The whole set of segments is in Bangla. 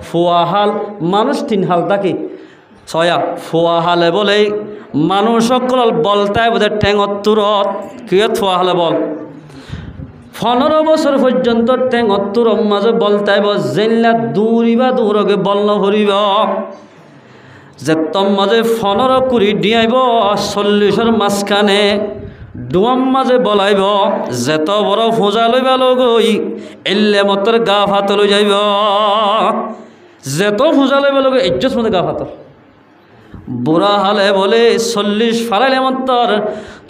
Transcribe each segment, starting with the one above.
ফুয়াহাল মানুষ 3 হাল থাকে ছয়া ফুয়াহালে বলে মানুষ সকল বলতায় বোধ ঠেঙত্তুরত কিয়ত ফুয়াহালে বল 15 বছর পর্যন্ত ঠেঙত্তুর মাঝে বলতায় জেনলা দূরিবা দূরকে বল নভরিব যে তোর মাঝে 15 কুড়ি দিয়াইব 40-এর মাঝখানে ডুয়াম মাঝে বলাইব যেত বড় ফোঁজা লইবা লগই এলে মতর গা ফাত লই যাইব যেত ফোঁজা লইবা লগে ইজ্জত মধ্যে গা ফাত বুড়া হালে বলে 40 ফারাইলে মতর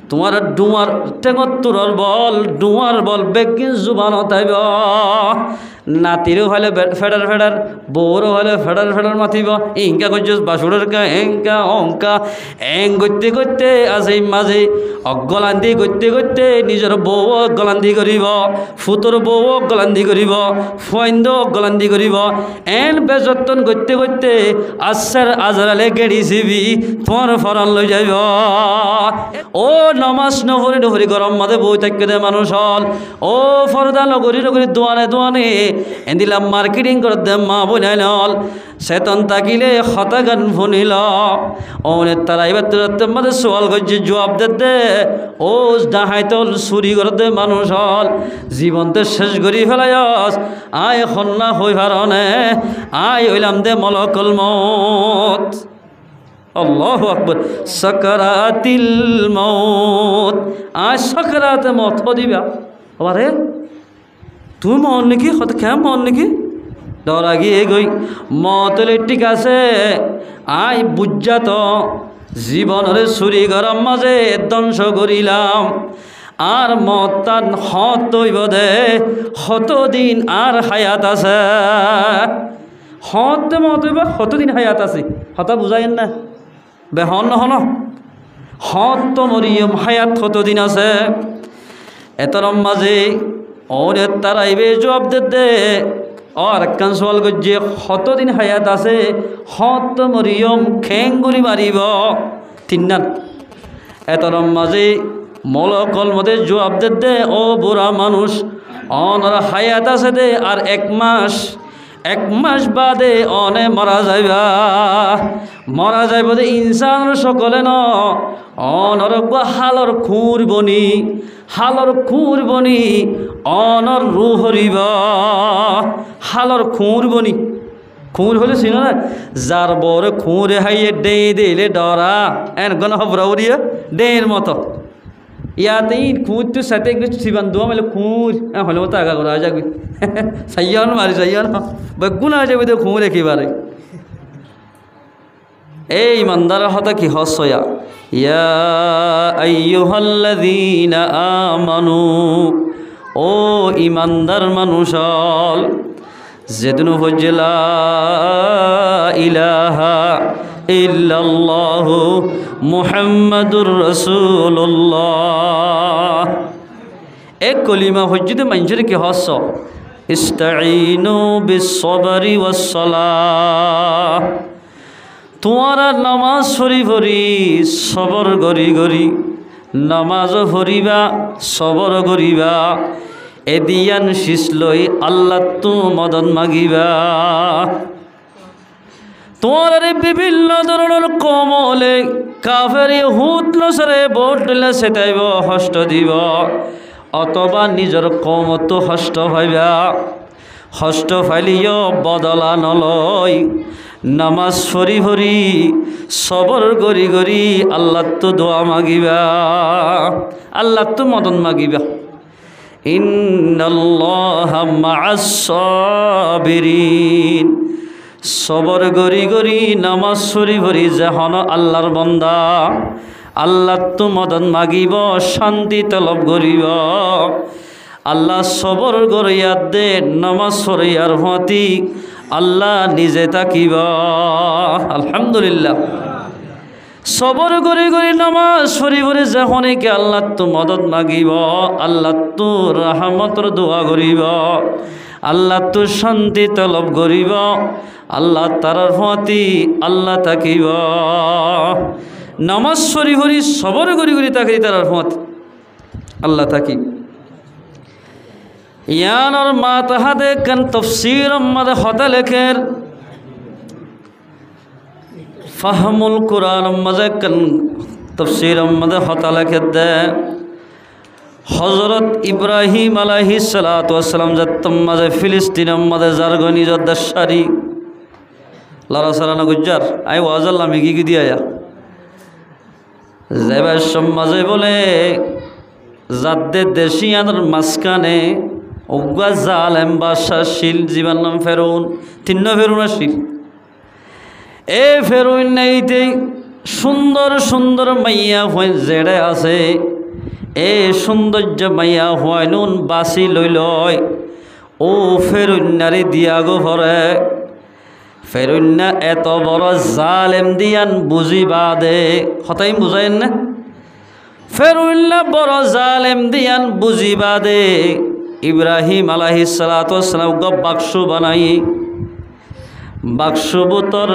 তোমার ডুমার টেঙত্তুরর বল ডুমার বল বেগিন জুবান তাইব নাতিরও হলে ফেডার ফেডার বউরও হলে ফেডার ফেডার মাতিব ইংকা করছিস বাসুরের কা এংকা অঙ্কা এং করতে করতে আজি মাঝে অগলান্দি করতে করতে নিজের বউ অগলান্দি করিব ফুতর বউ অগলান্দি করিব ফৈন্দ অগলান্দি করিব এন বেযত্ন করতে করতে আসার আজরালে গেড়ি ছিবি তোমার ফরান লই যাইব ও নমাজ নভরি নভরি গরম মাঝে বই থাকতে দে মানুষ হল ও ফরদা নগরী নগরী দোয়ানে দোয়ানে এদিলাম মার্কেটিং করে দে মা বোনাই নল সেতন তাকিলে হতা গান ফুনিল ওনে তারা এবার তোর মাঝে সোয়াল করছে জবাব দে ও ডাহাইতল চুরি করে দে মানুষ হল জীবনতে শেষ করি ফেলাইস আয় হন্না হই ভারণে আয় হইলাম দে মলকল মত আল্লাহু আকবার সাকারাতিল মউত আজ সাকারাতে মত দিবা আরে তুই মন নাকি হত কেমন মন নাকি ডরা গিয়ে গই মতলে ঠিক আছে আই বুঝা তো জীবনের চুরি গরম মাঝে ধ্বংস করিলাম আর মত তান হত হইব দে হতদিন আর হায়াত আছে হত মত হইব হতদিন হায়াত আছে হতা বুঝাইন না বেহন নহন হত মরিয়ম হায়াত কতদিন আছে এতরম মাঝে ওরে তারাইবে জবাব দে আর একখান সওয়াল করছে কতদিন হায়াত আছে হত মরিয়ম খেঙ্গুরি মারিব 3 নান এতরম মাঝে মলকল মধ্যে জবাব দে ও বুড়া মানুষ অনর হায়াত আছে দে আর 1 মাস বাদে অনে মারা যাইব দে ইনসান সকলে ন অনরক হালর খুর বনি অনর রু হরিব হালর খুর বনি খুর হলে ছিল না যার বড় খুঁড়ে হাইয়ে ডে দিলে ডরা এন গণ হবরাউরিয়া ডের মতো ইয়াতে খুঁড় তো সাথে একটু শিবান দোয়া মেলে খুঁড় হলে মতো আগা করা যাবি সাইয়ান মারি সাইয়ান বেগুন হয়ে যাবে তো খুঁড় একেবারে এই মন্দার হতা কি হসয়া ইয়া আইয়ুহাল্লাযীনা আমানু ও ইমানদার মানুষল যেদিন হজ্জে লা ইলাহা ইল্লাল্লাহু মুহাম্মাদুর রাসূলুল্লাহ এক কলিমা হজ্জিতে মানুষের কি হস ইস্তাঈনু বিস-সাবরি ওয়াস-সালাহ তোমারা নামাজ ফরি সবর গরি নামাজ ফরিবা সবর করিবা এদিয়ান শিসলই আল্লাহ তু মদন মাগিবা তোমার বিভিন্ন ধরনের কমলে কাফেরি হুত নসরে ভোট দিলে সেটাইব হষ্ট দিব অথবা নিজের কমত হষ্ট হইবা হষ্ট ফাইলিও বদলা নলয় নামাজ ফরি সবর গরি আল্লাহ তো দোয়া মাগিবা আল্লাহ তো মদন মাগিবা ইন্নাল্লাহা মা'আস সাবিরিন সবর গরি নামাজ ফরি যখন আল্লাহর বান্দা আল্লাহ তো মদন মাগিব শান্তি তলব করিব আল্লাহ সবর গরিয়া দে নামাজ ফরিয়ার হতি আল্লাহ নিজে তাকিব আলহামদুলিল্লাহ সবর গরি নামাজ ফরি যখন কে আল্লাহ তো মদত মাগিব আল্লাহ তো রহমতর দোয়া করিব আল্লাহ তো শান্তি তলব করিব আল্লাহ তারার হতি আল্লাহ তাকিব নামাজ ফরি সবর গরি তাকি তারার হতি আল্লাহ তাকিব ইয়ানোর মা তাহাদে কান তফসির মাদে হতা লেখের ফাহমুল কুরআন মাঝে তফসির মাঝে হতা লেখে দে হজরত ইব্রাহিম আলাইহিস সালাতু ওয়াসসালাম যাত্তম মাঝে ফিলিস্তিন মাঝে জারগনি জদ্দাশারি লারা সারানা গুজ্জার আই ওয়াজাল্লাহ মিগি কি দিয়া যাইবার সমাজে বলে যাদে দেশিয়ানের মাঝখানে অজ্ঞা জালেম বাদশা শিল জীবন নাম ফেরুন তিন্ন ফেরুনা শিল এ ফেরুন নেইতে সুন্দর সুন্দর মাইয়া হয়ে জেড়ে আছে এ সৌন্দর্য মাইয়া হয় নুন বাসি লই লয় ও ফেরুন্নারে দিয়া গো ভরে ফেরুন্না এত বড় জালেম দিয়ান বুঝিবা দে হতাই বুঝাইন না ফেরুন্না বড় জালেম দিয়ান বুঝিবা দে ইব্রাহিম আলাইহিস সালাতু ওয়াসসালাম গো বাক্স বানাই বাক্স বুতর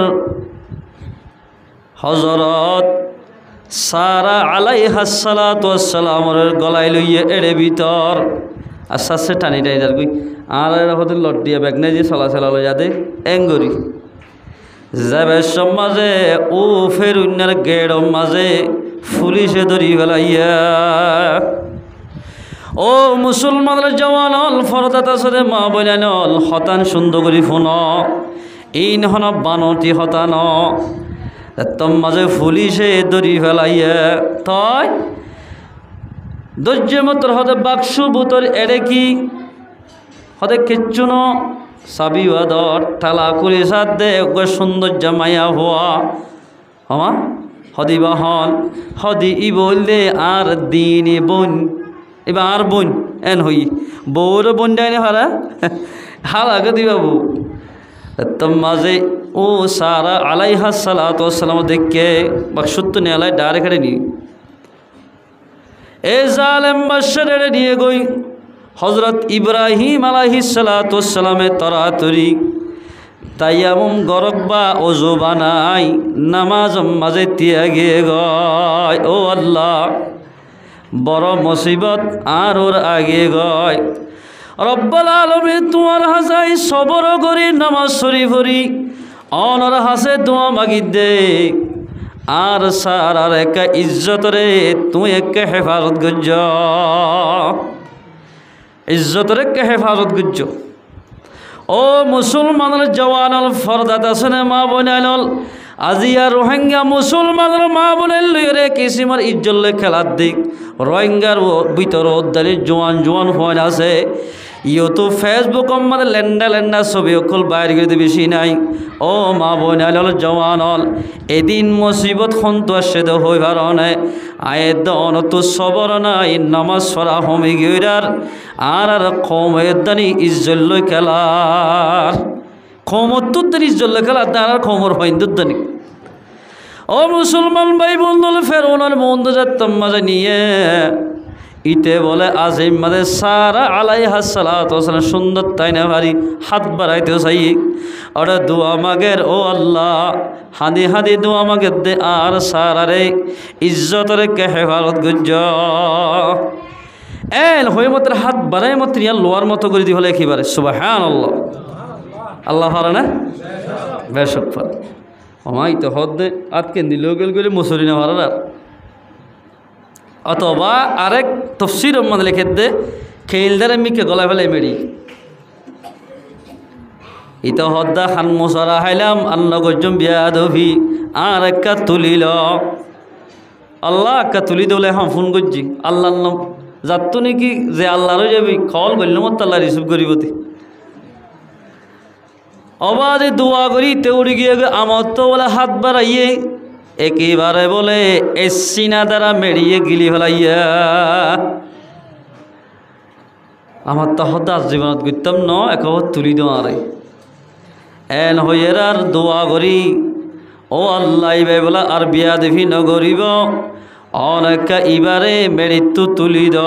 হযরত সারা আলাইহাস সালাতু ওয়াসসালামের গলায় লইয়ে এড়ে ভিতর আস্তে আস্তে টানি টানি যার কই আর হতে লট দিয়া ব্যাগ নাই যে চলাচল হলো যাতে এঙ্গরি যাবে সমাজে ও ফেরুন্নার গেড় মাঝে পুলিশে ধরি ফেলাইয়া ও মুসলমানের জওয়ান হল ফরদাত আছে মা বলেন হল হতান সুন্দর করি ফোন এই নহন বানতি হতান তোর মাঝে পুলিশে ধরি ফেলাইয়া তয় ধৈর্য মতো হতে বাক্স বুতর এড়ে কি হতে কিচ্ছু ন সাবি ওয়াদর ঠালা করে সাথ দে সৌন্দর্য মায়া হওয়া হমা হদি বাহন হদি ই বললে আর দিন বোন এবার আর বোন এন হই বউর বোন যায়নি হারা হালাকে দিবাবু তোর মাঝে ও সারা আলাইহাস সালাতু ওয়াসসালাম দেখে বাক্সত্ব নেলাই ডারে খেড়ে নি এ জালেম বাদশারে নিয়ে গই হযরত ইব্রাহিম আলাইহিস সালাতু ওয়াসসালামে তরাতরি তাইয়ামুম গরকবা ওযু বানাই নামাজ মাঝে তিয়াগে গয় ও আল্লাহ বড় মুসিবত আর ওর আগে গয় রব্বুল আলামিন তোমার হাজাই সবর করি নামাজ শরীফ পড়ি অনর হাসে দোয়া মাগি দে আর সারার একা ইজ্জত রে তুই একে হেফাজত গুজ্জ ইজ্জত রে কে হেফাজত গুজ্জ ও মুসলমানের জওয়ানল ফরদাত আসনে মা বোনাইল আজিয়া রোহিঙ্গা মুসলমানের মা বোনাইল লইরে কিসিমার ইজ্জত খেলার দিক রোহিঙ্গার ভিতর উদ্দালি জোয়ান জোয়ান ফোন আছে ইউটিউব ফেসবুক আমাদের লেন্ডা লেন্ডা ছবি অকল বাইরে গেলে বেশি নাই ও মা বোনাইল জওয়ানল এদিন মুসিবত সন্তোষে তো হইবার নাই আয়ের দন তো সবর নাই নামাজ পড়া হমি গিরার আর কমের দানি ইজ্জত লই খেলার খমর তোর ইজ্জত লই খেলার আর খমর হইন্দুর দানি ও মুসলমান ভাই বন্ধু ফেরোনার বন্ধু যাত্তম মাঝে নিয়ে ইতে বলে আজিম মাঝে সারা আলাইহাস সালাতু ওয়াসসালাম সুন্দর তাই না ভারী হাত বাড়াইতে চাই ওরা দোয়া মাগের ও আল্লাহ হাদি হাদি দোয়া মাগের দে আর সারারে ইজ্জতরে কে হেফাজত গুজ্জ এল হয়ে মাত্র হাত বাড়াই মাত্র ইয়ার লোয়ার মতো করে দি হলে একেবারে সুবহানাল্লাহ আল্লাহ পারে না বেশক পারে আমাই তো হদ দে আজকে দিলেও গেল গেলে মুসরি না পারার আর অথবা আরেক তফসির মানে লিখে দে খেলদারে মিকে গলায় ফেলে মেরি ইতো হদ্দা খান মোসরা হাইলাম আল্লাহ গজ্জম বিয়াদভি আর একটা তুলিল আল্লাহ একটা তুলি দলে হাম ফোন করছি আল্লাহ নাম যাত নাকি যে আল্লাহরও যাবি কল করল মত আল্লাহ রিসিভ করিবতি অবাধে দোয়া করি তেউড়ি গিয়ে আমার তো বলে হাত বাড়াইয়ে একেবারে বলে এসিনা দ্বারা মেরিয়ে গিলি ফেলাইয়া আমার তো হতাশ জীবনত করতাম ন একবার তুলি দেওয়া আরে এন হইয়ের আর দোয়া করি ও আল্লাহ ইবাই বলা আর বিয়া দেবি নগরিব অনেকা ইবারে মেরিত্যু তুলি দ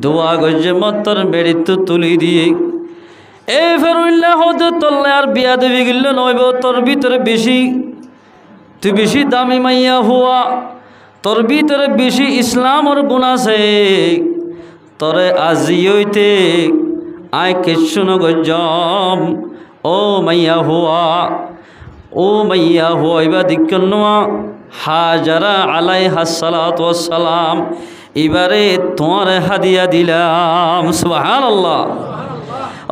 দোয়া গজে মতর মেরিত্যু তুলি দিয়ে এ ফেরুল্লাহ হতে তল্লে আর বিয়া দেবি গেল নইব তোর ভিতরে বেশি তুই বেশি দামি মাইয়া হওয়া তোর ভিতরে বেশি ইসলামর গুণ আছে তরে আজি হইতে আয় কিচ্ছু নগজম ও মাইয়া হওয়া ও মাইয়া হইবা দিক্কন হাজারা আলাইহা সালাতু ওয়াসসালাম এবারে তোমার হাদিয়া দিলাম সুবহানাল্লাহ।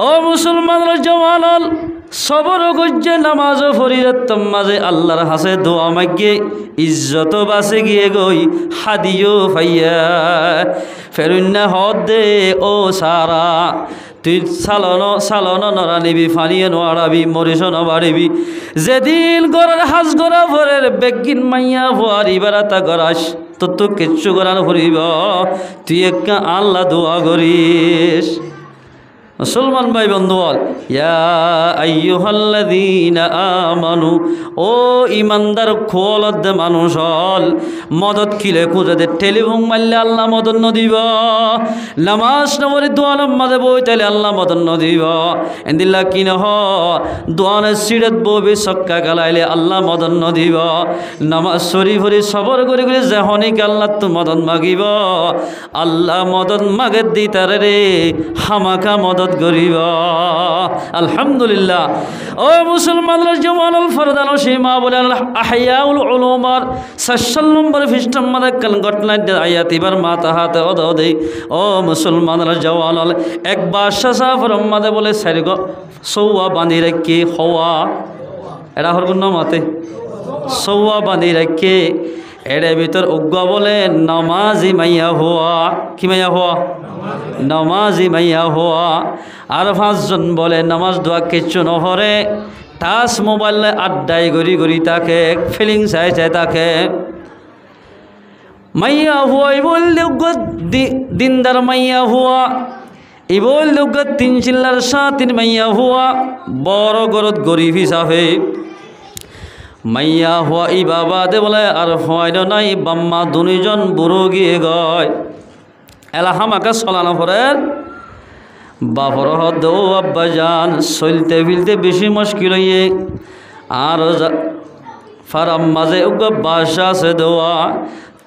ও মুসলমানরা জওয়ানল সবর গজ্জে নামাজ ফরিরত মাঝে আল্লাহর হাসে দোয়া মাগিয়ে ইজ্জত বাসে গিয়ে গই হাদিও ফাইয়া ফেরুন্না হদ দে ও সারা তুই সালন নরা নিবি ফানিয়ে নোয়ারাবি মরিস নবাড়িবি যেদিন গড়ের হাজ গড়া ভরের বেগিন মাইয়া ভুয়ারি বেড়াতা গড়াস তো কিচ্ছু গড়ানো ফুরিব তুই একটা আল্লাহ দোয়া করিস। মুসলমান ভাই বন্ধু বল ইয়া আইয়ুহাল্লাযীনা আমানু ও ইমানদার খোলদ মানুষ হল মদত খিলে খুঁজে দে টেলিফোন মারলে আল্লাহ মদত নদিব নামাজ নবরি দোয়ান মাঝে বই তাইলে আল্লাহ মদত নদিব এন্দিল্লা কি নহ দোয়ানের সিঁড়ত ববি সক্কা গালাইলে আল্লাহ মদত নদিব নামাজ সরি ভরি সবর করি করে যেহনিক আল্লাহ তো মদত মাগিব আল্লাহ মদত মাগে দি তারে রে হামাকা মদত গরিব আলহামদুলিল্লাহ। ও মুসলমানরা জওয়ানুল ফরদান সীমা বলে আহয়াউল উলুমার ৪৬ নম্বর পৃষ্ঠার মধ্যে কাল ঘটনা আয়াত এবার মাথা হাতে অদে ও মুসলমানরা জওয়ানুল এক বাদশা সাফর মধ্যে বলে সারিগ সৌয়া বাঁধি রেখে হওয়া এরা হর কোন মতে সৌয়া বাঁধি রেখে এর ভিতর উগ্র বলে নামাজি মাইয়া হওয়া কি মাইয়া হওয়া নামাজি মাইয়া হওয়া আর ৫ জন বলে নামাজ দোয়া কিচ্ছু নহরে টাচ মোবাইলে আড্ডাই গড়ি গড়ি তাকে ফিলিং চাই চাই তাকে মাইয়া হওয়া বল দিনদার মাইয়া হওয়া ইবল লোক ৩ চিল্লার ৭ মাইয়া হওয়া বড় গরত গরিব হিসাবে মাইয়া হওয়া ই বাবা দে বলে আর হয় নাই বাম্মা দুজন বুড়ো গিয়ে গয় এলা হামাকা চলানো পরের বাপর হদ ও আব্বা যান চলতে ফিলতে বেশি মুশকিল হইয়ে আর ফারাম মাঝে বাসা আছে দেওয়া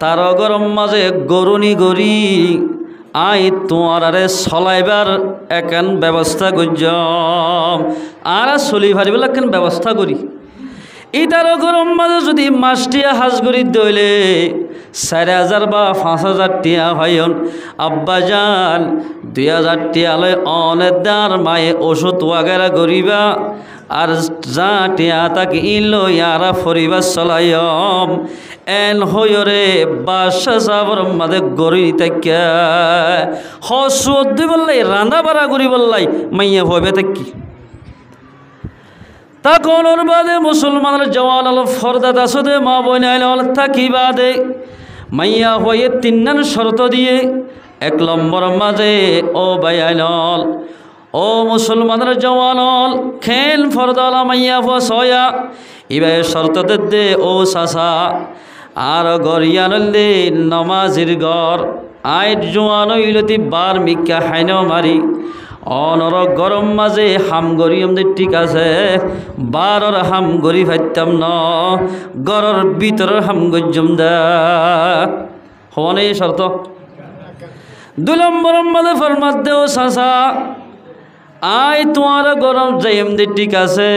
তার গরম মাঝে গরুনি গরি আই তোমার আরে চলাইবার একান ব্যবস্থা করছম আর চলি ভারিবেলা কেন ব্যবস্থা করি ইটার গরম মাঝে যদি মাছটিয়া হাজগরি দইলে ৪,০০০ বা ৫,০০০ টিয়া ভাইন আব্বা যান ২,০০০ টিয়ালে অনেক দার মায়ে ওষুধ ওয়াগেরা করিবা আর যা টিয়া তাকে ইলো ইয়ারা ফরিবার চলাইম এন হইরে বাদশা সাবর মাঝে গড়ি তাকিয়া হসুদ দুই বললাই রান্না বাড়া করি বললাই মাইয়া ভবে থাকি তখন ওর বাদে মুসলমানের জওয়ান আল ফরদাত আসদে মা বোন আল থাকি বাদে মাইয়া হয়ে ৩ নান শর্ত দিয়ে ১ নম্বর মাঝে ও বাইয়াল ও মুসলমানের জওয়ানল খেন ফরদাল মাইয়া ফসয়া ইবে শর্ত দে ও সাসা আর গরিয়ান দে নমাজির গর আইট জোয়ান ইলতি বার মিকা হাইন মারি অনর গরম মাঝে হাম গরিম দে ঠিক আছে বারর হাম গরি ফাইতাম ন গরর ভিতর হাম গজ্জম দা হওয়ানে শর্ত ২ নম্বর মাঝে ফরমাত দেও সাসা আই তোমার গরম যাইম দে ঠিক আছে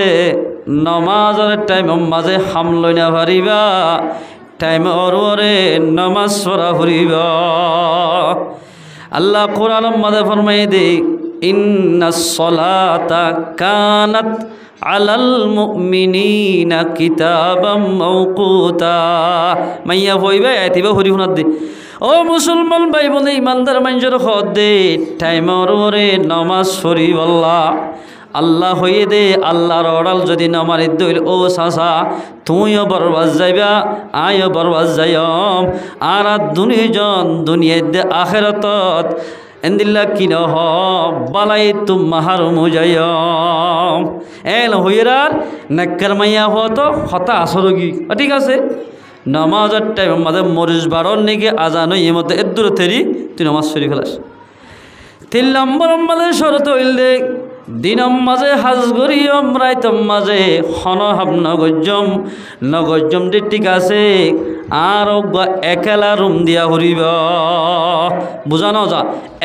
নমাজের টাইম মাঝে হাম লই না পারিবা টাইম ওরে নমাজ পড়া ফুরিবা আল্লাহ কোরআন মাঝে ফরমাই দে ইন্নাস সালাতা কানাত আলাল মুমিনিনা কিতাবাম মাওকুতা মাইয়া হইবে আইতিবা হরি হুনাত দে ও মুসলমান ভাই বোন ইমানদার মানুষের হদ দে টাইমর ওরে নামাজ পড়ি আল্লাহ আল্লাহ হয়ে দে আল্লাহর অড়াল যদি নামারি দইল ও সাসা তুইও বরবাদ যাইবা আইও বরবাদ যাইম আর দুনিজন দুনিয়ায় দে আখেরাতত এন্দিল্লা কি নহ বালাই তুম মাহার মুজাইম এল হইরার নাক্কার মাইয়া হতো হতা আসরগি ঠিক আছে নামাজের টাইম মাঝে মরিচ বারণ নাকি আজান এই মতো এর দূরে থেরি তুই নামাজ ফেরি ফেলাস ৩ নম্বর মাঝে শরত হইল দে দিনম মাঝে হাজ গরিয়ম রাইতম মাঝে হন হাম নগজ্জম দে ঠিক আছে আর একেলা রুম দিয়া ফুরিব বুঝানো যা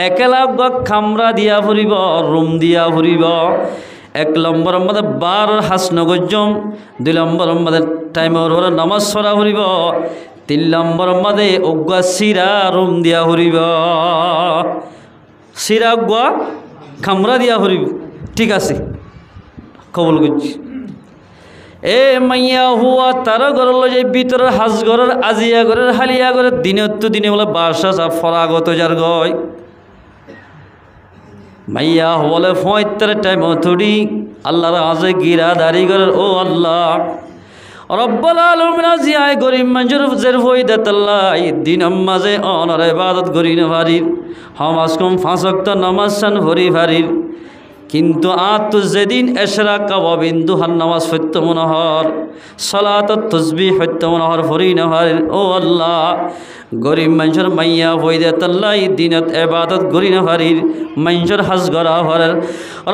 একেলা খামরা দিয়া ফুরিব রুম দিয়া ফুরিব এক নম্বর মধ্যে 12 হাস নগজম, 2 নম্বর মধ্যে টাইমর ওরা নামাজ পড়া হরিব, 3 নম্বর মধ্যে অগুয়া সিরা রুম দিয়া হরিব, সিরা অগুয়া খামরা দিয়া হরিব। ঠিক আছে, কবুল করছি। এ মাইয়া হুয়া তার ঘর যে ভিতরের হাজ ঘরের আজিয়া ঘরের হালিয়া ঘরের দিনে দিনে বলে বাসা চা ফরাগত যার গয় মাইয়া বলে 75 টাইম থুড়ি আল্লাহর আজে গিরা দাড়ি ঘরের ও আল্লাহ রব্বুল আলামিন জিয়ায় গরিব মানুষের জের ফয়দাত আল্লাহ দিন মাঝে অনর ইবাদত করি না ভারির হামাজ কম 5 ওয়াক্ত নামাজ সান ভরি ভারির, কিন্তু তো যেদিন এশরাক বিন্দু হান নামাজ সত্য মনোহর সালাত তসবিহ সত্য মনোহর ভরি নহর ও আল্লাহ গরিব মানুষের মাইয়া ফয়দাত আল্লাহ দিনত ইবাদত করি না ভারির মানুষের হাজ গরা হরের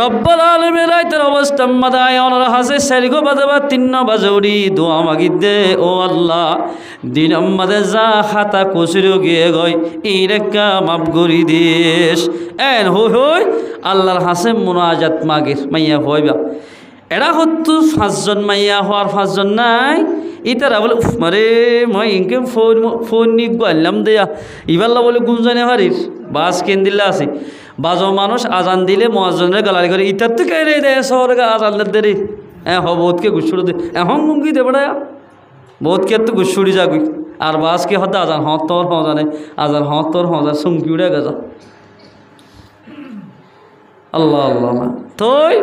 রব্বুল আলামিন রাইতের অবস্থা মাদায় অনর হাসে 4 বাজে বা 3 বাজে উড়ি দোয়া মাগি দে ও আল্লাহ দিন আমাদের যা খাতা কুসির গিয়ে গই এই রেখা মাপ গরি দিস এন হই হই আল্লাহর হাসে মুনাজাত মাগির মাইয়া হইবা। এরা হতো 5 জন মাইয়া হওয়ার 5 জন নাই, ইতারা বলে উফ মারে মই ইনকে ফোন নি গলাম দেয়া ইবাল্লা বলে গুঞ্জনে হারির বাস কেন দিলে আছে বাজো মানুষ আজান দিলে মুয়াজ্জিনের গালারি করে ইতার তো কে রে দেয় শহরে আজান দেরি বহুতকে গুছুড়ে দে এখন মুঙ্গি দে বড়া বহুতকে তো গুছুড়ি যাবি আর বাসকে হতে আজান তোর জানে আজান তোর জান সুমকি উড়ে গেছা আল্লাহ আল্লাহ তই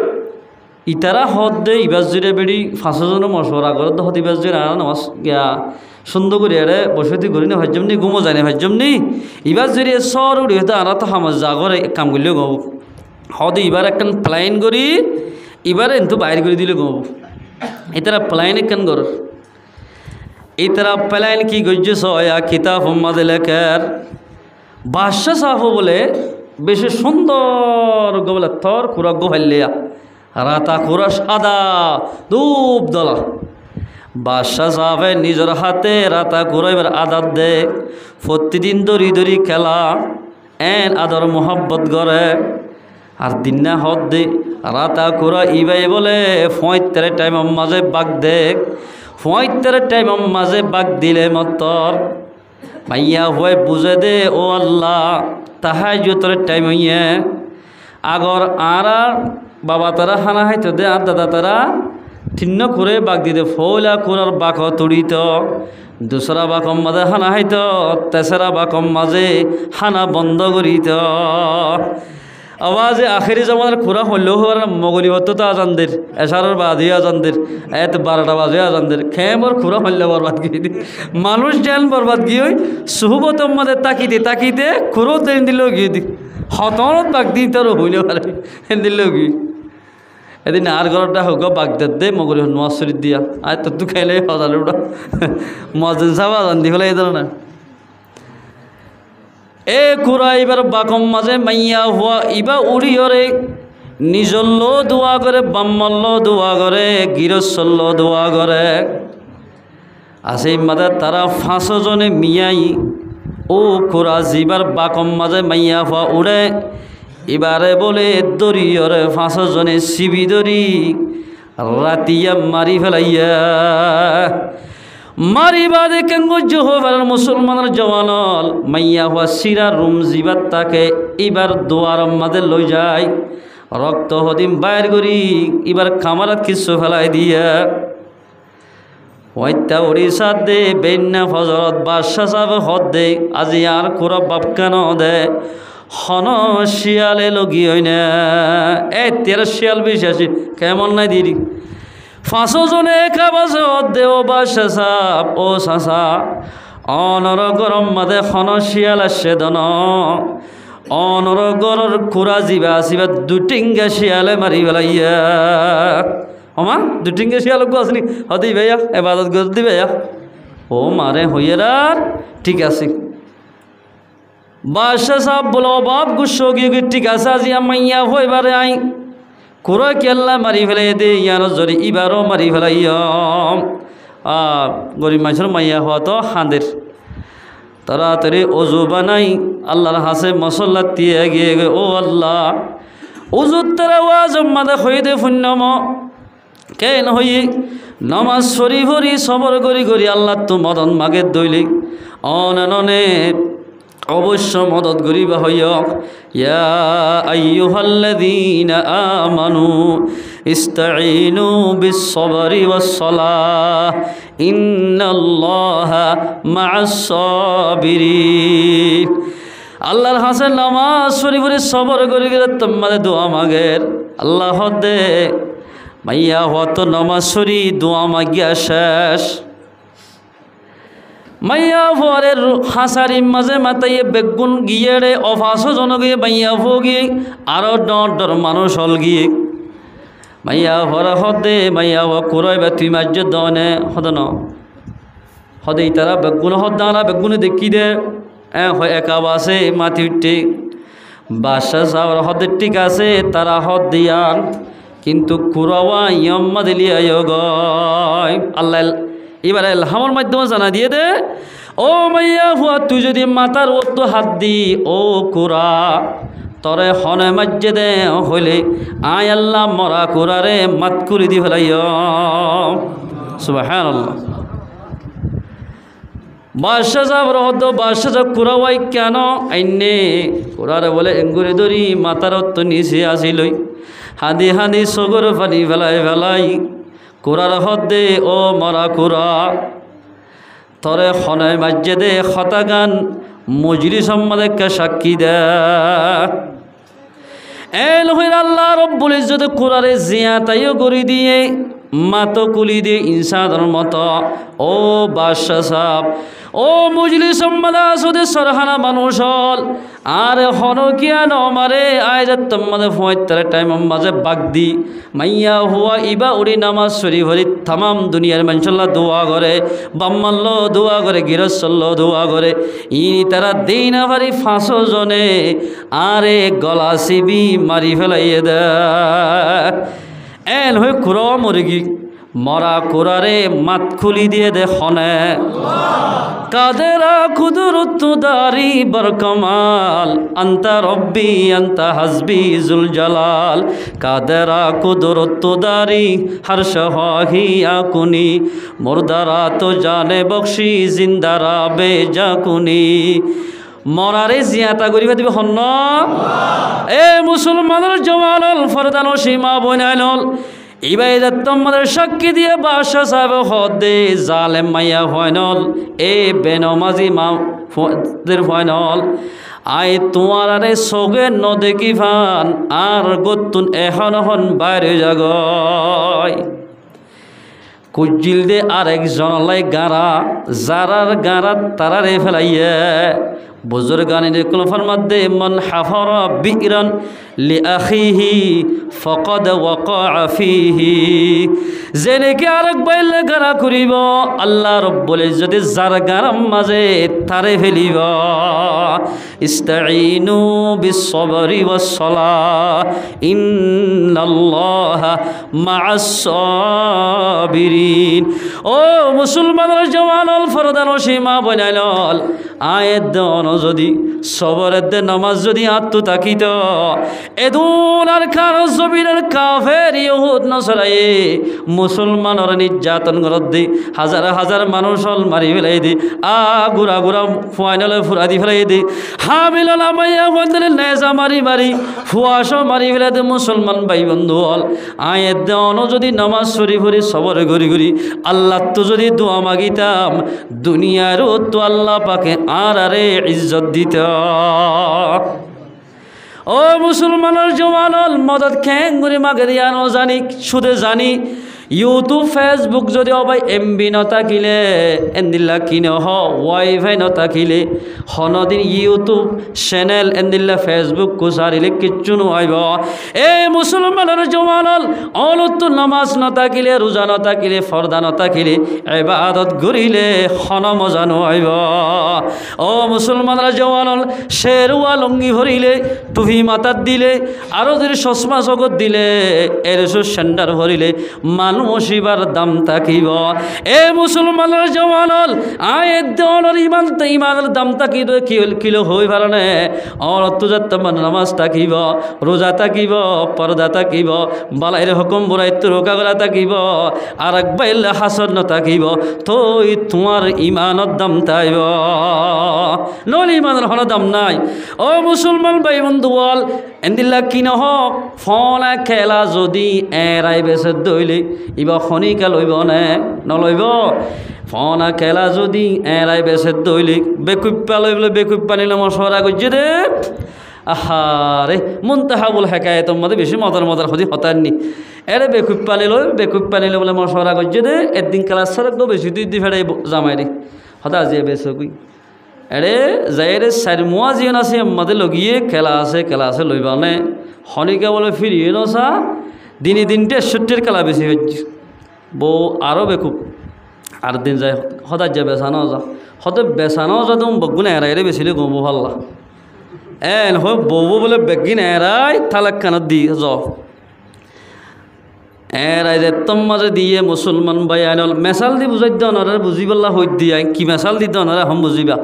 ইতারা হদ দে ইবাস জুড়ে বেড়ি 5 জনের মশওয়ারা করে হদ ইবাস জুড়ে আর নামাজ গিয়া সুন্দর করে এড়ে বসতি করি না ভাজ্যম নি ঘুমো যায় না ভাজ্যম নি ইবাস জুড়ে সর উড়ি হতে আর তো হামাজ জাগরে কাম করলেও গব হদ এবার একখান প্লাইন করি এবারে কিন্তু বাইর করে দিলে গব এতারা প্লাইন একখান কর এতারা প্লাইন কি গজ্য সয়া কিতাব মোহাম্মদ লেখার বাদশা সাহব বলে বেশি সুন্দর গোবলে থর খুরা গোহাল্লিয়া রাতা খুরা সাদা ধূপ দলা বাদশা সাহেবে নিজের হাতে রাতা খুরা এবার আদার দে প্রতিদিন দড়ি দড়ি খেলা এন আদর মোহাব্বত করে আর দিন না হদ দে রাতা খুরা ইবাই বলে 75 টাইম মাঝে বাগ দেখ 75 টাইম মাঝে বাগ দিলে মতর মাইয়া হয়ে বুঝে দে ও আল্লাহ তাহাজ্জুদের টাইম হইয়ে আগর আর বাবা তারা হানা হাইতো দে আর দাদা তারা ঠিন্ন করে বাগ দিতে ফৌলা কোরার বাক তুড়িত দুসরা বাকম মাঝে হানা হাইতো তেসরা বাকম মাঝে হানা বন্ধ করিত আওয়াজে আখেরি জমানার খুরা হলেও হওয়ার মগরি হতো তো আজানদের এশারের বাদে আজানদের 12টা বাজে আজানদের খেমর খুরা হলে বরবাদ গিয়ে দি মানুষ যেন বরবাদ গিয়ে সুহবত মাদের তাকিতে তাকিতে খুরো দেন দিলেও গিয়ে দি হতনত বাগ দিই তার হইলে পারে দিলেও গিয়ে এদিন আর ঘরটা হোক বাগদাদ দে মগরি নওয়াজ শরীফ দিয়া আর তো তু খাইলে হজালে ওটা মজিন সাহেব আজান দি হলে এই ধরনের এ খুরা এবার বাকম মাঝে মাইয়া হওয়া ইবা উড়িয়রে নিজল্ল দোয়া করে বাম্মল্ল দোয়া করে গিরস্বল্ল দোয়া করে আছে মাঝে তারা 5 জনে মিয়াই ও খুরা জিবার বাকম মাঝে মাইয়া হওয়া উড়ে এবারে বলে দরিয়রে 5 জনে সিবি দরি রাতিয়া মারি ফেলাইয়া মারিবা দেখে জোহবার মুসলমানের জওয়ানল মাইয়া হওয়া সিরা রুম জিবার তাকে এবার দোয়ার মাঝে লই যায় রক্ত হদিম বাইর করি এবার খামারাত কিছু ফেলাই দিয়া হত্যা উড়িষ্যা দে বেন্যা ফজরত বাদশা সাহেব হদ দে আজি আর কোরা বাপ কেন দে হন শিয়ালে লগি হয় না 13 শিয়াল বেশি আসি কেমন নাই দিদি 5 জনে খাবাস দে ও বাদশা সাহেব ও সাসা অনর গরম মাদে হন শিয়াল আসে দন অনর গরর খুরা জিবা আসিবা 2 টিঙ্গা শিয়ালে মারি বেলাইয়া ওমা 2 টিঙ্গা শিয়াল গো আসনি হদি ভাইয়া ইবাদত করে দি ভাইয়া ও মারে হইয়ার ঠিক আছে বাদশা সাহেব বলো বাপ গুসো গিয়ে ঠিক আছে আজি মাইয়া হইবারে আই খুরা কি আল্লাহ মারি ফেলাই দে ইয়ার জরি ইবারও মারি ফেলাইয়া গরিব মানুষের মাইয়া হওয়া তো হাঁদের তাড়াতাড়ি অজু বানাই আল্লাহর হাসে মশলা দিয়ে গিয়ে ও আল্লাহ উজুত তারা ওয়াজ মাদা হইতে পুণ্যম কেন হই নমাজ শরীফ হরি সবর করি করি আল্লাহ তো মদন মাগের দৈলিক অননে অবশ্য মদত গরিবা হইয়ক ইয়া আইয়ুহাল্লাযীনা আমানু ইস্তাঈনু বিস-সাবরি ওয়াস-সালাহ ইন্নাল্লাহা মা'আস-সাবিরিন। আল্লাহর হাসেন নামাজ শরীফের সবর করি গেলে তোমাদের দোয়া মাগের আল্লাহ দে মাইয়া হত নামাজ শরী দোয়া মাগিয়া শেষ মাইয়া ফরের হাসারি মাঝে মাতাইয়ে বেগুন গিয়ে রে অফাসো জনগে মাইয়া ফোগে আরো ডর ডর মানুষ হল গিয়ে মাইয়া ফরা হদে মাইয়া হ কুরয় বা তুই মাজ্য দনে হদ ন হদে তারা বেগুন হদ দাঁড়া বেগুনে দেখি দে হয় একা বাসে মাতি উঠে বাসা সাওয়ার হদের ঠিক আছে তারা হদ দিয়ান কিন্তু কুরাওয়া ইয়ম্মা দিলিয়া গয় আল্লাহ এবার এলহামের মাধ্যমে জানা দিয়ে দে ও মাইয়া হুয়া তুই যদি মাতার ওত হাত দি ও কুরা তরে হনে মাজ্জে দে হইলে আয় আল্লাহ মরা কুরারে মাত কুরি দি ফেলাইয় সুবহানাল্লাহ। বাদশাহ সাহেব রহদ বাদশাহ সাহেব কুরাওয়াই কেন আইনে কুরারে বলে এঙ্গুরি ধরি মাতার তো নিচে আসিলই হাদি হাদি সগর পানি ফেলাই ফেলাই কুরার হদে ও মরা কুরা তরে খনায় মাজ্জে দে খতাগান মজরি সম্মাদেরকে সাক্ষী দে এল হইর আল্লাহ রব্বুল ইজ্জত কুরারে জিয়া তাইও করি দিয়ে মাতো কুলি দিয়ে ইনসানের মতো ও বাদশাহ সাহেব ও মুজলি সম্মাদা সুদে সরহানা মানুষ হল আর হনকিয়া নমারে আয় যে তোমাদের ফোঁতার টাইম মাঝে বাগ দি মাইয়া হুয়া ইবা উড়ি নামাজ শরীফ হরি তামাম দুনিয়ার মানুষল্লা দোয়া করে বাম্মাল্ল দোয়া করে গিরসল্ল দোয়া করে ইনি তারা দেই না পারি 500 জনে আরে গলা সিবি মারি ফেলাইয়ে দে এন হয়ে কুরা মুরগি মরা কুরারে মাত খুলি দিয়ে দে খনে কাদেরা কুদরত দারি বরকমাল আন্তা রব্বি আন্তা হাসবি জুল জালাল কাদেরা কুদরত দারি হর্ষ হিয়া কুনি মুর্দারা তো জানে বখশি জিন্দারা বেজাকুনি মরারে জিয়াতা করিবা দিবে হন্ন এ মুসলমানের জওয়ানল ফরদান ও সীমা বনাইল ইবাদত তোমাদের সাক্ষী দিয়ে বাদশাহ সাহেব হদে জালেম মাইয়া হয়নল এ বেনমাজি মাদের হয়নল আয় তোমার আরে সগে ন দেখি ফান আর গতুন এখন হন বাইরে জাগয় কুজিল দে আরেকজন লাই গাঁরা যারার গাঁরা তারারে ফেলাইয়ে বুজুর্গানে কোন ফরমাদে মান হাফরা বিরান লিআখিহি ফাকাদ ওয়াকা ফিহি জেনেকে আরেক বাইলে গারা করিব আল্লাহ রব্বুল ইজ্জত যার গারাম মাঝে তারে ফেলিব ইস্তাঈনু বিস-সাবরি ওয়াস-সালাহ ইন্নাল্লাহা মা'আস-সাবিরিন। ও মুসলমানের জওয়ানল ফরদান ও সীমা বনাইল আয়াত দন যদি সবরের দে নামাজ যদি আত্ম তাকিত এদুন আর খান জমিনের কাফের ইহুদ নসরায়ে মুসলমানের নির্যাতন করত দি হাজার হাজার মানুষ হল মারি ফেলাই দি গুড়া গুড়া ফাইনালে ফুরা দি ফেলাই দি হামিল মাইয়া বন্ধের নেজা মারি মারি ফুয়াশ মারি ফেলাই দি মুসলমান ভাই বন্ধু হল আয়ের দেওয়ান যদি নামাজ শরীফ হরি সবরে ঘুরি ঘুরি আল্লাহ তো যদি দোয়া মাগিতাম দুনিয়ারও তো আল্লাহ পাকে আর আরে ইজ্জত দিত। ও মুসলমানের জওয়ানল মদত খেং গুরি মাগে দিয়ানো জানি সুদে জানি ইউটিউব ফেসবুক যদি অবাই এমবি নথাকিলে এন্দিল্লা কিনে হ ওয়াইফাই নথাকিলে হনদিন ইউটিউব চ্যানেল এন্দিল্লা ফেসবুক কুসারিলে কিচ্ছু নইব। এই মুসলমানের জওয়ানল অলুত্তু নামাজ নথাকিলে রোজা নথাকিলে ফরদা নথাকিলে ইবাদত করিলে হন মজা নইব। ও মুসলমানের জওয়ানল শেরওয়া লঙ্গি ভরিলে টুপি মাথাত দিলে আরো যদি চশমা জগত দিলে এর সেন্টার ভরিলে মানুষ মুসিবার দাম থাকিব এ মুসলমানের জওয়ানল আয়ের দলর ইমানের দাম থাকিব কিলো হই পারনে অরত্তুজাত্তমান নামাজ থাকিব রোজা থাকিব পর্দা থাকিব বালাইর হুকুম বুড়াইত্য রোকা করা থাকিব আর এক বাইল হাসন থাকিব তই তোমার ইমানের দাম তাইব নইলে ইমানের হলো দাম নাই ও মুসলমান ভাই বন্ধু বল এন্দিল্লা কি নহক ফোনা খেলা যদি এরাই বেছে দইলে ইবা খনিকা লইব নে নলইব ফোনা খেলা যদি এরাই বেছে দইলে বেকুপ্পা লইবলে বেকুপ্পা নিলে মশরা করছে দে আহারে মুনতাহাবুল হেকায়তের মধ্যে বেশি মজার হদি হতাননি এরে বেকুপ্পা নিলে বলে মশরা করছে দে একদিন ক্লাস ছাড়া বেশি দুই ফেড়াই জামাই রে হতা যে বেছে কুই এরে যাইরে চারিমুয়া যিন আছে আমাদের লগিয়ে খেলা আছে লইবা নে শনিকা বলে ফিরিয়ে নসা দিনে দিন ৬৩ খেলা বেশি হচ্ছে বউ আরও বেকুব আর দিন যায় সদায় যে বেচানো যা সদায় বেচানো যা তুমি বগুন এরাইরে বেছিলে গম ভাল্লা হয় বউ বলে বেগিন এরাই থালাক খানত দি য এরাই যে তোম মাঝে দিয়ে মুসলমান ভাই আইনল মেশাল দি বুঝাই দনারে বুঝি পাল্লা হই দিয়া কি মেশাল দি দনারে হম বুঝিবা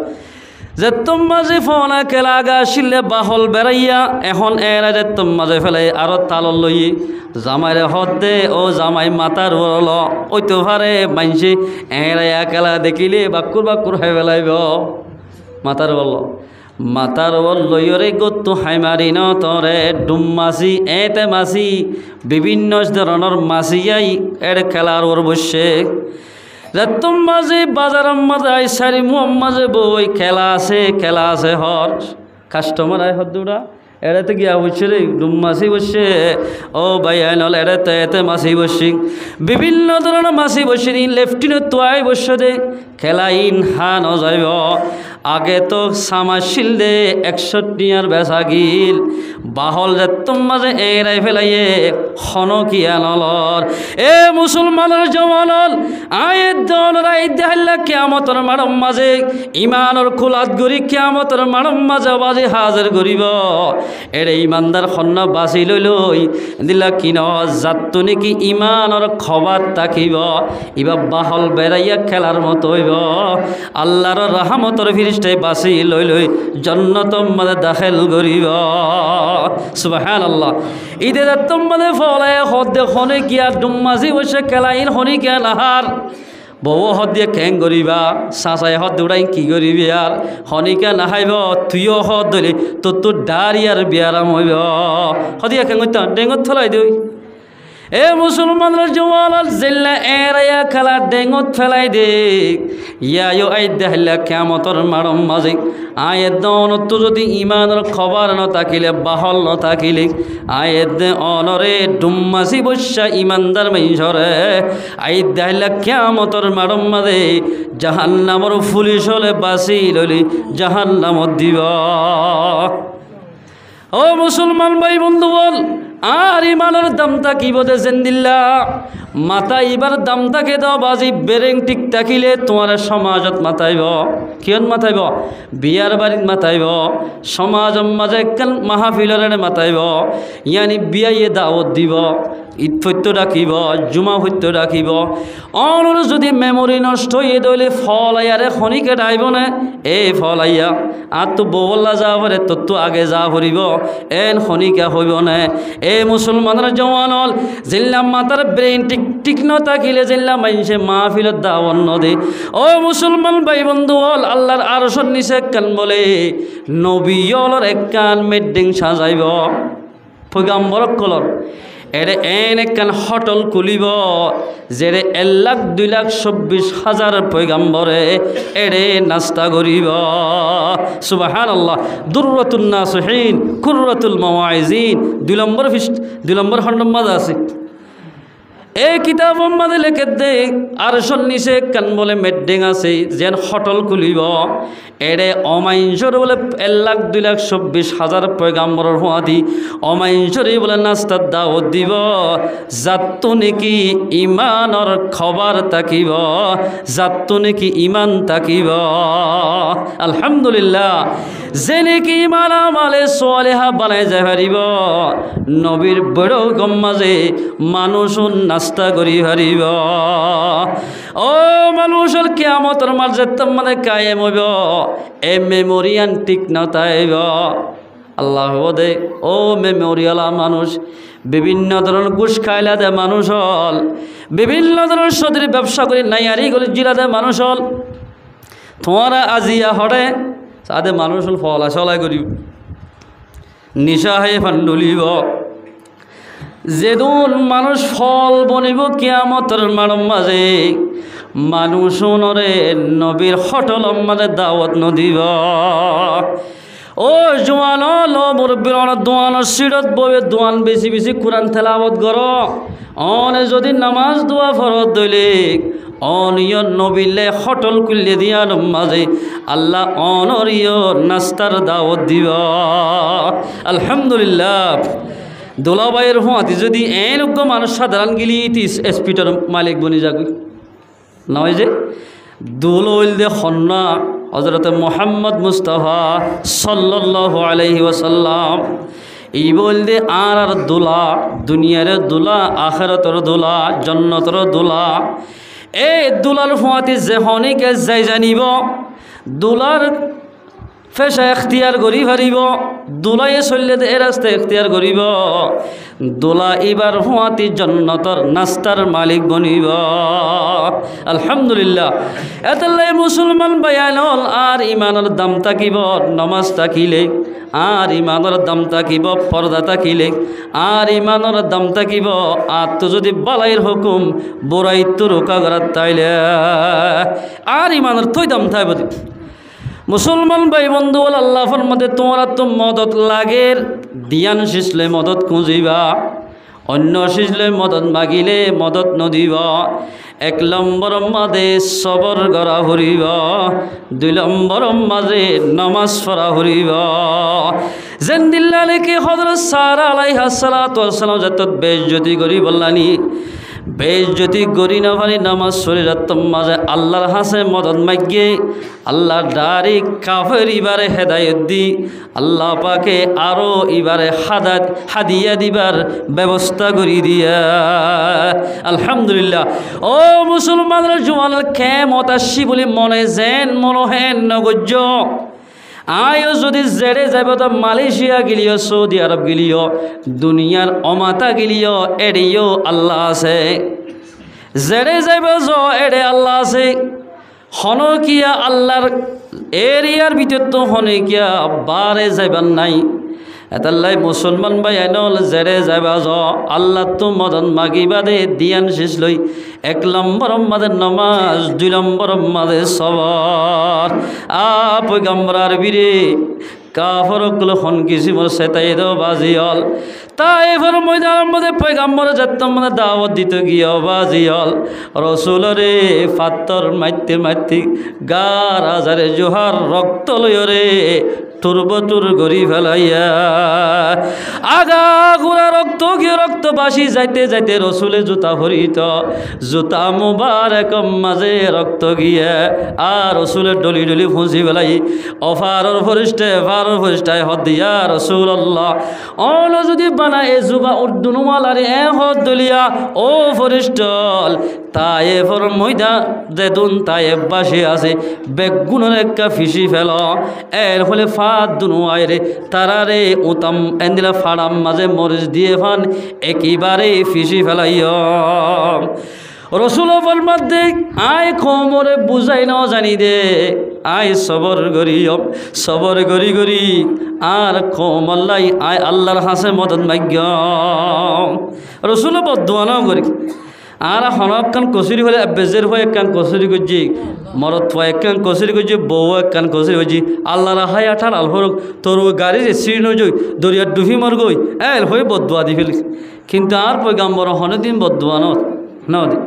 যে তোম মাঝে ফোনা খেলা গা শিলে বাহল বেড়াইয়া এখন এরা যে তোম মাঝে ফেলে আরো তালল লই জামাইরে হদ দে ও জামাই মাতার বল ওইতো ভারে মাইনছে এরা খেলা দেখিলে বাকুর হাই ফেলাইব মাতার বল লইরে গত্তু হাই মারি ন তরে ডুম মাছি এতে মাছি বিভিন্ন ধরনের মাছিয়াই এর খেলার ওর বসে রাতম মাঝে বাজারের মাঝে আই সারি মুম মাঝে বই খেলা আছে হর কাস্টমার আয় হর দুরা এড়াতে গিয়া বসছে রে ডুম মাছি বসছে ও ভাই আইনল এড়াতে এতে মাছি বসছি বিভিন্ন ধরনের মাছি বসে দিন লেফটিনে তোয়াই বসে দে খেলা ইন হান যাইব আগে তো সামাশিল দে ৬১ আর বেচা গিল বাহল রেতম মাঝে এরাই ফেলাইয়ে খনকিয়া নলর এ মুসলমানের জওয়ানল আয়ের দলর আইদ দেহাল্লা কিয়ামতর মারম মাঝে ইমানের খোলাত গরি কিয়ামতর মারম মাঝে বাজে হাজির করিব এরে ইমানদার খন্না বাঁচি লই দিলা কিন যাত্তু নাকি ইমানের খবর তাকিব ইবা বাহল বেড়াইয়া খেলার মতো হইব আল্লাহর রহমতর ফিরিস্তাই বাঁচি লই জান্নাতর মাঝে দাখিল করিব সুবহানাল্লাহ ঈদে যাত্তম মাঝে ফলায় হদ্দে খনে কিয়া ডুম্মাজি বসে খেলাইন হনি কে নাহার বউ হদ দিয়ে কেং করিবা চাচাই হদ দৌড়াই কি করবি আর শনিকা নাহাইব তুইও হদ ধরি তোর দাঁড়ি আর বিয়ারাম হইব সদিয়া কেং ডেঙত ফেলাই দই এ মুসলমানের জওয়াল জিল্লা এরাইয়া খেলা ডেঙত ফেলাই দে ইয়ায়ো আই দেহলা কিয়ামতর মারম মাঝে আয়ের দনতো যদি ইমানের খবর ন থাকিলে বাহল ন থাকিলে আয়ের দে অনরে ডুম্মাসি বসা ইমানদার মাইসরে আই দেহলা কিয়ামতর মারম মাঝে জাহান্নামর পুলিশ হলে বাসি লইলি জাহান্নামত দিব ও মুসলমান ভাই বন্ধু বল আর ইমানের দাম থাকিব দে জেন্দিল্লা মাতা এবার দাম থাকে দাও বাজি বেরেং ঠিক থাকিলে তোমার সমাজত মাতাইব কিয়ন মাতাইব বিয়ার বাড়িত মাতাইব সমাজৰ মাঝে একখান মাহফিলরে মাতাইব ইয়ানি বিয়াইয়ে দাওয়াত দিব ঈদ সত্য রাখিব জুমা সত্য রাখিব অনর যদি মেমরি নষ্ট হয়ে দইলে ফল আয়ারে খনিকে ডাইব না এ ফল আইয়া আর তো ববল্লা যা পারে তোর তো আগে যা ভরিব এন খনিকা হইব না এ মুসলমানের জওয়ানল জিল্লা মাতার ব্রেন ঠিক ন থাকিলে জিল্লা মাইনসে মাহফিলত দাওয়াত নদে ও মুসলমান ভাই বন্ধু হল আল্লাহর আরশের নিচে কান বলে নবীয়লর এক কান মেডিং সাজাইব পয়গাম্বর কলর এরে এন একখান হটল খুলিব যেরে ১,২,২,২৬,০০০ পয়গাম্বরে এরে নাস্তা করিব সুবহানাল্লাহ দুররাতুন নাসিহিন কুররাতুল মাওয়াইজিন ২ নম্বর খণ্ড মাঝে আছে এই কিতাব মাঝে লেখে দে আরশের নিচে কান বলে মেডিং আছে যেন হটল খুলিব এরে অমাইনসর বলে ১,২,২,২৬,০০০ পয়গাম্বরের হুয়াদি অমাইনসরি বলে নাস্তার দাওয়াত দিব যাত্তু নাকি ইমানের খবর তাকিব যাত্তু নাকি ইমান তাকিব আলহামদুলিল্লাহ যে নাকি ইমান আমালে সোয়ালেহা বানাই যায় পারিব নবীর বড় গম মাঝে মানুষ নাস্তা করি হারিব ও মানুষের কিয়ামতের মাঝে মানে কায়েম হইব এ মেমোরিয়ান ঠিক না তাইব আল্লাহ দে ও মেমোরিয়ালা মানুষ বিভিন্ন ধরনের ঘুষ খাইলা দে মানুষ হল বিভিন্ন ধরনের সদরি ব্যবসা করি নাইয়ারি করে জিলা দে মানুষ হল তোমারা আজিয়া হরে তাদের মানুষ হল ফলা চলাই করি নিশা হে ফান্ডুলিব যেদিন মানুষ ফল বনিব কিয়ামতের মানব মাঝে মানুষ নরে নবীর হটলম মাঝে দাওয়াত নদিব ও জোয়ান লো মুরব্বীর দোয়ানোর সিরত ববে দোয়ান বেশি বেশি কোরআন তেলাওয়াত করো অনে যদি নামাজ দোয়া ফরত দইলে অনিয় নবিলে হটল কুল্লে দিয়ার মাঝে আল্লাহ অনরিয় নাস্তার দাওয়াত দিব আলহামদুলিল্লাহ দোলাবাইয়ের হুঁয়াতি যদি এরকম মানুষ সাধারণ গিলি এসপিটার মালিক বনি যাবি নয় যে দোলইল দে হন্না হযরত মুহাম্মদ মুস্তাফা সাল্লাল্লাহু আলাইহি ওয়াসাল্লাম এই বল দে আর দোলা দুনিয়ার দোলা আখিরাতের দোলা জান্নাতের দোলা এই দোলার হুঁয়াতি যে হনিকে যাই জানিব দোলার পেশা এখতিয়ার করি পারিব দোলাইয়ে চললে এ রাস্তা এখতিয়ার করিব দোলা এবার হুঁয়াতি জান্নাতের নাস্তার মালিক বনিব আলহামদুলিল্লাহ এতলাই মুসলমান বায়ানল আর ইমানের দাম থাকিব নমাজ থাকিলে আর ইমানের দাম থাকিব পর্দা থাকিলে আর ইমানের দাম থাকিব আর তো যদি বালাইয়ের হুকুম বড়াইতো রোকা করার তাইলে আর ইমানের তৈ দাম থাকবে মুসলমান ভাই বন্ধু আল্লাহ ফরমাতে তোমার তো মদত লাগের দিয়ান শিসলে মদত খুঁজিবা অন্য শিসলে মদত মাগিলে মদত নদিব এক নম্বর মাঝে সবর করা হরিব দুই নম্বর মাঝে নামাজ পড়া হরিব যেন দিল্লালেকে হযরত সারা আলাইহিস সালাতু ওয়াস সালাম যত বেইজ্জতি করি বললানি বেইজ্জতি করি না পারি নামাজ শরীরত মাঝে আল্লাহর হাসে মদত মাগিয়ে আল্লাহ ডারি কাফের ইবারে হেদায়ত দি আল্লাহ পাকে আরও ইবারে হাদিয়া দিবার ব্যবস্থা করি দিয়া আলহামদুলিল্লাহ ও মুসলমানরা জোয়ানের কেমত আসছি বলে মনে যেন মনোহেন নগজ্য আয়ও যদি জেড়ে যাব তো মালয়েশিয়া গিলিও সৌদি আরব গিলিও দুনিয়ার অমাতা গিলিও এড়িও আল্লাহ আছে জেড়ে যাব এড়ে আল্লাহ আছে হনকিয়া আল্লাহর এরিয়ার ভিতর তো হনকিয়া বারে যাইবার নাই এতাল্লাই মুসলমান ভাই আইনল জেরে যাবা য আল্লাহ তো মদন মাগিবা দে দিয়ান শেষ লই এক নম্বর মাদের নমাজ দুই নম্বর মাদের সবর পয়গম্বরার বীরে কাফরকল খন কিসিমর সেতাই দো বাজিয়ল তাই ফর ময়দানের মধ্যে পয়গম্বর যাত্তম মানে দাওয়াত দিত গিয়ে বাজিয়ল রসুলরে ফাত্তর মাইতে মাইতে গার আজারে জোহার রক্ত লয়রে তুরবতুর গরি ফেলাইয়া আগা গুড়া রক্ত গিয়ে রক্ত বাসি যাইতে যাইতে রসুলে জুতা ভরিত জুতা মুবারক মাঝে রক্ত গিয়ে আর রসুলের ডলি ডলি ফুঁসি ফেলাই অফারর ফরিস্টায় হদ দিয়া রসুল্লাহ অল যদি বানা এ জুবা উর্দুনুমাল আর এ হদ দলিয়া ও ফরিস্টল তায়ে ফর ময়দা যেদুন তায়ে বাসি আছে বেগুনের একটা ফিসি ফেল এর ফলে দুনু আয়রে তারারে উতাম এন্দিলা ফাড়াম মাঝে মরিচ দিয়ে ফান একেবারে ফিসি ফেলাইয় রসুল ফরমাতে আয় খমরে বুঝাই ন জানি দে আয় সবর গরি গরি আর কমল্লাই আয় আল্লাহর হাসে মদত মাগ্য রসুল বদুয়া ন করি আর হনক কান কচুরি হলে বেজের হয়ে এক কান কচুরি করছি মরত এক কান কচুরি করছি বউ এক কান কচুরি করছি আল্লাহ হাই আঠার আলহরক তোর গাড়ি যে শ্রী নই যাই দরিয়ার ডুবি মর গই এল হয়ে বদুয়া দি ফেলি কিন্তু আর পয়গাম্বর হনদিন বদুয়া ন দি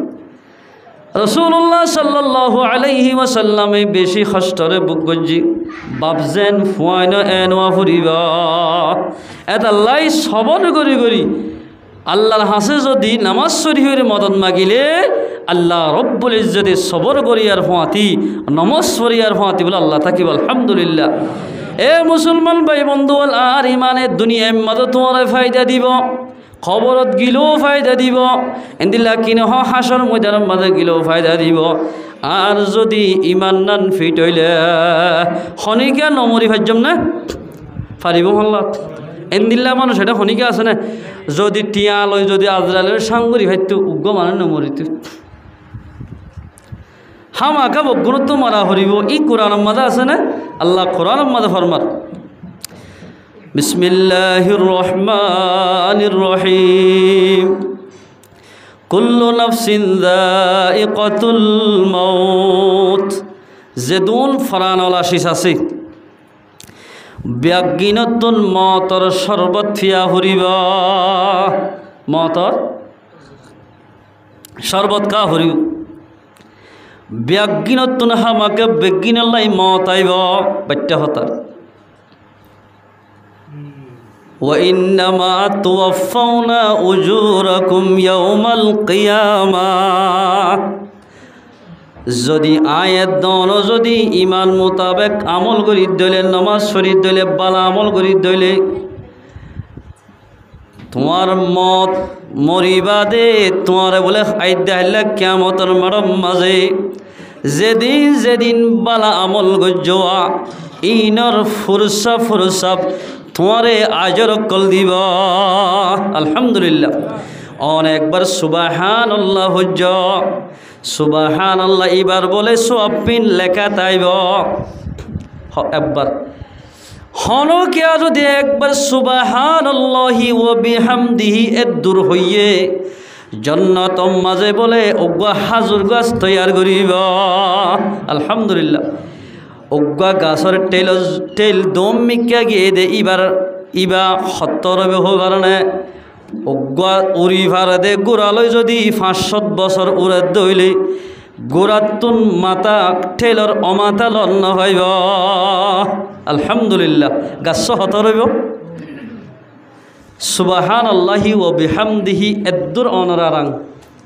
রসুল্লাহ সাল্লাল্লাহু আলাইহি ওয়াসাল্লামে বেশি কষ্টরে বুক গজি বাপজেন ফুয়াইন এনোয়া ফুরিবা এটা লাই সবর গরি আল্লাহর হাসে যদি নামাজ শরীফের মদত মাগিলে আল্লাহ রব্বুল ইজ্জতে সবর করিয়ার ফাঁতি নমাজ পড়িয়ার ফাঁতি বলে আল্লাহ থাকিব আলহামদুলিল্লাহ এ মুসলমান ভাই বন্ধু আর ইমানের দুনিয়ায় মদত তোমার ফায়দা দিব খবরত গিলেও ফায়দা দিব, এন্দিল্লা কিনে হাসর ময়দানের মাঝে গিলেও ফায়দা দিব। আর যদি ইমান নান ফিট হইলে শনিকে নমরি ভাজ্যম না ফারিব হল্লা এন্দিল্লা মানুষ এটা শনিকে আছে না, যদি টিয়া লয় যদি আজরালের সাংগরি ভাইতো উগ্র মানে নমরিত হামাকা বগুণত মারা হরিব। ই কোরআন মাঝে আছে না, আল্লাহ কোরআন মাঝে ফরমার বিসমিল্লাহির রহমানির রহিম কুল্লু নাফসিন যায়িকাতুল মাউত। যেদুন ফরানলা শিস আছে ব্যাগিনতুন মতর শরবত ফিয়া হরিব, মতর শরবত কা হরিব। ব্যাগিনতুন হামাকে বেগিনলাই মত আইব বাট্টা হতার। وَإِنَّمَا تُوَفَّوْنَ أُجُورَكُمْ يَوْمَ الْقِيَامَةِ। যদি আয়াত দন যদি ইমান মোতাবেক আমল করি দইলে নামাজ শরীর দইলে বালা আমল করি দইলে তোমার মত মরিবাদে তোমার বলে আইদা হইলে কিয়ামতের মারম মাঝে যেদিন যেদিন বালা আমল গজ্জোয়া ইনর ফুরসা ফুরসা তোমারে আজর কল দিব। আলহামদুলিল্লাহ অনেকবার সুবহানাল্লাহ হজ্জ সুবহানাল্লাহ এবার বলে সওয়াবিন লেখা তাইব একবার হনকিয়া যদি একবার সুবহানাল্লাহি ওয়া বিহামদিহি এর দূর হইয়ে জান্নাত মাঝে বলে ওগা হাজুর গাছ তৈয়ার করিব। আলহামদুলিল্লাহ ওগা গাছর তেল দম মিকা গিয়ে দে ইবা সত্তর হো কারণে ওগা উড়ি ভাড়া দে গোড়ালৈ যদি 500 বছর উড়ে দইলে গোড়াতুন মাতা ঠেলর অমাতা লন্ন হইব। আলহামদুলিল্লাহ গাছ হতর হইব। সুবহানাল্লাহি ওয়া বিহামদিহি এদ্দুর অনরারাং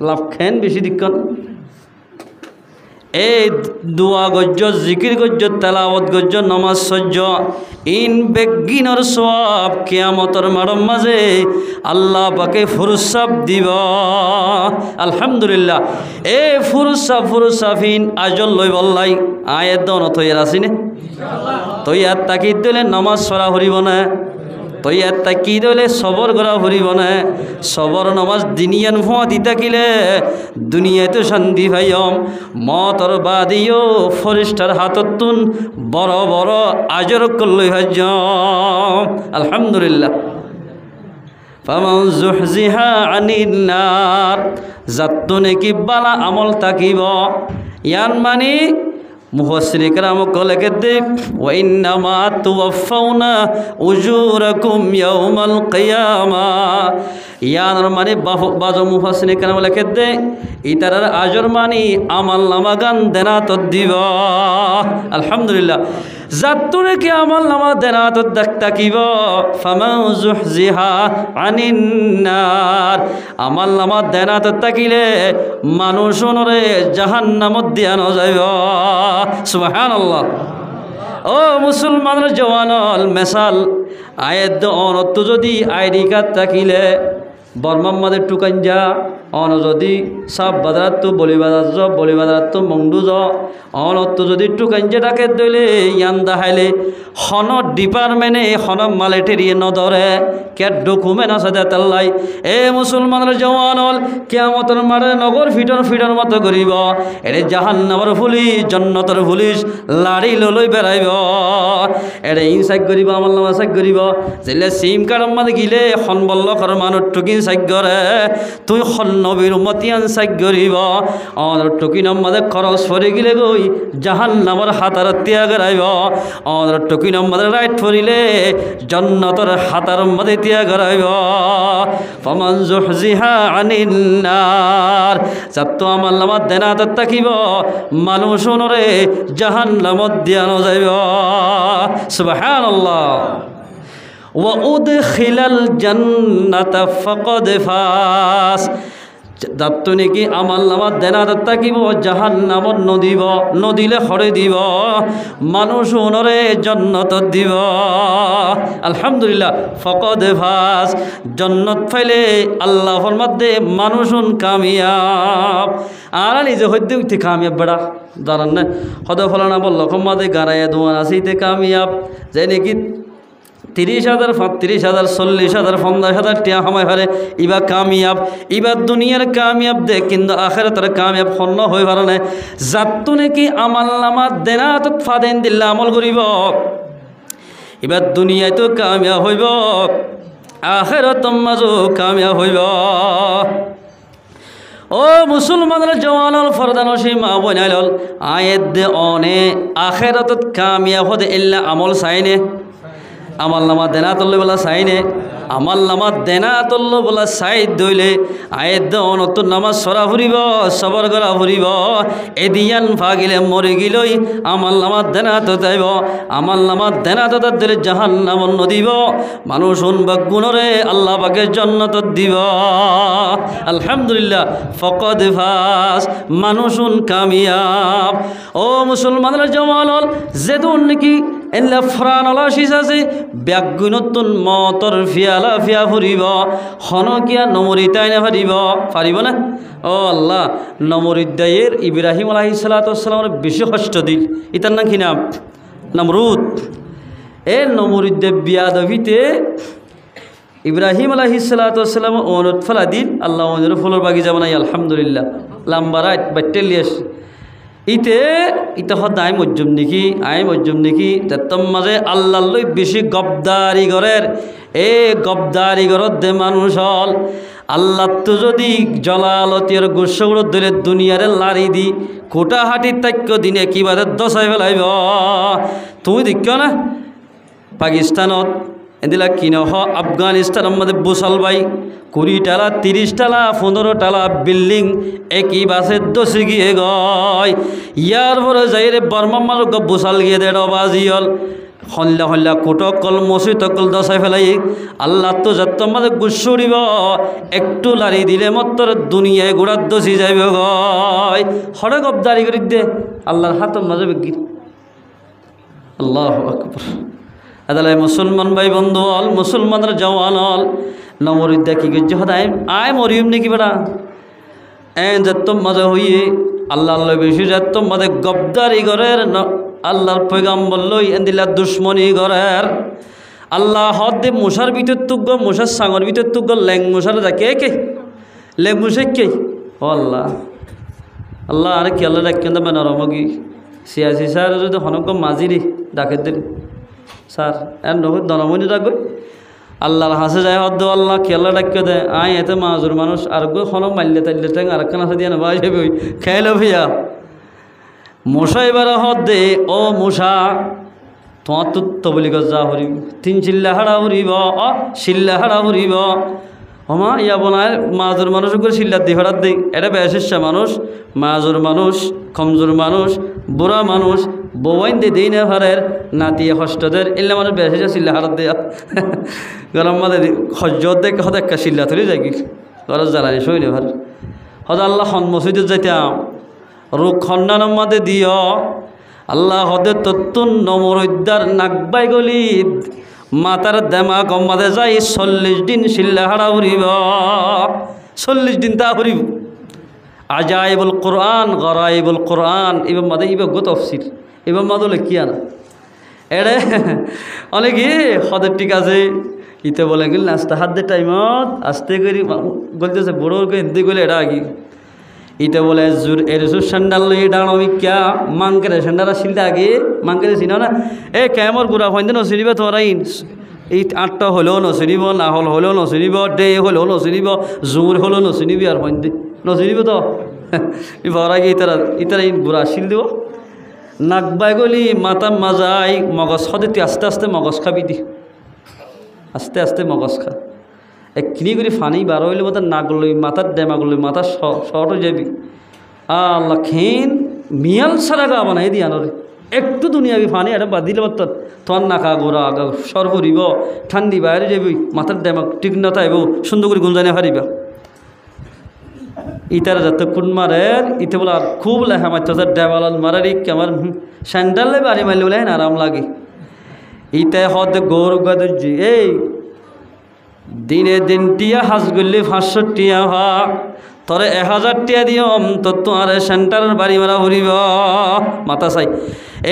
লাভ খেন বেশি দিকন এই দোয়া গজ্জ জিকির গজ্জ তেলাওয়াত গজ্জ নমাজ সজ্জ ইন বেগিনর সওয়াব কিয়ামতের মারম মাঝে আল্লাহ পাকে ফুরসাব দিব। আলহামদুলিল্লাহ এ ফুরসাফিন আজল লই বললাই আয়াত দন তৈয়ার আসিনে তৈয়ার তাকি দিলে নমাজ সরা হরিব না, তৈয়ার তাকি দিলে সবর করা হরিব না। সবর নমাজ দিনিয়ান ভুয়া দি থাকিলে দুনিয়ায় তো শান্তি ভাইম মতর বাদিও ফরিস্টার হাততুন বড় বড় আজর করলই ভাজ্য। আলহামদুলিল্লাহ ফামান যুহজিহা আনিন নার যাত্তু নেকি বালা আমল তাকিব ইয়ান মানে মুফাসসিরিন কেরাম লেখে দে ওয়া ইন্নামা তুওয়াফাউনা উজুরাকুম ইয়াউমাল কিয়ামাহ ইয়ার মানে বাজ মুফাসসিরিন কেরাম লেখে দে ইতারার আজর মানে আমল নামা গান দেনা তো দিব। আলহামদুলিল্লাহ যাত্তুরে কি আমল নামা দেনা তো তাকিব ফামান যুহজিহা আনিন নার আমল নামা দেনা তো তাকিলে মানুষ নরে জাহান্নামত দিয়া ন যাইব। সুবহানাল্লাহ ও মুসলমানের জওয়ানল মেসাল আয়াত অনত যদি আইডি কার্ড থাকিলে বর্মাম্মাদের টুকান যা অন যদি সাপ বাজার তো বলি বাজার তো মংডু য অনত যদি টুকান যেটাকে দইলে ইয়ান দাহাইলে হন ডিপার্টমেন্টে হন মালেটেরিয়ে নদরে কে ডকুমেন্ট আছে দেতাল্লাই এ মুসলমানের জওয়ানল কিয়ামতের মারে নগর ফিটর মতো করিব এরে জাহান্নামের পুলিশ জান্নাতের পুলিশ লাড়ি লই বেড়াইব এরে ইনসাইক করিব আমল নামা সাইক করিব যেলে সিম কার্ড মাঝে গিলে হন বল্লখর মানুষ টুকিন সাইক করে তুই হন নবীর উম্মতিয়ান সাইক করিব আর টুকিনের মাঝে খরচ পড়ে গিলে গই জাহান্নামের হাতার ত্যাগ রাইব আর টুকিনের মাঝে রাইট পড়িলে জান্নাতের হাতার মাঝে ত্যাগ রাইব। ফামান যুহজিহা আনিন নার যাত্তু আমল নামা দেনা তাকিব মানুষ নরে জাহান্নামত দিয়া ন যাইব। সুবহানাল্লাহ ওয়া উদখিলাল জান্নাতা ফাকাদ ফাস যাত্তু নাকি আমল নামা দেনা থাকিব জাহান্নামত নদীব, নদীলে হরে দিব, মানুষ ওনরে জন্নত দিব। আলহামদুলিল্লাহ, ফকদ ফাস, জন্নত ফাইলে আল্লাহর মধ্যে মানুষুন কামিয়াব। আর নিজে হইতে উঠতে কামিয়াব বেড়া জানান না, হদ ফলানা বলল কমাদে গাড়াইয়া দোয়ান আসিতে কামিয়াব, যে নাকি 30,000 35,000 40,000 50,000 টিয়া সময় হারে ইবা কামিয়াব, ইবার দুনিয়ার কামিয়াব দে, কিন্তু আখেরাতের কামিয়াব হন্য হয়ে পারে না। যাত্তু নাকি আমাল নামা দেনা তো ফাদেন দিল্লা আমল করিব, এবার দুনিয়ায় তো কামিয়াব হইব, আখেরাত মাঝো কামিয়াব হইব। ও মুসলমানের জওয়ানল ফরদানসি মা বনাইল আয়েদ দে অনে আখেরাতত কামিয়াব হতে ইল্লা আমল চাইনে, আমল নামা দেনা তল্লে বলা চাইনে, আমল নামা দেনা তল্ল বলা চাই দইলে আয়েদ নতুন নামাজ সরা ফুরিব, সবর করা ফুরিব, এদিয়ান ভাগিলে মরে গিলই আমল নামা দেনা তো যাইব, আমল নামা দেনা তো তার দিলে জাহান্নাম নদীব, মানুষ গুণরে আল্লাহ পাকে জন্নত দিব। আলহামদুলিল্লাহ, ফকদ ফাস, মানুষুন কামিয়াব। ও মুসলমানের জওয়ানল যেদুন নাকি এলা ফ্রান আলাশিস আছে ব্যাগুনতুন মতর ফিয়ালা ফিয়া ফুরিব, হনকিয়া নমরিতাই না পারিব না। ও আল্লাহ, নমরিদ্দায়ের ইব্রাহিম আলাইহিস সালাতু ওয়াস সালামের বেশি কষ্ট দিল, ইতার নাম কি নাম? নমরুদ। এ নমরিদ্দে বিয়াদবিতে ইব্রাহিম আলাইহিস সালাতু ওয়াস সালাম অনুত ফলা দিল, আল্লাহ অনুর ফুলর বাগি যাব নাই। আলহামদুলিল্লাহ, লাম্বা রাত বাইটেলিয়াস ইতে ইতে হদ আই মজ্জুম নাকি তেতম মাঝে আল্লাহ লই বেশি গবদারি ঘরের, এ গবদারি ঘরত দে মানুষ হল আল্লাহ তো যদি জলালতির গোসৌর ধরে দুনিয়ারে লারি দি কোটা হাঁটি তাক্য দিনে কিবাদে দশাই ফেলাইব। তুমি দেখ না পাকিস্তানত এদিলা কিনহ, আফগানিস্তান মধ্যে বুসাল by 20 Tala 30 Tala 15 Tala building একই বাসে দশে গিয়ে গয়, ইয়ার পরে যাই রে বর্মা মালক বুসাল গিয়ে 1.5 বাজি হল, হল্লা হল্লা কুটকল মসজিদকল দশাই ফেলাই আল্লাহ তো যত মাঝে গুসুরিব, একটু লারি দিলে মত্তর দুনিয়ায় গোড়ার দশি যাইব গয়, হরে গবদারি করি দে আল্লাহর হাতের মাঝে বিগির। আল্লাহু আকবার। আদালাই মুসলমান ভাই বন্ধু হল, মুসলমানের জওয়ান হল, নমরিদ্দা কি করছে হদায় আয় মরিম নাকি বেড়া যত মজা হইয়ে আল্লাহ আল্লাহ বেশি যত মজা গবদারি ঘরের আল্লাহর পয়গাম্বর লই এদিলা দুশ্মনী ঘরের। আল্লাহ হদ দে মশার ভিতর তুগ্গ, মশার সাঙর ভিতর তুগ্গ, ল্যাং মশার যা কে ল্যাং মশা কে? ও আল্লাহ আল্লাহ আরে কি আল্লাহ ডাক কেন নরমগি সিয়াসি স্যার যদি হনক মাজিরি ডাকে দিন স্যার এর নহ দনমনি ডাক আল্লাহর হাসে যায় হদ্দ আল্লাহ খেলা ডাক্য দেয় আয় এতে মাজুর মানুষ আর গো হনক মারলে তাইলে ট্যাং আর একখান আছে দিয়ে না ভাই যাবে খেয়াল ভাইয়া মশা এবার হদ দে। ও মশা তোমার তুত্ত বলি যা হরিব 3 চিল্লা হাড়া হরিব, শিল্লা হাড়া হরিব, হমা ইয়া বনায় মাজুর মানুষ করে শিল্লার দি হঠাৎ দেই, এটা বেশিসা মানুষ, মাজুর মানুষ, কমজোর মানুষ, বুড়া মানুষ, বউয়াইন দে দিই না হারের নাতি হস্তদের এলে মানুষ বেশিসা শিল্লা হাড়াত দেয়া গরম মাঝে হজ্জত দেখে হদ একটা শিল্লা তুলি যাই কি গরজ জ্বালানি শৈলে ভার হদ আল্লাহ খন মসজিদে যাইতাম রোগ খন্ডানোর মাঝে দিও আল্লাহ হদে তত্তুন নমরুদ্দার নাকবাই গলি মাতার দেমা কমাতে যাই 40 দিন শিল্লা হাড়া উড়িব, 40 দিন তা উড়িব। আজাইবুল কোরআন গরাইবুল কোরআন এবার মাদে ইবা গো তফসির এবার মাদলে কি আনা এড়ে অনেকে হদের ঠিক আছে ইতে বলে গেল নাস্তা হাত দে টাইমত আস্তে করি বলতেছে বড় হিন্দি গেলে এটা আগে ইতে বলে জোর এর জোর স্যান্ডাল লই ডাঙি ক্যা মাংকেরে স্যান্ডাল শিলতে আগে মাংকেরে চিনো না এ ক্যামর গুড়া হইতে নচিনিব তোরা এই 8টা হলেও নচিনিব, না হলেও নচিনিব, ডে হলেও নচিনিব, জোর হলেও নচিনিবি আর হইতে নচিনিব তো ই ভরা গিয়ে ইতারা গুড়া শিল দিব নাকবাই গলি মাথা মাজাই মগজ সদিতে আস্তে আস্তে মগজ খাবি দি আস্তে আস্তে মগজ খা একখিনি করে ফানি বার হইলে মতো নাক লই মাথার ডেমাগ লই মাথা শর্ট হয়ে যাবি। আল্লাহ খেন মিয়াল সারা গা বানাই দি আনরে একটু দুনিয়াবি ফানি এটা বাদ দিলে মতো তোর নাকা গোড়া সর ভরিব ঠান্ডি বাইরে যাবি মাথার ডেমাগ ঠিক না থাকব সুন্দর করে গুঞ্জানে হারিবা। ইতার যতক্ষণ মারের ইতে বলে আর খুব লেখা মারতে ডেবাল মারার ইক আমার স্যান্ডালে বাড়ি মারলে বলে আরাম লাগে ইতে হদ গৌর গাদুজি এই দিনে দিন টিয়া হাজ গলি 500 টিয়া হা তরে 1000 টিয়া দিয়ম তো তোমার সেন্টারের বাড়ি মারা ভরিব মাথা চাই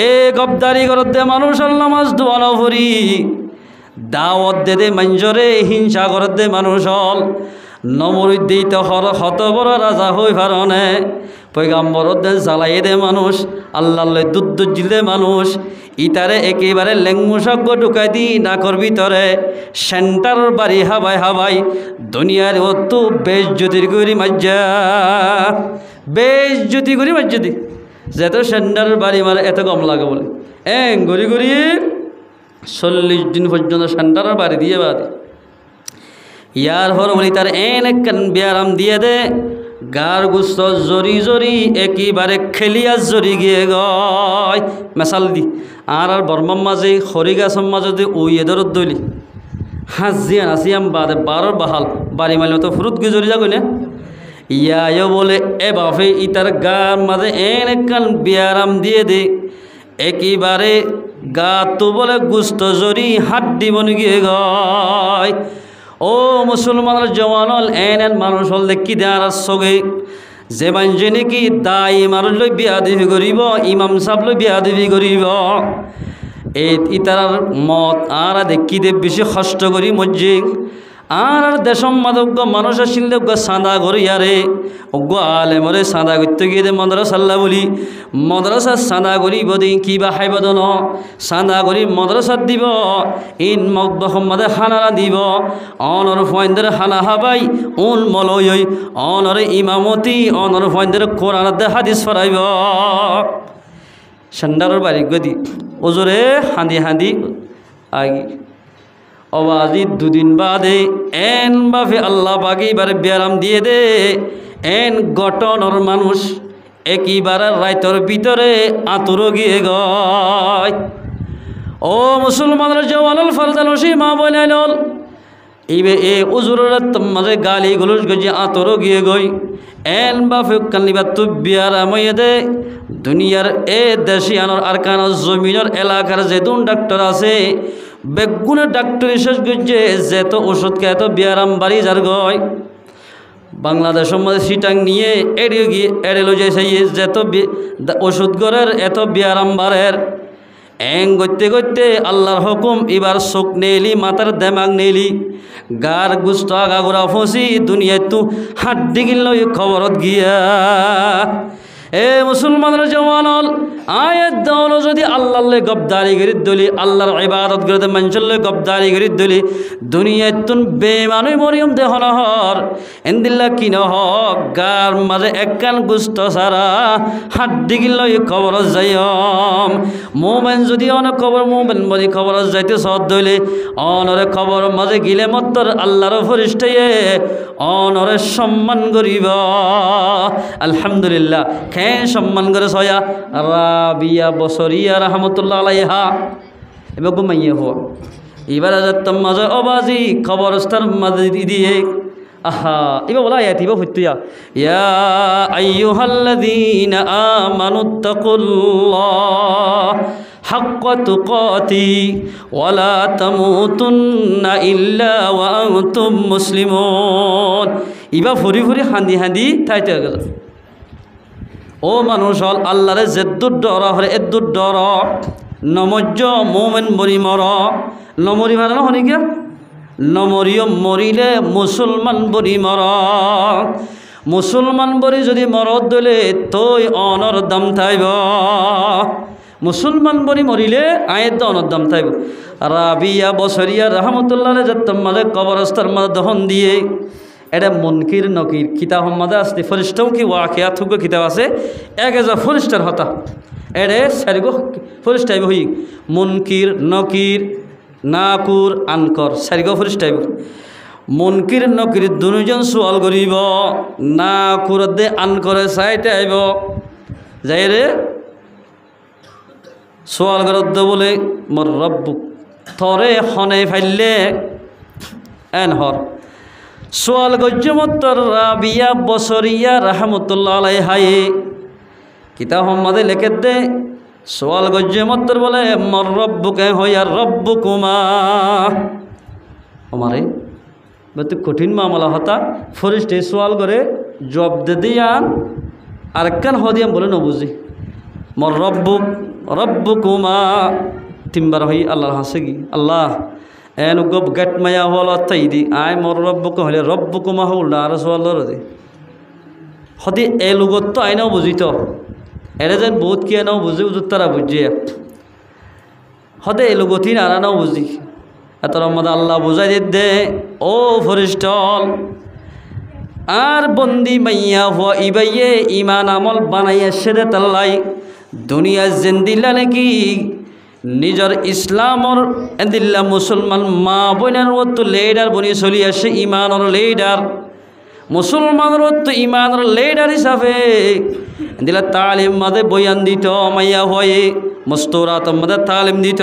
এ গবদারি করত দে মানুষ নামাজ দোয়ানো ভরি দাওয়াত দে দে মঞ্জরে হিংসা করত দে মানুষ হল নমরি দিতে হর হত বড় রাজা হই পারনে পয়গাম্বর দে জ্বালাই দে মানুষ আল্লাহ দুধ জিলে মানুষ ইতারে একেবারে লেংমুসজ্ঞ ঢুকাই দি না করবি তরে সেন্টার বাড়ি হাবাই হাবাই দুনিয়ার অত বেশ জ্যোতির গরি মজ্জা বেশ জ্যোতি গরি মজ্জাদি যেত সেন্টার বাড়ি মারে এত কম লাগে বলে গড়ি গড়ি 40 দিন পর্যন্ত সেন্টারের বাড়ি দিয়ে বাদে ইয়ার হর বলি তার একখান ব্যায়াম দিয়ে দে গার গুস্ত জরি জরি একেবারে খেলিয়া জরি গিয়ে গয় মেশাল দি আর বর্মার মাঝে খড়ি গাছের মাঝে যদি ওই এদরত দলি হাজিয়া নাসিয়াম বাদে 12 বাহাল বাড়ি মারলে তো ফুরুত গিয়ে জরি যাগই না ইয়াও বলে এ বাফে ইতার গার মাঝে একখান ব্যায়াম দিয়ে দে একেবারে গা তো বলে গুস্ত জরি হাড্ডি বনে গিয়ে গয় ও মুসলমানের জওয়ানল এন মানুষ হল দেখি দেয়ার সগে যে মানুষ নাকি দায়ী মানুষ লই বিয়া দিবি করিব ইমাম সাহেব লই বিয়া দিবি করিব এই ইতার মত আর দেখি দে বেশি কষ্ট করি মজ্জি আর দেশম মাদক মানুষ আসলে সাদা করি আরে অজ্ঞ আলেমরে সাদা করতে গিয়ে মদ্রাসাল্লাহ বলি মদ্রাসা সাদা করিব দি কিবা হাইবদন সাদা করি মদ্রাসাত দিব ইন মহম্মদে হানারা দিব অনর ফয়েন্দের হানা হাবাই উন মলয় অনরে ইমামতি অনর ফয়েন্দের কোরআনতে হাদিস ফরাইব সেন্টারের বাড়ি গদি ওজরে হাঁদি হাঁদি আগি অবাজি 2 দিন বাদে এন বাফে আল্লাহ বাকি বারে ব্যায়াম দিয়ে দে এন গঠনর মানুষ একেবারে রাইতর ভিতরে আতুর গিয়ে গয় ও মুসলমানের জওয়ানুল ফরদালসি মা বনাইল ইবে এ উজুরের মাঝে গালি গলুস গজি আতুর গিয়ে গই এন বাফে কালিবা তু ব্যায়াম হয়ে দে দুনিয়ার এ দেশিয়ানোর আরকানোর জমিনের এলাকার যেতুন ডাক্তার আছে বেগুনের ডাক্তার শেষ করছে যেত ওষুধকে এত ব্যায়াম বাড়ি যার গয় বাংলাদেশের মধ্যে সিটাং নিয়ে এড়িয়ে গিয়ে এড়েলো যে সেই যেত ওষুধ ঘরের এত ব্যায়াম বাড়ের করতে করতে আল্লাহর হুকুম এবার চোখ নেলি মাথার দেমাগ নেলি গার গুস্ত আগাগোড়া ফসি দুনিয়ায় তু হাড্ডি গিল খবরত গিয়া এ মুসলমানের জওয়ানল আয়াত দল যদি আল্লাহলে গবদারি গরিদ দলি আল্লাহর ইবাদত করতে মানুষলে গবদারি গরিদ দলি দুনিয়ায় তুন বেমানুই মরিয়ম দেহ নহর এন্দিল্লা কি নহক গার মাঝে একখান গুস্ত সারা হাড্ডি গিল খবর যাইম মোমেন যদি অনেক খবর মোমেন বলি খবর যাইতে সদ দইলে অনরে খবর মাঝে গিলে মত্তর আল্লাহর ফরিস্তায়ে অনরে সম্মান করিব আলহামদুলিল্লাহ সম্মান করে সয়া রাবিয়া বসরিয়া রহমতুল্লাহ আলাইহা এবার ঘুমাইয়ে হওয়া এবার যাতাম মাঝে অবাজি খবরস্থার মাঝে দিয়ে আহা এবার বলা এবার হইতুয়া ইয়া আইয়ুহাল্লাযীনা আমানুত্তাকুল্লাহ হাক্কা তুকাতি ওয়ালা তামুতুন্না ইল্লা ওয়া আনতুম মুসলিমুন এবার ফুরি ফুরি হান্দি হান্দি থাইতে গেল ও মানুষ হল আল্লাহরে যেদুর ডর হরে এদুর ডর নমজ্জ মোমেন মরি মর নমরি মার হনি গিয়া নমরিও মরিলে মুসলমান বরি মর মুসলমান বরি যদি মরদ দলে তৈ অনর দাম থাইব মুসলমান বরি মরিলে আয়ের অনর দাম থাইব রাবিয়া বসরিয়া রহমতুল্লাহ যাত্তম মাঝে কবরস্থার মাঝে দহন দিয়ে এটা মুনকির নকির কিতাব মাঝে আসতে ফরিস্টাও কি ওয়াকিয়া থুকো কিতাব আছে এক এজা ফরিস্টার হতা এড়ে সারিগো ফরিস্টাইব হই মুনকির নকির নাকুর আনকর সারিগো ফরিস্টাইব মুনকির নকির দুজন সোয়াল করিব নাকুর দে আনকরে চাইতে আইব যাই রে সোয়াল করত বলে মোর রব্বু থরে হনে ফাইলে এন হর সোয়াল গজ্জমত্তর রাবিয়া বসরিয়া রহমতুল্লাহ আলাইহায়ে কিতাব মাঝে লিখে দে সোয়াল গজ্জমত্তর বলে মর রব্বুকে হইয়া রব্বুকুমা আমারে বেতু কঠিন মামলা হতা ফরিস্টে সোয়াল করে জব দে দিয়ান আর কান হদিয়াম বলে নবুঝি মর রব্বুকুমা তিনবার হই আল্লাহর হাসে কি আল্লাহ এন গব গেট মায়া হল তাই দি আয় মর রব্বুক হলে রব্বুকুমা হল আর সোয়াল দে হদি এ লুগত তো আইনাও বুঝিত এরা যেন বহুত কি আনাও বুঝি উজুর তারা বুঝিয়ে হদে এ লুগতিন আর আনাও বুঝি এত রহমদ আল্লাহ বুঝাই দে ও ফরিস্টল আর বন্দি মাইয়া হুয়া ইবাইয়ে ইমান আমল বানাইয়া সেদে তাল্লাই দুনিয়া জেন্দিল্লা নাকি নিজের ইসলামর এদিল্লা মুসলমান মা বোনের তো লেডার বনি চলি আসে ইমানর লেডার মুসলমানের তো ইমানর লেডার হিসাবে দিলা তালিম মাদে বয়ান দিত মাইয়া হয়ে মস্তরাত মাদে তালিম দিত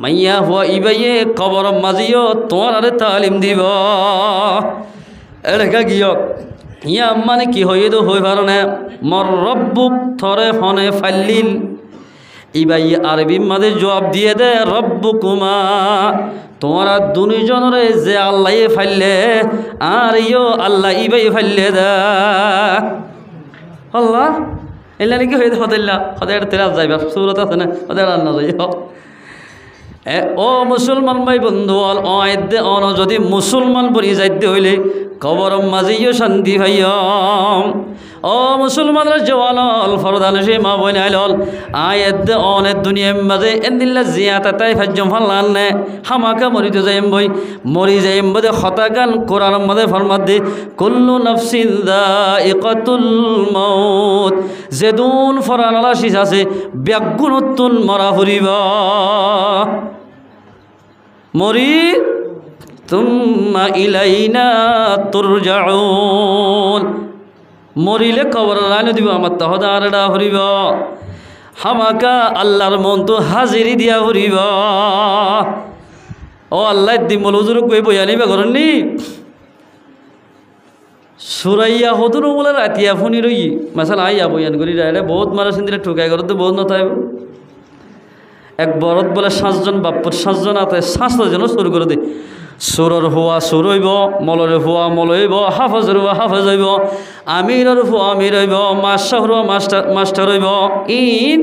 মাইয়া হুয়া ইবাইয়ে কবর মাজিও তোমার আরে তালিম দিব একা গিয়ক ইয়া মানে কি হয়ে তো হই পার না মর রব্বুক থরে ফনে ফাল্লিল ইবাই আরবি মাঝে জবাব দিয়ে দে রব্বুকুমা তোমরা দুজনরে যে আল্লাহ ফাইলে আর ইয়ো আল্লাহ ইবাই ফাইলে দা আল্লাহ এলা নাকি হয়ে হদেল্লা হদে তেরা যাইবা সুরত আছে না হদে রান্না যাই ও মুসলমান ভাই বন্ধু অন যদি মুসলমান বনি যাইতে হইলে কবর মাঝিও শান্তি ভাইয়ম ও মুসলমানরা জওয়ান হল ফরদান সে মা বই নাইল আয়েদ অনেক দুনিয়ার মাঝে এদিল্লা জিয়াতা তাই ফাজ্জম ফাল্লান নে হামাকা মরিতে যাইম বই মরি যাইম বদে হতাগান কোরআন মাঝে ফরমাত দে কুল্লু নাফসিন যায়িকাতুল মাউত যেদুন ফরান আলা শিস আছে ব্যাগুণতুন মরা ফুরিবা মরি তুম্মা ইলাইনা তুরজাউন মরিলে কবর লাইন দিব আমার তহদারডা হরিব হামাকা আল্লাহর মন তো হাজিরি দিয়া হরিব ও আল্লাহ দিমল হুজুর কই বয়ানিবা করেননি সুরাইয়া হদুর বলে রাতিয়া ফোনি রই মাসাল আইয়া বয়ান করি রে বহুত মারা সিন্দিরে ঠুকাই করতে বহুত নথাইব এক বরত বলে 7 জন বাপ্পর 7 জন আতে 7 জন শুরু করে দে সুরর হুয়া সুর হইব মলরে হুয়া মল হইব হাফজর হুয়া হাফজ হইব আমিরর হুয়া আমির হইব মাস্টার হুয়া মাস্টার হইব ইন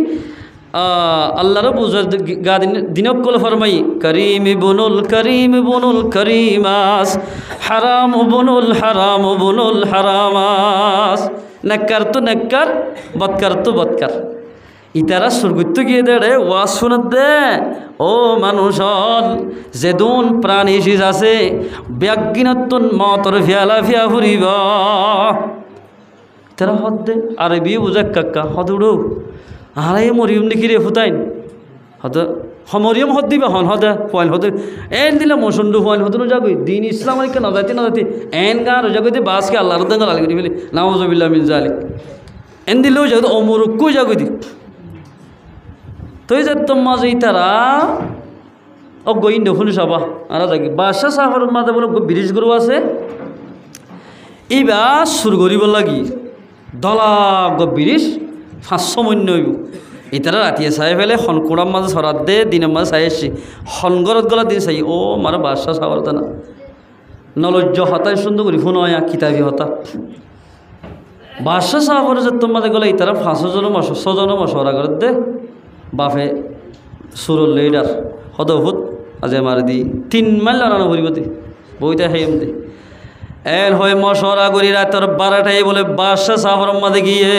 আল্লাহর বুঝার গা দিনক কল ফরমাই করিম বুনুল করিমাস হারাম বুনুল হারামাস নেককার তো নেককার বদকার তো বদকার ইতারা সুরগুত্ত গিয়ে দেড়ে ওয়াজ শুনত দে ও মানুষ যেদুন প্রাণী শিস আছে ব্যাগিনতুন মতর ফিয়ালা ফিয়া ফুরিব তারা হদ দে আরবি বুঝাক কাকা হদ উড়ো আরে মরিয়ম দেখি রে ফুতাইন হদ মরিয়ম হদ দিবা হন হদে ফয়েন হদে এন দিলে মসুন্ডু ফয়েন হদু যাগই দিন ইসলাম আলিকে না যাইতে এন গান যাগইতে বাসকে আল্লাহর দেঙ্গল আলি করি বলি নাউজুবিল্লাহ মিন জালিক এন দিলেও যাগো অমরুক্কু যাগই দি তুই যে তোমার যে তারা ও গইন দেখুন সবা আর যাকি বাসা সাফার মাঝে বলে ব্রিজ গরু আছে এইবা সুর করিব লাগি দলা গ ব্রিজ 500 মন্য হইব ইতারা রাতিয়ে চাই ফেলে হনকুড়ার মাঝে সরাত দে দিনের মাঝে চাই আসছি হনগরত গলা দিন চাই ও মারা বাসা সাফার না নলজ্জ হতাই সুন্দর করি ফোন হয় কিতাবি হতা বাসা সাফার যে তোমাদের গলা ইতারা 500 জন 600 জন মশওয়ারা করে দে বাফে সুরল লেডার হদভূত আজ মারি দি 3 মাইল রানা ভরিবতে বইটা হেম দে এর হয়ে মশরা করি রাতের 12টায় বলে বাদশা সাফর মাঝে গিয়ে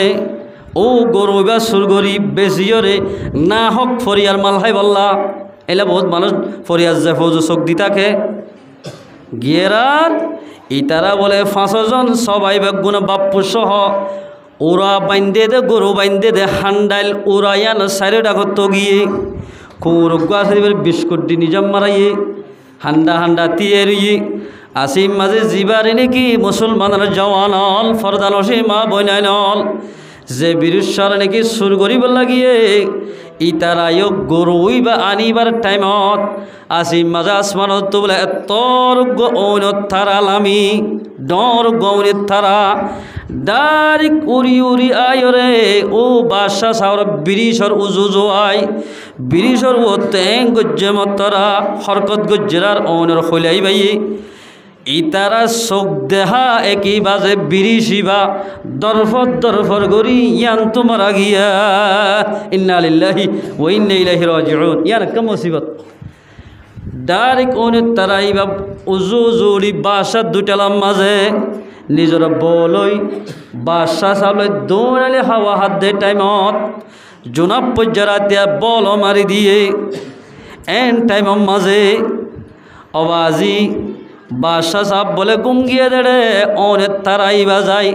ও গরু বা সুর গরিব বেশিওরে না হক ফরিয়ার মালহাই বললা এলা বহুত মানুষ ফরিয়ার যে ফৌজ চোখ দি থাকে গিয়েরার ইতারা বলে 500 জন সবাই বেগুন বাপ্পু সহ ওরা বাইন্দে দে গরু বাইন্দে দে হান্ডাইল ওরাইয়ান সাইরে ডাকত গিয়ে কুরুগা সারিবের বিস্কুট দি নিজাম মারাইয়ে হান্ডা হান্ডা তিয়ে রুই আসিম মাঝে জিবারে নাকি মুসলমানের জওয়ানল ফরদান মা বইনাইনল যে বিরুষার নাকি সুর গরিব লাগিয়ে ইতারায় গরুই বা আনিবার টাইমত আসি মাজা আসমানত তো বলে তোর গৌনত থারা লামি ডর গৌনিত থারা ডাইরেক্ট উড়ি উড়ি আয় রে ও বাদশা সাউর বিরিশর উজু জোয়াই বিরিশর ও তেং গজ্জে মতরা হরকত গজ্জেরার ওনর খোলাই বাই ইতারা চোখ দেহা একই বাজে বিরিশিবা দরফর গরি ইয়ান তোমারা গিয়া ইন্না লিল্লাহি ওয়া ইন্না ইলাইহি রাজিউন ইয়ান কম মুসিবত ডাইরেক্ট ওনে তারাইবা উজু জুড়ি বাসা দুটালাম মাঝে নিজর বলই বাসা চাবলৈ দৌড়ালে হাওয়া হাত দে টাইমত জোনাব পর্যারাতিয়া বল মারি দিয়ে এন টাইমর মাঝে অবাজি বাদশাহ সাহেব বলে গুঙ্গিয়ে দেড়ে অনেক তারাই বাজাই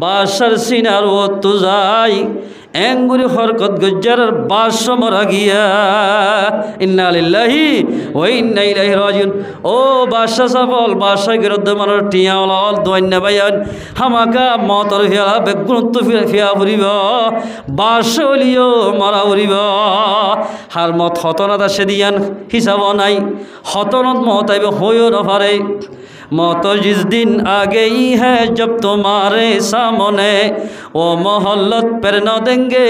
বাদশার সিনার ও তো যাই এঙ্গুরি হরকত গজ্জার বাদশ মরা গিয়া ইন্না লিল্লাহি ওয়া ইন্না ইলাইহি রাজিউন ও বাদশাহ সাহেব বাদশাহ গরদ মানর টিয়া অল দোয়ান্না বায়ান হামাকা মতর হিয়া বেগুনত ফিয়া ফুরিব বাদশাহ লিও মারা উরিব হার মত হতনাদা সেদিয়ান হিসাব নাই হতনত মতাইব হইও নফারে मौत जिस दिन आ गई है जब तुम्हारे सामने वो मोहल्लत पर न देंगे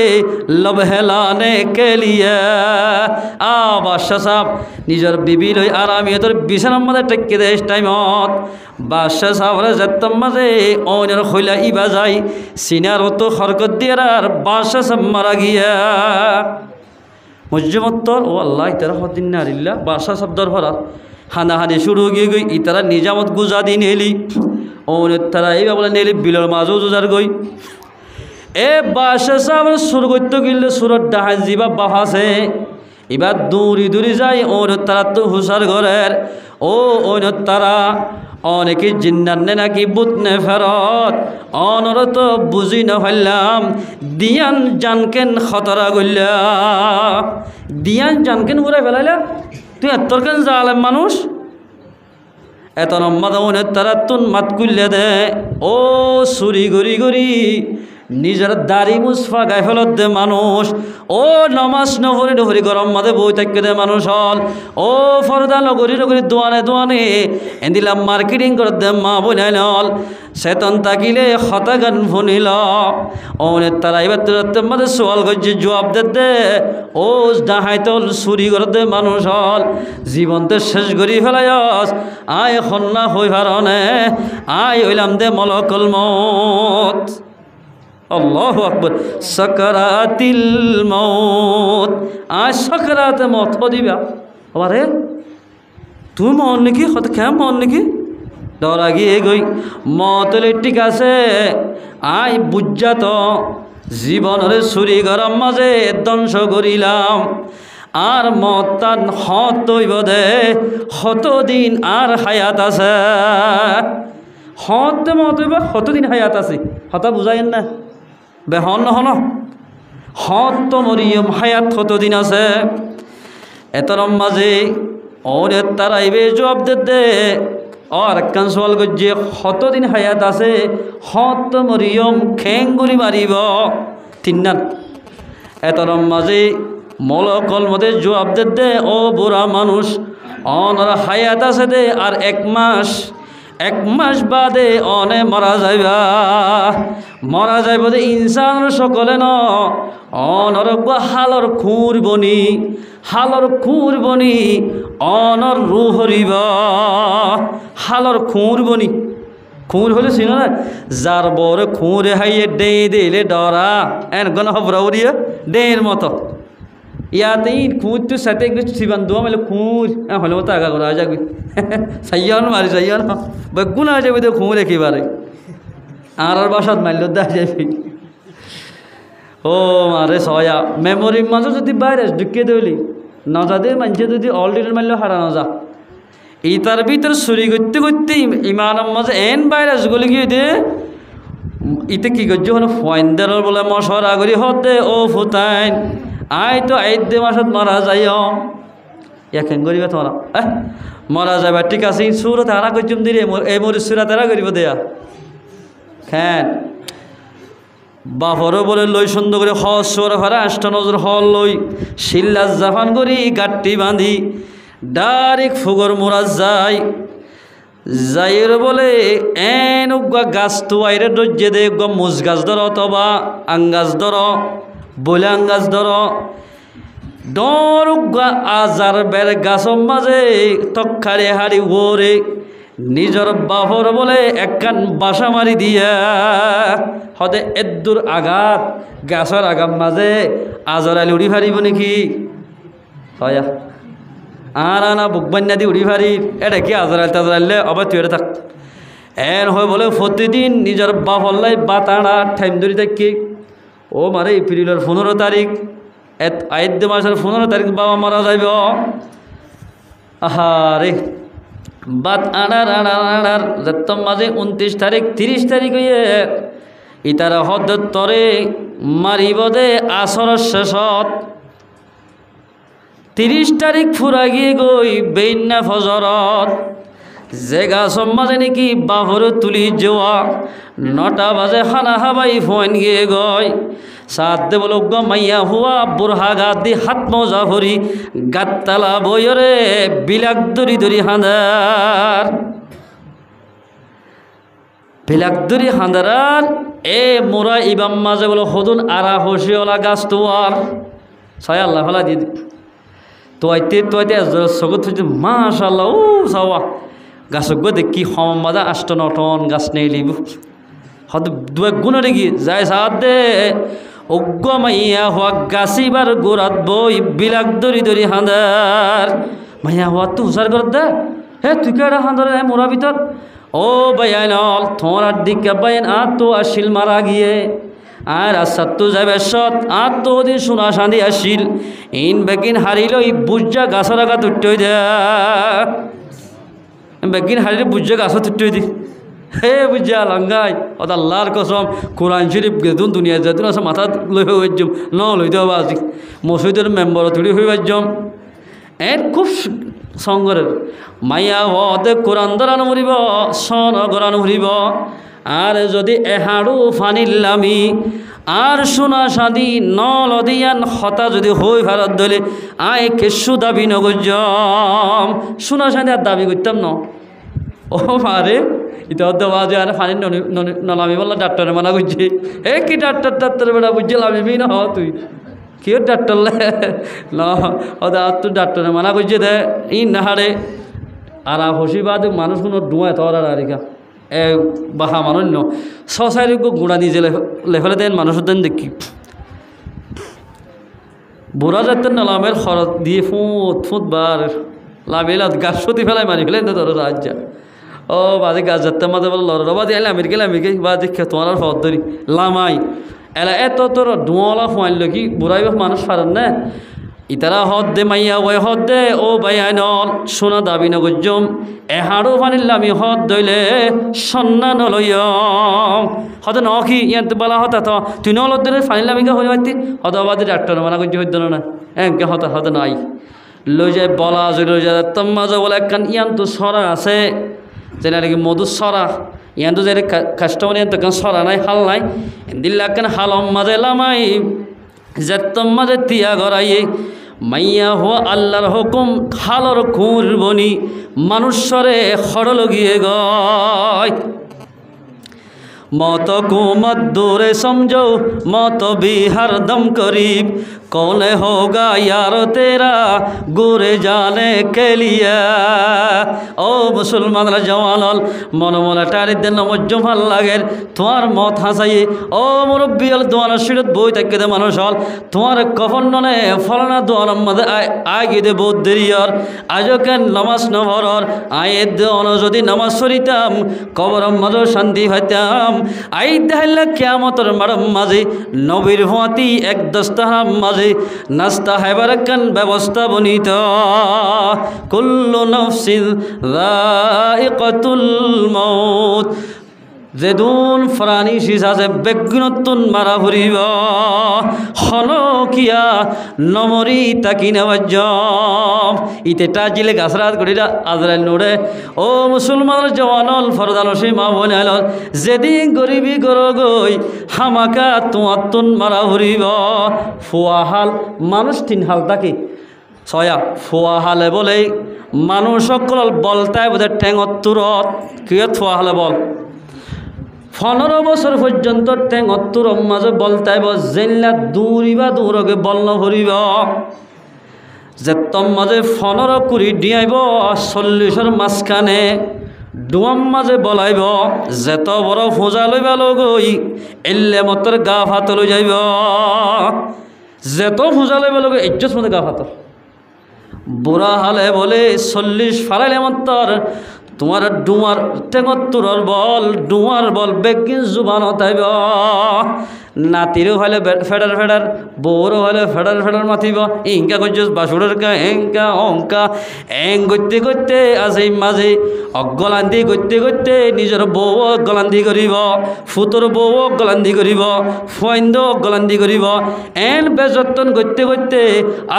लब हिलाने के लिए बादशाह साहब निजर बीबी लई आरामियतर बिछानार मध्य टेक्के देश टाइमत बादशाह साहबरे जेतम माঝে ओनर खइला इबा जाय सिनार तो हरकत दियार बादशाह साहब मारा गया मुज्जमत्तर ओ अल्लाह तरह दिन नारिल्ला बादशाह साहब दरबार हानाहानी शुरू हो गई इतारा निजामत गुजा दी नेली और तारा ये बोले नेली बिलर माजो जुजार गई ए बादशाह साहब सुरगत गिल्ले सुरत डाहान जीवा बाहासे इबा दूरी दूरी जाए और तारा तो हुसार घरेर ओ तारा অনেকে জিন্নান্নে নাকি বুতনে ফেরত অনরত বুঝি না ফেললাম দিয়ান জানকেন খতরা গইলা দিয়ান জানকেন উড়ে ফেলাইলা তুই এতর কেন জালেম মানুষ এত নম্মাদনের তারা তুন মাত কুল্লে দে ও চুরি গরি গরি নিজের দাড়ি মুসফা গায়ে ফেলত দে মানুষ ও নমাজ নভরি নভরি গরম মাঝে বই থাকতে দে মানুষ হল ও ফরদা নগরী নগরী দোয়ানে দোয়ানে এদিলাম মার্কেটিং করে দে মা বোনাই নল সেতন তাকিলে হতা গান ফুনিল অনেক তারা এবার তোর মাঝে সোয়াল করছে জবাব দে ও ডাহাইতল চুরি করে দে মানুষ হল জীবনতে শেষ করি ফেলাইস আয় খন্না হই ভারণে আয় হইলাম দে মলকল মত अल्लाह अकबर सकरातिल मौत आज सकरात मौत हो दिव्या अरे तू मौन निकी खत क्या मौन निकी डरा गई गई मौत ठीक आसे आई बुझा तो जीवन चुरी गरम माजे ध्वंस करिलाम আর মতান হত হইব দে কতদিন আর হায়াত আছে হত মত হইব কতদিন হায়াত আছে হতা বুঝাইন না বেহন নহন হত মরিয়ম হায়াত কতদিন আছে এতরম মাঝে ওর তারাইবে জবাব দে और একখান সওয়াল করছে কতদিন হায়াত আছে হত মরিয়ম খেঙ্গুরি মারিব তিননান এতরম মাঝে মলকল মধ্যে জবাব দে ও বুড়া মানুষ অনর হায়াত আছে দে আর এক মাস বাদে অনে মারা যাইব দে ইনসান সকলে ন অনর হালর খুর বনি অনর রু হরিব হালর খুর বনি খুর হলে ছিল না যার বড় খুঁড়ে হাইয়ে ডে দিলে ডরা এন গণ হবরাউরিয়া ডের মতো ইয়াতেই খুঁড় তো সাথে শিবান দোয়া মেলে খুঁড় হলে মতো আগা করা যাবি সাইয়ান মারি সাইয়ান বেগুন আ যাবে তো খুঁড় একেবারে আর বাসাত মারল দা যাবি ও মারে সয়া মেমোরির মাঝে যদি বাইরে ঢুকিয়ে দেলি না যাতে মানুষে যদি অলরেডি মারলেও হারানো যা এই তার ভিতরে চুরি করতে করতে ইমানের মাঝে এন ভাইরাস গুলি গিয়ে দে ইতে কি করছে হলো ফয়েন্দার বলে মশরা করি হতে ও ফুতাইন আয় তো আই দে মাসত মারা যাই এখন করিবা তোমরা মারা যাবে ঠিক আছে সুরত হারা করছুম দিলে এই মরি সুরা তারা করিব দেয়া হ্যাঁ বাপরও বলে লই সুন্দর করে হসর হারা 8টা নজর হল লই শিল্লাস জাফান করি গাঠটি বাঁধি ডাইরেক্ট ফুগর মোরা যায় যাইর বলে এন উগা গাছ তো আইরে ডজ্জে দে উগা মুজ গাছ ধর অথবা আঙ্গাছ ধর বলে আঙ্গাছ ধর ডর উগা আজার বের গাছর মাঝে তক্ষারে হাড়ি ওরে নিজর বাপর বলে একখান বাসা মারি দিয়া হদে এদ্দুর আঘাত গাছর আগাম মাঝে আজরাইল উড়ি ফারিব নাকি হয়া আর আনা বুকবান্না দি উড়ি ফারি এটা কি আজরাইল তাজরাইলে আবার তুই থাক এর হয় বলে প্রতিদিন নিজের বাপল্লাই বাতাড়া টাইম ধরি থাকি ও মারে এপ্রিলের 15 তারিখ আইদ্য মাসের 15 তারিখ বাবা মারা যাইব আহারে বাত আনার আনার আনার যত্তম মাঝে 29 তারিখ 30 তারিখ হইয়ে ইতারা হদ তরে মারিব দে আসর শেষত 30 তারিখ ফুরা গিয়ে গই বেইন্না ফজরত যে গাছর মাঝে নাকি বাহর তুলি যাওয়া 9টা বাজে খানা হাবাই ফোন গিয়ে গয় সাত দে বলো গ মাইয়া হুয়া বুরহা গাত দি হাত মজা ভরি গাততালা বইরে বিলাক দরি দরি হাঁদার বিলাক দরি হাঁদার এ মোরা ইবাম মাঝে বলো হদুন আরা হসিওলা গাছ তোয়ার ছয় আল্লাহ ফেলা দিদি তোয়াইতে সগত হচ্ছে মাশাল্লাহ ও সাওয়া গাছক দেখি হম মাদা 8-9 টন গাছ নেই লিব হদ দুয়ে গুণরে গিয়ে যায় সাত দে অজ্ঞ মাইয়া হওয়া গাছিবার গোড়াত বই বিলাক দরি দরি হাঁদার মাইয়া হওয়া তো হুসার কর দে হে তুই কেডা হাঁদার মোরা ভিতর ও বাইন তোমার দিকে বাইন তো আসিল মারা গিয়ে আর আসাদ তো যাবে সৎ তো ওদিন সোনা সাঁদি আসিল ইন বেগিন হারিল ই বুঝা গাছর আগা তুট্টই দে বেগিন হারিলে বুঝা গাছ তুট্টই দি হে বুঝা লাঙ্গাই অত আল্লাহর কসম কোরআন শরীফ গেতুন দুনিয়া যেতুন আছে মাথা লই হইজম ন লইতে হবে আজি মসজিদের মেম্বার তুলি হয়ে যাম এর খুব সঙ্গরের মাইয়া হতে কোরআন ধরানো মরিব সন গরানো মরিব আর যদি এহাড়ু ফানিল্লামি আর সোনা সাদি নদিয়ান হতা যদি হই ভারত দলে আয় কেসু দাবি নগজম সোনা সাদি আর দাবি করতাম ন ও মারে ইটা বাজে আর ফানি নলামি বললো ডাক্তারে মানা বুঝছি এ কি ডাক্তার বেড়া বুঝছে লামিবি না হ তুই কি ডাক্তার ন তো ডাক্তারে মানা করছে দে ই নাহারে আর হসিবাদ মানুষ কোনো ডুয়ায় তোর আর আরিকা এ বাহা মানুষ ন সসাইরিক গুড়া দিয়ে লেফেলে দেন মানুষের দেন দেখি বুড়া যাতেন নলামের খরচ দিয়ে ফুট বার লাভেলা গাছ সতি ফেলাই মারি ফেলেন তো তোর রাজ্য ও বাজে গাছ যাতে মাঝে বলে লড়বা দিয়ে আমেরিকা বা দেখে তোমার ফদ ধরি লামাই এলা এত তোর ডুয়ালা ফুয়াইল কি বুড়াই মানুষ পারেন না ইতারা হদ দে মাইয়া ওই হদ দে ও বাইয়ানল সোনা দাবি নগজম এহাড়ো ফানিল্লামি হদ দইলে সন্না নলয়ম হদ নখি ইয়াতে বলা হতা তো তুই নলত দে ফানিল্লামিকে হয়ে পারতি হদবাদী ডাক্তার মানা করছে হইত না এমকে হতা হদ নাই লই যায় বলা লই যায় তম্মাজ বলে একখান ইয়ান তো সরা আছে যেন নাকি মধু সরা ইয়ান তো যে কাস্টমার ইয়ান তো কেন সরা নাই হাল নাই দিল্লা কেন হালম মাঝে লামাই যে তম্মাজে তিয়া গড়াইয়ে মাইয়া হওয়া আল্লাহর হুকুম খালর খুর বনি মানুষরে খড়ল গিয়ে গয় मौत को मत दूर समझो मौत भी हरदम करीब कौन होगा यार तेरा गोरे जाने के लिए ओ मुसलमान जवान मन मन टारी दिन मज्जम ভাল লাগে তোমার মত হাসাই ও মুরব্বী দোয়ার শিরত বই থাকে দে মানুষ হল তোমার কফন ননে ফলনা দোয়ার মধ্যে আগে দে বহুত দেরিয়র আজও কেন নামাজ নভরর আয়ে দোয়ার যদি নামাজ সরিতাম কবর মধ্যে শান্তি হইতাম আই দেহলা কিয়ামতের মারম মাঝে নবীর হাতি এক দস্তাহাম মাঝে নাস্তা হেবার কান ব্যবস্থা বনিত কুল্লু নাফসিন যায়িকাতুল মাউত যেদুন ফরানি সিসাছে বেগুনতুন মারা ফুরিব হনকিয়া নমরি তাকি নেওয়াজ ইতে টাজিলে গাছরাত করিরা আজরাইল নোড়ে ও মুসলমানের জওয়ানল ফরদালসি মা বোনাল যেদিন গরিবি গরগই হামাকা তুয়াতুন মারা ফুরিব ফুয়াহাল মানুষ তিন হাল তাকি ছয়া ফুয়াহালে বলে মানুষ সকল বলতাই বোধ ঠেঙত তুরত কিয়ত ফুয়াহালে বল 15 বছর পর্যন্ত টেঙত্তর মাঝে বলতাইব জেলা দূরিবা দূরকে বলন ভরিব যে তম মাঝে 15 কুড়ি ডিয়াইব 40-এর মাঝখানে ডুয়াম মাঝে বলাইব যেত বড় ফোঁজা লইবা লগই এলে মতর গা ফাত লই যাইব যেত ফোঁজা লইবা লগে ইজ্জত মধ্যে গা ফাতর বুড়া হালে বলে 40 ফারাইলে মন্তর তোমার ডুমার টেঙত্তরর বল ডুমার বল বেগিন জুবান তাইব নাতিরও হলে ফেডার ফেডার বউরও হলে ফেডার ফেডার মাতিব ইংকা করছিস বাসুরের কা এংকা অঙ্কা এং করতে করতে আছে মাঝে অগলান্দি করতে করতে নিজের বউ অগলান্দি করিব ফুতর বউ অগলান্দি করিব ফৈন্দ অগলান্দি করিব এন বেযত্ন করতে করতে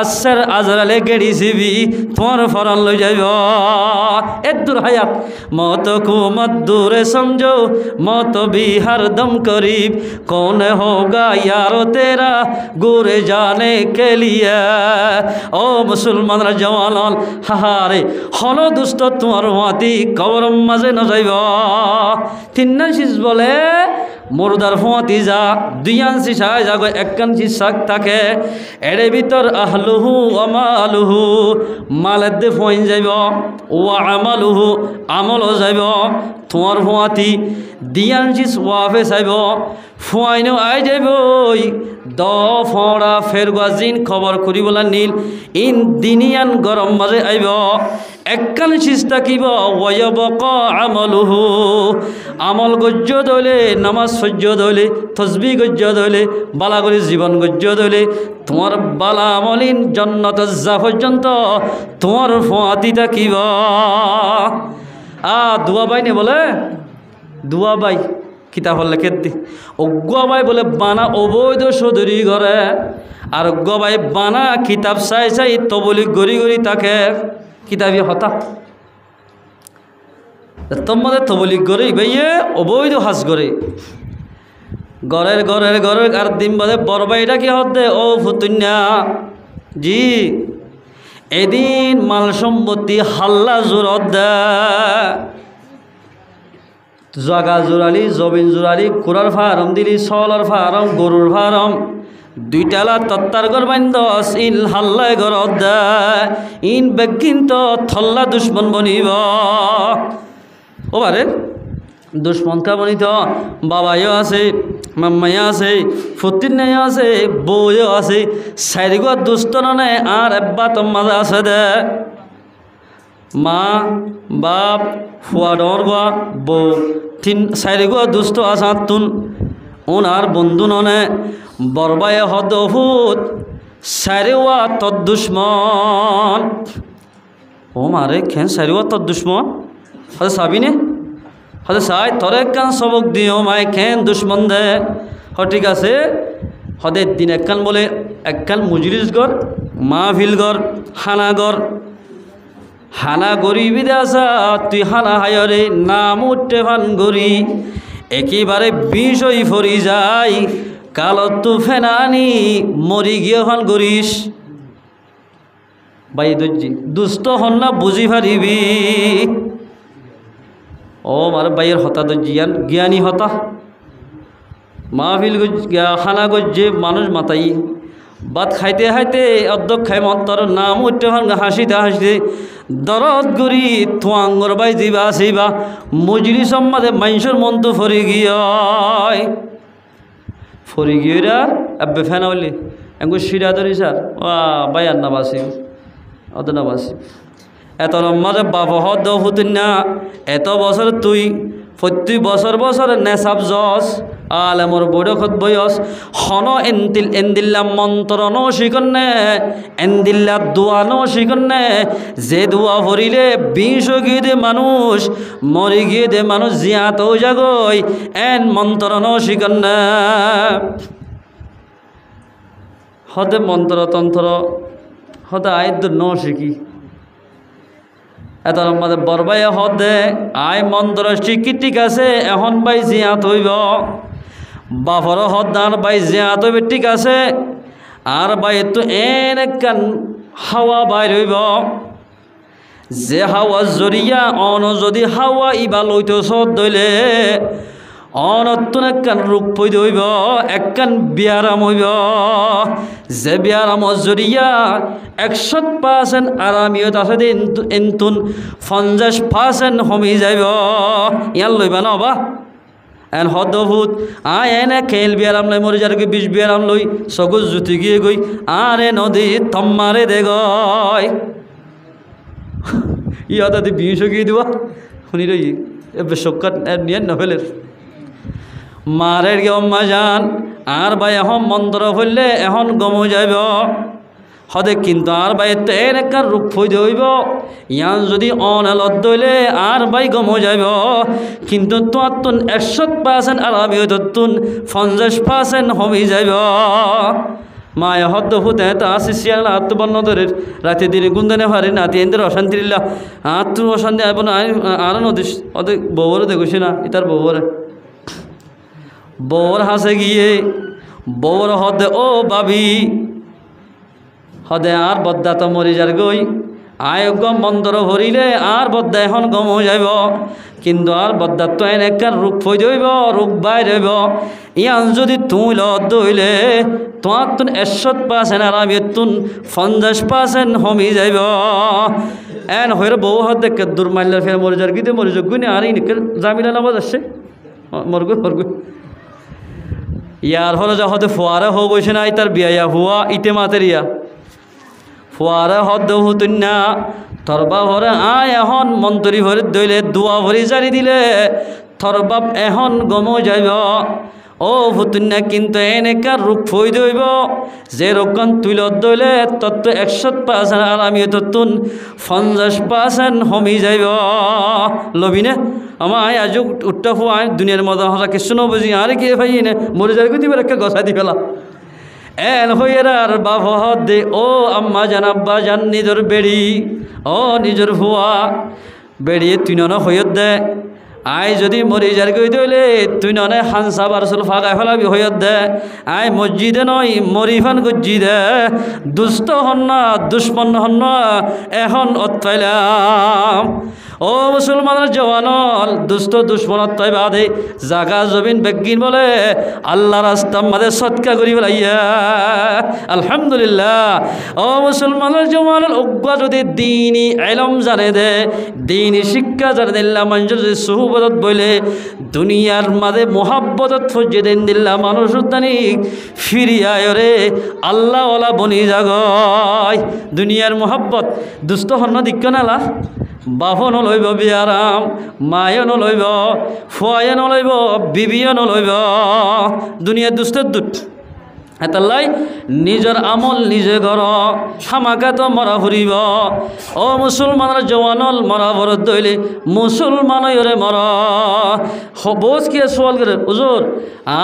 আসার আজরালে গেড়িছিবি তোমার ফরান লই যাইব এদুর হায়াত মত কুমত দূরে সমঝো মত বিহার দম করিব कौन होगा यारो तेरा गोरे जाने के लिए ओ मुसलमान जवान हाहारे हलो दुस्त तुम्हार माती कबर माजे न जाइब তিনটা শীষ বলে মুর্দার ফোঁয়াতি যা দুইয়ান শীষায় যাগো একখান শীষাক থাকে এর ভিতর আহলুহু আমালুহু মালের দে ফোঁইন যাইব ও আমালুহু আমলও যাইব তোমার ফোঁয়াতি দিয়ান শীষ ওয়াফে চাইব ফোঁয়াইনো আই যাইবই দ ফড়া ফেরগুয়া জিন খবর করিবলা নীল ইন দিনিয়ান গরম মাঝে আইব একখান শীষ থাকিব ওয়বক আমলুহু আমল গজ্য দলে নামাজ সহ্য দলে তসবি গজ্য দলে বালাগরি জীবন গজ্য দলে তোমার বালা আমলিন জন্নত যা পর্যন্ত তোমার ফোঁয়াতি থাকিব দুয়া বাই নে বলে দুয়া বাই কিতাব লেখে দি অজ্ঞা বাই বলে বানা অবৈধ সদরি ঘরে আর অজ্ঞা বাই বানা কিতাব চাই চাই তবলি গড়ি গড়ি তাকে কিতাবি হতা তোমাদের তবলি গড়ি ভাইয়ে অবৈধ হাজ গড়ে ঘরের ঘরের ঘরের আর দিন বাদে বরবাইটা কি হতে ও ফুতুন্যা জি এদিন মাল সম্পত্তি হাল্লা জোরত দেয় জাগা জোরালি জবিন জোরালি কুরার ফার্ম দিলি সলার ফার্ম গরুর ফার্ম দুইটালা তত্তার গর বাইন্দস ইন হাল্লায় ঘরত দেয় ইন বেগিন তো থল্লা দুশ্মন বনিব ও বারে দুশ্মন কা বনিত বাবাইও আছে মাম্মাইও আছে ফুতির আছে বউও আছে চারিগো দুষ্ট নে আর এব্বা তোর মাঝে আছে দে মা বাপ ফুয়া ডর গোয়া বউ তিন চারিগো দুষ্ট আসা তুন ওনার বন্ধু ননে বরবায়ে হদ ফুত চারিওয়া তর দুশ্মন ও মারে খেন চারিওয়া তর দুশ্মন হতে চাবি নে হতে চাই তোর একখান সবক দিও মাই খেন দুশ্মন দে ঠিক আছে হদে দিন একখান বলে একখান মুজরিস ঘর মাহফিল ঘর হানা ঘর হানা গরিবি আসা তুই হানা হায়রে নাম উঠে ভান গরি একেবারে বিষই ফরি যাই কালত তু ফেনানি মরি গিয়ে ভান গরিস বাই দর্জি দুষ্ট হন না বুঝি পারিবি ও মার বাইয়ের হতা দর্জিয়ান জ্ঞানী হতা মাহফিল খানা গজ্জে মানুষ মাতাই ভাত খাইতে খাইতে অর্ধক খাই মন্তর নাম উঠতে হাসিতে হাসিতে দরদ গুড়ি থোয়াঙ্গর বাই দিবা আসিবা মজুরি সম্মাদে মাইসর মন তো ফরি গিয়ে আব্বে ফেনা বললি এঙ্গু শিরা ধরি স্যার বাই আর না বাসি অত না বাসি এত লম্মাদে বাবা হদ হতুন না এত বছর তুই প্রতি বছর বছর নেশাব জস আলেমর বৈরখত বয়স হন এন্দিল্লা মন্ত্র নো শিকন্নে এন্দিল্লা দোয়া নো শিকন্নে যে দোয়া ভরিলে 20 গিয়ে দে মানুষ মরি গিয়ে দে মানুষ জিয়াত জাগই এন মন্ত্র নো শিকন্নে হদে মন্ত্রতন্ত্র হদে আয়দ ন শিখি এত আমাদের বরবাই হদে আয় মন্ত্র শিখি ঠিক আছে এখন বাই জিয়াত হইব বাফর হদার বাই জিয়াত হইবে ঠিক আছে আর বাই তো এন হাওয়া বাইর হইব যে হাওয়া জরিয়া অন যদি হাওয়া ইবা লইতে সদ দইলে অনতুন একখান রূপ পৈদ হইব একখান বিয়ারাম হইব যে বিয়ারাম জরিয়া 100% আরামিয়ত আছে এন্তুন 50% হমি যাইব ইয়ার লইবা না বা এন হদভূত এনে খেল বিয়ারাম লই মরি যার 20 বিয়ারাম লই সগুজ জুতি গিয়ে গই আরে নদী থম্মারে দে গয় ইয়াদা দি 20 গিয়ে দিবা শুনি রই এবে সকাত নিয়ে নভেলের মারের গে অম্মা যান আর ভাই এখন মন্ত্র হইলে এখন গম যাইব হদে কিন্তু আর ভাই তো এর একটা রূপ হইতে হইব ইয়ান যদি অনালত দইলে আর ভাই গম যাইব কিন্তু তোমার তুন 100% আর আমি তুন 50% হমি যাইব মায়া হদ্দ হুতে তা আসি শিয়াল আত্মবর্ণ ধরে রাতে দিনে গুন্দনে হারে নাতি এদের অশান্তি লিল্লা আত্ম অশান্তি আইব না আর নদী ওদের বউরে দেখছি না ইতার বউরে বউর হাসে গিয়ে বউর হদে ও বাবি হদে আর বদ্দা তো মরি যার গই আয়োগ্য মন্ত্র ভরিলে আর বদ্দা এখন গম হয়ে যাইব কিন্তু আর বদ্দার তো এন একখান রূপ হয়ে যাইব রূপ বাইর হইব ইয়ান যদি তুই লদ হইলে তোমার তুন 100% আর আমি তুন 50% হমি যাইব এন হইরে বউ হাত দেখে দূর মারলে ফের মরে যার কিন্তু মরে যোগ্য নি আর ইনকে জামিলা নামাজ আসছে মরগু মরগু ইয়ার হলো যা হতে ফোয়ারা হো বসে নাই তার বিয়া হুয়া ইতে মাতেরিয়া ফোয়ারা হদ হুতুন না থরবা ভরে আয় এখন মন্ত্রী ভরে দইলে দুয়া ভরি জারি দিলে থরবাব এখন গম যাইব ও হুতুন কিন্তু এনেকার রূপ হই দইব যে রকম তুইলত দইলে তত 100% আর আমি ততুন 50% হমি যাইব লবিনে আমায় আজ উঠটা হো আয় দুনিয়ার মজা হসা কিছু নবুঝি আর কি ভাই নে মরে যাবে দিবার একটা গসা দি ফেলা এন হইয়ার বাবা দে ও আম্মা জানাব্বা জান নিজর বেড়ি ও নিজর ভুয়া বেড়িয়ে তুই ন হইয়ত দে আয় যদি মরি যার গই দইলে তুই ননে হানসা বারসুল ফাঁকা ফেলাবি হইয়ত দে আয় মসজিদে নয় মরিফান গজ্জি দে দুষ্ট হন না দুশ্মন হন না এখন অত্যাইলাম ও মুসলমানের জওয়ানল দুষ্ট দুশ্মনত তাই বাদে জাগা জমিন বেগিন বলে আল্লাহ রাস্তা মাদে সৎকা করি বলাইয়া আলহামদুলিল্লাহ ও মুসলমানের জওয়ানল উগ্র যদি দিনই ইলম জানে দে দিনই শিক্ষা জানে দিল্লা মানুষ যদি সুহবত বলে দুনিয়ার মাঝে মোহাব্বতত ফজিয়ে দেন দিল্লা মানুষ উদ্দানিক ফিরিয়ায় রে আল্লাহ ওলা বনি জাগয় দুনিয়ার মোহাব্বত দুষ্ট হন্ন দিক্য নালা বাপও নলইব বিয়ারাম মায়ে নলইব ফুয়ায়ে নলইব বিবিয়ে নলইব দুনিয়া দুষ্টের দুট এতাল্লাই নিজের আমল নিজে ঘর হামাকা তো মরা ফুরিব ও মুসলমানের জওয়ানল মরা ভরত দইলে মুসলমানরে মর বোঝ কে সোয়াল করে হুজুর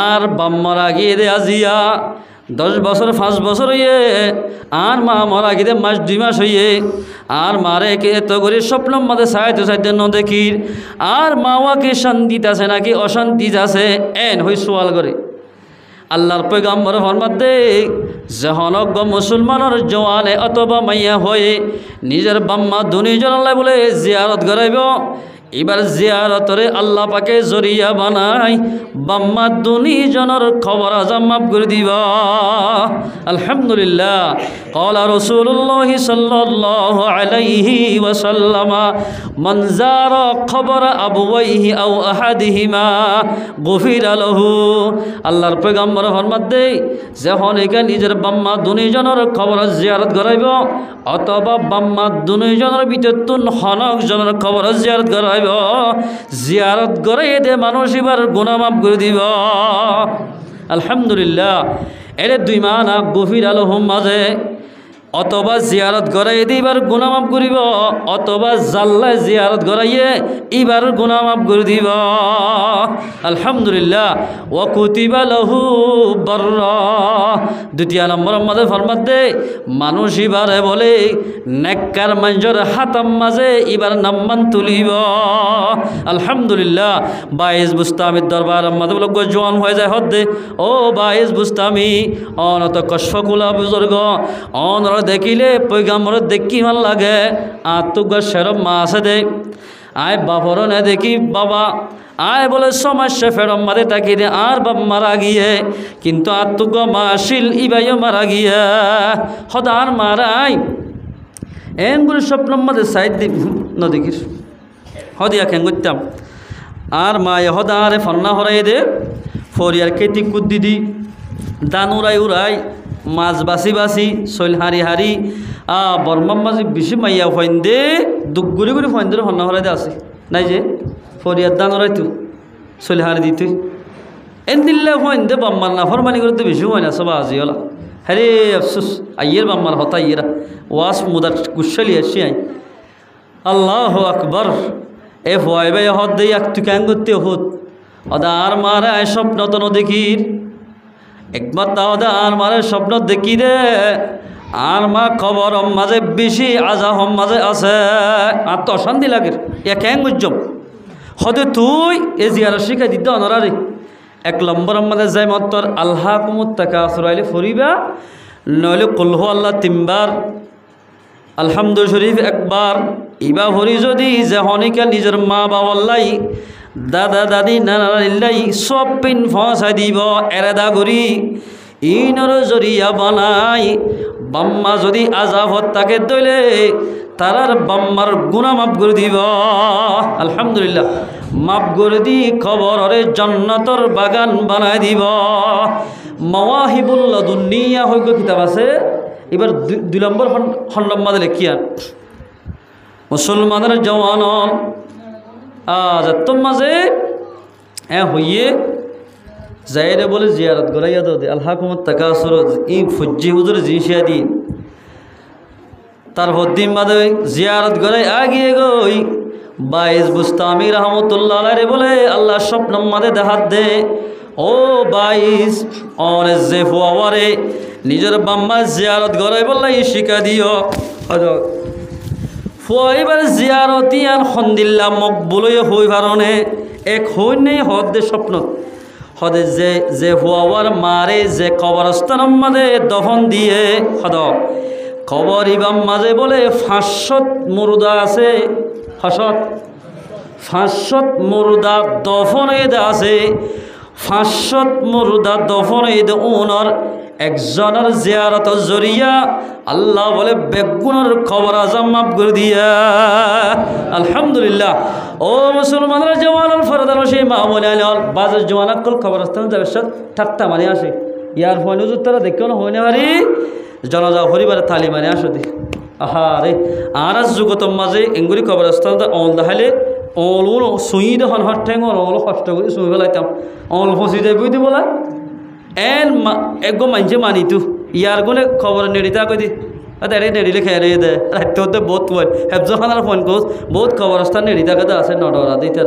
আর বাম্মারা গিয়ে দে আজিয়া 10 বছর 5 বছর হইয়ে আর মা মরা গিয়ে মাস 2 মাস হইয়ে আর মারে কে এত করে স্বপ্ন মাঝে সাইতে সাইতে ন দেখির আর মাওয়াকে শান্তিতে আছে নাকি অশান্তিতে আছে এন হই সোয়াল করে আল্লাহর পয়গম্বর ফরমাত দে যখন মুসলমানের জওয়ানে অথবা মাইয়া হয়ে নিজের বাম্মা দুনিজন আল্লাহ বলে জিয়ারত করাইব এবার জিয়ারতরে আল্লাহ পাকে জরিয়া বানাই বাম্মা দুনিজনের খবর আজম মাফ করে দিবা আলহামদুলিল্লাহ ক্বালা রাসূলুল্লাহ সাল্লাল্লাহু আলাইহি ওয়াসাল্লাম মান যারা খবর আবওয়াইহি আও আহাদিহিমা গফিরা লাহু আল্লাহর পয়গম্বর ফরমাত দেই যখন একা নিজের বাম্মা দুনিজনের খবর জিয়ারত করাইব অথবা বাম্মা দুনিজনের ভিতর তুন হনক জনের খবর জিয়ারত করাইব পাইব জিয়ারত করে দে মানুষ এবার গুনাহ মাফ করে দিব আলহামদুলিল্লাহ এর 2 মাহ গভীর আলোহম মাঝে অথবা জিয়ারত করাই দিবার গুনাহ মাফ করিব অথবা জাল্লা জিয়ারত করাইয়ে এবার গুনাহ মাফ করে দিব আলহামদুলিল্লাহ ওয়া কুতিবা লাহু বাররা 2 নম্বর মাঝে ফরমাত দে মানুষ এবারে বলে নেককার মানুষের হাতাম মাঝে এবার নাম্মান তুলিব আলহামদুলিল্লাহ 22 বুস্তামির দরবার মাঝে বলে জোয়ান হয়ে যায় হদ্দে ও 22 বুস্তামি অনত কশফকুলা বুজুর্গ অনর দেখিলে পৈগামর দেখি ভাল লাগে আতুগা সেরম মা আছে দে আয় বাপর না দেখি বাবা আয় বলে সমস্যা ফেরম মারে তাকি দে আর বাপ মারা গিয়ে কিন্তু আতুগা মা আসিল ইবাইও মারা গিয়া হদার মারাই এনগুলো স্বপ্ন মাঝে সাইড দি নদীকির হদিয়া খেং করতাম আর মা হদারে ফন্না হরাই দে ফরিয়ার কেতি কুদ্দি দি দান উড়াই উড়াই মাছ বাসি বাসি শৈল হারি হারি বর্মার মাঝে বেশি মাইয়া ফাইন দে দুঃখ গুড়ি গুড়ি ফাইন দে হন্না হরাই দে আছে নাই যে ফরিয়ার দান উড়াই তু শৈল হারি দি তুই এন দিল্লে ফাইন দে বাম্মার না ফরমানি করতে বেশি হয় না সব আজি হলা হ্যাঁ আফসুস আইয়ের বাম্মার হতা ইয়েরা ওয়াস মুদার কুশালি আসি আই আল্লাহ আকবর এ ফয় ভাই হদ দেই একটু ক্যাং করতে হত অদা আর মারা স্বপ্ন তো নদীকির একবার তাও দে আর মারে স্বপ্ন দেখি দে আর মা খবর মাঝে বেশি আজা হম মাঝে আছে আর তো অশান্তি লাগে এ ক্যাং বুঝম হদে তুই এ জিয়ারা শিখাই দিতে অনারারি 1 নম্বর মাঝে যাই মতর আল্লাহ কুমুত টাকা আসরাইলে ফরিবা নইলে কুলহু আল্লাহ 3 বার আলহামদু শরীফ 1 বার ইবা হরি যদি যে হনিকা নিজের মা বাবাল্লাই দাদা দাদি নানাল্লাই সব পিন ফসাই দিব এরেদা করি ইনর জরিয়া বানাই বাম্মা যদি আজাবত তাকে দইলে তারার বাম্মার গুনাহ মাফ করে দিব আলহামদুলিল্লাহ মাফ করে দি খবরে জান্নাতর বাগান বানাই দিব মাওয়াহিবুল লাদুনিয়া হইগ কিতাব আছে এবার 2 নম্বর খণ্ড মাঝে লেখিয়া মুসলমানের জওয়ান তোর মাঝে হইয়ে যাইরে বলে জিয়ারত গড়াইয়া দো দে আল্লাহ কুমত তাকাসুর ই ফজ্জি হুজুর জিনিসিয়া দি তার হদ্দিন মাঝে জিয়ারত গড়াই আগিয়ে গই 22 বুস্তামি রহমতুল্লাহ আলাইহি বলে আল্লাহ স্বপ্ন মাঝে দেখাত দে ও 22 অনে যে ফুয়ারে নিজের বাম্মা জিয়ারত গড়াই বললাই শিখা দিও ফুয়াইবার জিয়ারতি আর সন্দিল্লা মকবুলই হই ভারণে এক হই নেই হদ দে স্বপ্ন হদে যে ফুয়ার মারে যে কবরস্থানের মাঝে দফন দিয়ে হদ কবর ইবাম মাঝে বলে 500 মুর্দা আছে 500 মুর্দা দফন এদে আছে 500 মুর্দা দফন এদে ওনার একজনের জিয়ারত জরিয়া আল্লাহ বলে বেগুনের খবর আজম মাফ করে দিয়া আলহামদুলিল্লাহ ও মুসলমানরা জওয়ানুল ফরদান সেই মামুনি আল বাজার জওয়ানাকল খবরস্থান যাবে সব ঠাট্টা মারি আসে ইয়ার ফোন হুজুর তারা দেখেও না হইনে পারি জনজা পরিবারে তালি মারি আসো দি আহা রে আর যুগতম মাঝে এঙ্গুরি খবরস্থান অল দেখাইলে অল সুই দেখুন হট ঠেং অল কষ্ট করে সুই পেলাইতাম অল ফসি যাই বুঝতে বলা এন একগো মানছে মানিতু ইয়ার গুনে খবর নেড়িতা কই দি আরে নেড়িলে খেয়ে দে রাতে হতে বহুত হয় হেফজখানার ফোন কোস বহুত খবরস্থান নেড়িতা কথা আছে নডরা দিতে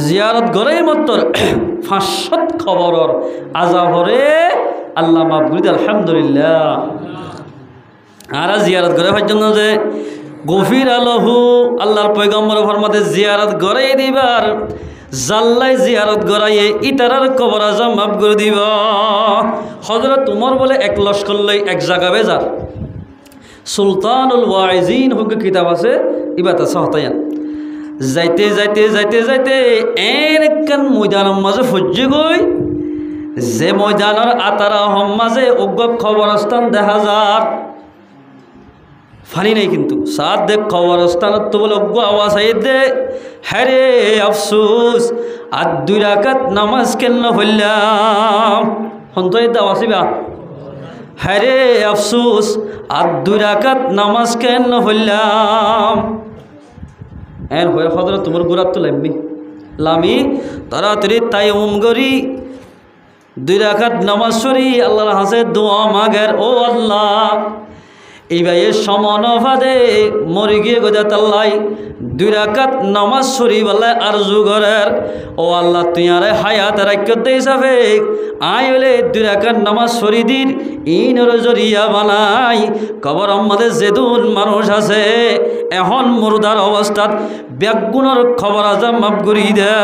জিয়ারত গড়াই মতর 500 খবরর আজাবরে আল্লাহ মাফ করে দি আলহামদুলিল্লাহ আর জিয়ারত গড়ে পর্যন্ত যে গফির আলহু আল্লাহর পয়গম্বর ফরমাতে জিয়ারত গড়াই দিবার জাল্লাই জিয়ারত গড়াইয়ে ইতারার কবর আজম মাফ করে দিব হযরত উমর বলে 1 লস্কর লই এক জায়গা বেজার সুলতানুল ওয়াইজিন হুক কিতাব আছে ইবাতা সহতায়ান যাইতে যাইতে যাইতে যাইতে একখান ময়দানের মাঝে ফজ্জি গই যে ময়দানের আতারা হম মাঝে অজ্ঞ খবরস্থান দেখা যার ফানি নাই কিন্তু সাত দেখ খবরস্থানত তো বলে অজ্ঞ আওয়াজ আই দে হ্যারে আফসুস আর 2 রাকাত নামাজ কেন হইলাম হন্তই দাও আসিবা হ্যারে আফসুস আর 2 রাকাত নামাজ কেন হইলাম এর হয়ে হজরত তোমার গুরাত তো লামি তাড়াতাড়ি তায়াম্মুম করি 2 রাকাত নামাজ পড়ি আল্লাহর হাতে দোয়া মাগের ও আল্লাহ এই ভাইয়ের সমানভাদে মরে গিয়ে গোজাতাল্লাই 2 রাকাত নামাজ পড়ি বলে আরজু করার ও আল্লাহ তুই আরে হায়াত রাখ্য দেই যাবে আয় হলে 2 রাকাত নামাজ পড়ি দিন ইনর জরিয়া বানাই কবর আমাদের যেদুন মানুষ আছে এখন মুর্দার অবস্থাত ব্যাগুণর খবর আজম মাফ করি দে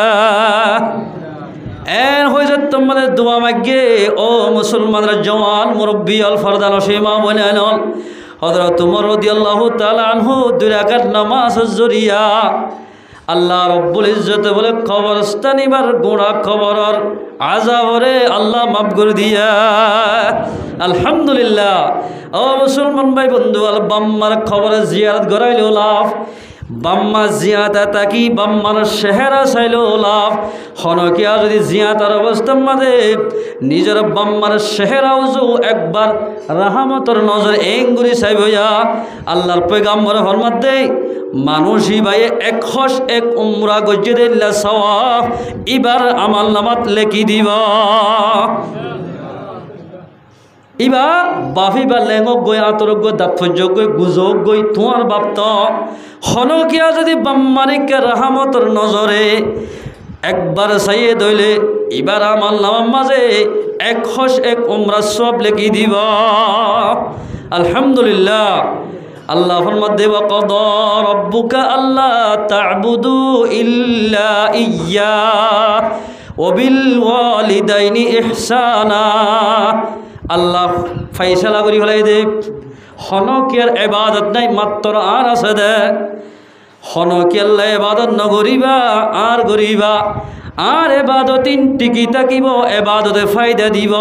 এর হয়ে যায় তোমাদের দোয়া মাগে ও মুসলমানরা জওয়ান মুরব্বী অল ফরদাল সীমা বলে আনল হযরত উমর রাদিয়াল্লাহু তাআলা আনহু 2 রাকাত নামাজ জরিয়া আল্লাহ রব্বুল ইজ্জত বলে কবরস্থানিবার গোড়া কবরর আযাবরে আল্লাহ মাফ করে দিয়া আলহামদুলিল্লাহ ও মুসলমান ভাই বন্ধু আল বাম্মার খবরে জিয়ারত করাইলো লাভ বাম্মা জিয়াতা তাকি বাম্মার শেহরা চাইলো লাভ হনকিয়া যদি জিয়াতার অবস্থার মাঝে নিজের বাম্মার শেহরাও যো একবার রাহমতর নজর এঙ্গুরি চাইবয়া আল্লাহর পয়গাম্বর ফরমাত দেই মানুষই ভাই 101 উমরা গজ্জে দিল্লা সওয়াব এবার আমাল নামাত লেখি দিব ইবা বাফি বা লেঙক গই আতরক গই দাফজ গই গুজক গই তোমার বাপ্ত হনকিয়া যদি বাম্মানিকে রাহমতর নজরে একবার চাইয়ে দইলে এবার আমার নামার মাঝে 101 উমরা সব লেখি দিব আলহামদুলিল্লাহ আল্লাহ ফরমাত দেব কদা রব্বুকা আল্লাহ তা'বুদু ইল্লা ইয়্যা ওয়া বিল ওয়ালিদাইনি ইহসানা আল্লাহ ফাইসালা করি হলাই দে হনকিয়ার ইবাদত নাই মাত্র আর আছে দে হনকিয়ার ইবাদত নগরিবা আর গরিবা আর এবাদতিন টিকি থাকিব এবাদতে ফায়দা দিব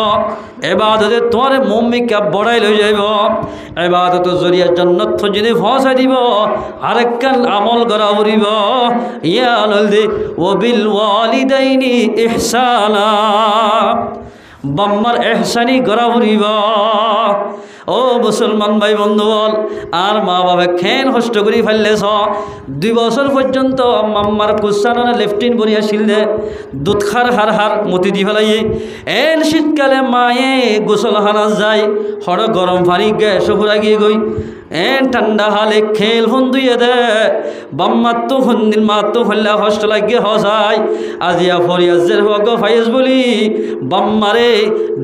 এবাদতে তোমার মম্মিকা বড়াই লই যাইব এবাদতের জরিয়া জান্নাত যদি ফসা দিব আরেকখান আমল করা উড়িব ইয়া ললদি ওবিল ওয়ালিদাইনি ইহসানা বাম্মার এহসানি করা উড়িব ও মুসলমান ভাই বন্ধু বল আর মা বাবা খেন কষ্ট করে ফেললেছ 2 বছর পর্যন্ত মাম্মার কুসানা লেফটিন বনিয়া শিল দে দুধ খার হার হার মতি দি ফেলাই এন শীতকালে মায়ে গোসল হানা যায় হড় গরম পানি গ্যাস ফুরা গিয়ে গই এন ঠান্ডা হালে খেল ফোন দুইয়ে দে বাম্মার তো ফন্দিন মা তো ফেললা কষ্ট লাগিয়ে হসাই আজিয়া ফরিয়াজের হক ফাইজ বলি বাম্মারে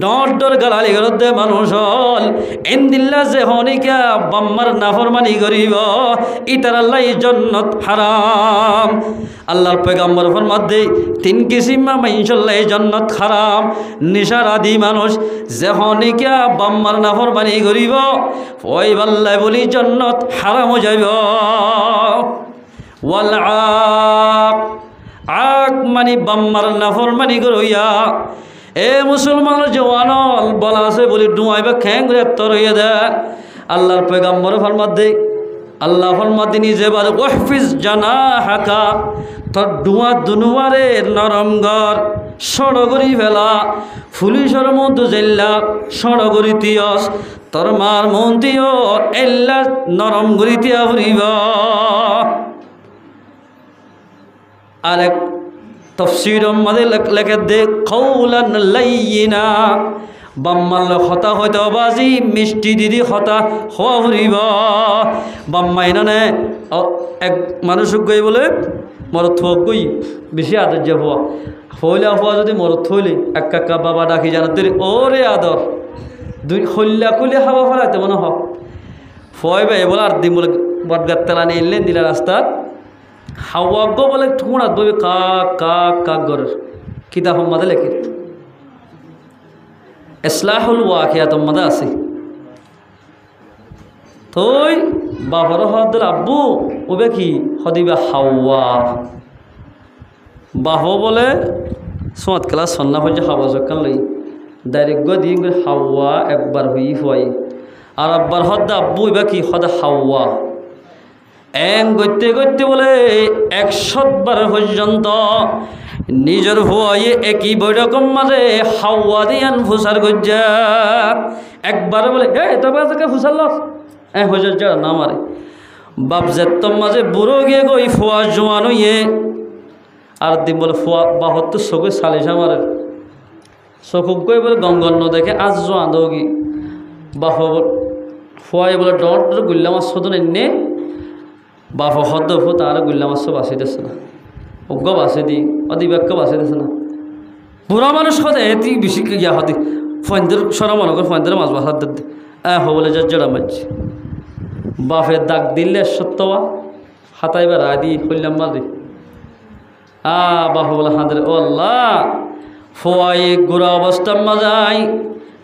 ডর ডর গালালি ঘর দে মানুষ হল এন্দিল্লা যে হনিকা বাম্মার নাফরমানি করিব ইতার আল্লাহ জান্নাত হারাম আল্লাহর পয়গম্বর ফরমাত দেই 3 কিসিমা মাইনশাল্লাহ জান্নাত হারাম নিশার আদি মানুষ যে হনিকা বাম্মার নাফরমানি করিব ওই বাল্লাহ বলি জান্নাত হারাম হয়ে যাইব ওয়াল আক মানে বাম্মার নাফরমানি করিয়া এ মুসলমান জওয়ানল বলা আছে বলি ডুয়াইবা খ্যাং করে তর হইয়া দে আল্লাহর পয়গম্বর ফরমাত দে আল্লাহ ফরমাত দিনি যে বার ওয়াহফিজ জানাহাকা তোর ডুয়া দুনুয়ারে নরম ঘর সড়গরি ফেলা পুলিশের মধ্যে জেল্লা সড়গরি তিয়স তোর মার মন্দিও এল্লা নরম গরি তিয়া ফুরিব আরেক তফসির মাঝে লেখে দে কৌলান লাইয়িনা বাম্মাল হতা হয়তো বাজি মিষ্টি দিদি হতা হওয়া ফুরিব বাম্মাই নানে এক মানুষ গই বলে মরত থোক গই বেশি আদর যে হওয়া হইলা হওয়া যদি মরত থইলে এক কাকা বাবা ডাকি জানাতে ওরে আদর 2 হল্লা খুলে হাওয়া ফেলাতে মনে হোক ফয় ভাই বলে আর দিন বলে বটগার তেলা নিয়ে এলেন দিলা রাস্তার হাওয়া গো বলে ঠুঁড়া দই কাক কাক কাক গরের কিতাব মাদে লেখে ইসলাহুল ওয়াকিয়াত মাদে আছে তোই বাবার হদল আব্বু ওবে কি হদিবা হাওয়া বাহো বলে সোঁত খেলা সন্না হয়ে হাওয়া জকান লই ডাইরেক্ট গো দিয়ে হাওয়া একবার হই হয় আর আব্বার হদ আব্বু এবার কি হদ হাওয়া এং গইতে গইতে বলে 100 বার পর্যন্ত নিজের ভয়ে একই বৈরকম মাঝে হাওয়া দিয়ান ফুসার গজ্জা একবার বলে তবে থেকে ফুসার লস হজর যারা না মারে বাপ যেতম মাঝে বুড়ো গিয়ে গই ফোয়া জোয়ান হইয়ে আর দিন বলে ফোয়া বাহত্তর চোখে সালিশা মারে চকুক গই বলে গঙ্গন্ন দেখে আজ জোয়ান দৌগি বাপ ফোয়াই বলে ডর ডর গুল্লা মাছ শোধন এনে বাপ হদ্দ ফো তার গুল্লা মাছ বাঁচিতেছে না অজ্ঞ বাঁচে দি অদিবাক্য বাঁচিতেছে না বুড়া মানুষ হতে এটি বেশি ইয়া হতে ফয়েন্দের সরা মনে করে ফয়েন্দের মাছ বাঁচার দে বলে জড়া মারছি বাপের দাগ দিলে সত্যবা হাতাইবা রায় দিয়ে করলাম মারি বাহু বলে হাঁদের ও আল্লাহ ফোয়াই গোড়া অবস্থার মাজাই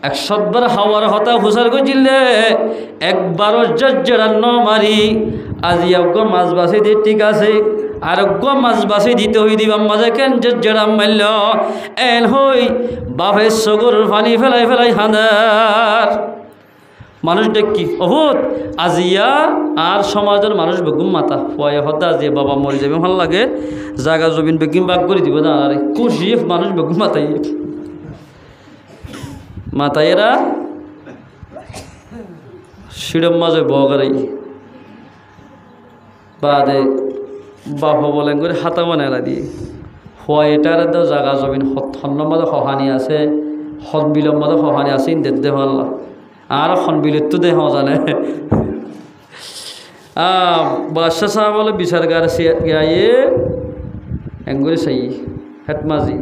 100বার হাওয়ার হতা হুসার গজিলে একবারও জড়া ন মারি আজি অজ্ঞ মাছ বাঁচি দিয়ে ঠিক আছে আরোগ্য মাছ বাঁচি দিতে হই দিবাম মাঝে কেন জড়া মারল এন হই বাপের সগর পানি ফেলাই ফেলাই হাঁদার মানুষ দেখি অহুত আজিয়া আর সমাজের মানুষ বেগুম মাতা ফয়ে হদ্দা আজিয়া বাবা মরে যাবে ভাল লাগে জায়গা জমিন বেগুম বাগ করে দিব না আরে খুশি মানুষ বেগুম মাতাই মাতাইয়েরা সিডম মাঝে বগারাই বাদে বাবা বলেন করে হাতা বানাইলা দিয়ে হওয়া এটার জায়গা জমিন হন্ন মাঝে সহানি আছে হন বিলম মাঝে সহানি আছে দে ভাল্লা আর খন বিলের তো দেহ জানে বাদশাহ সাহেব বলে বিচার গায়ে এঙ্গুরি চাই হেটমাজি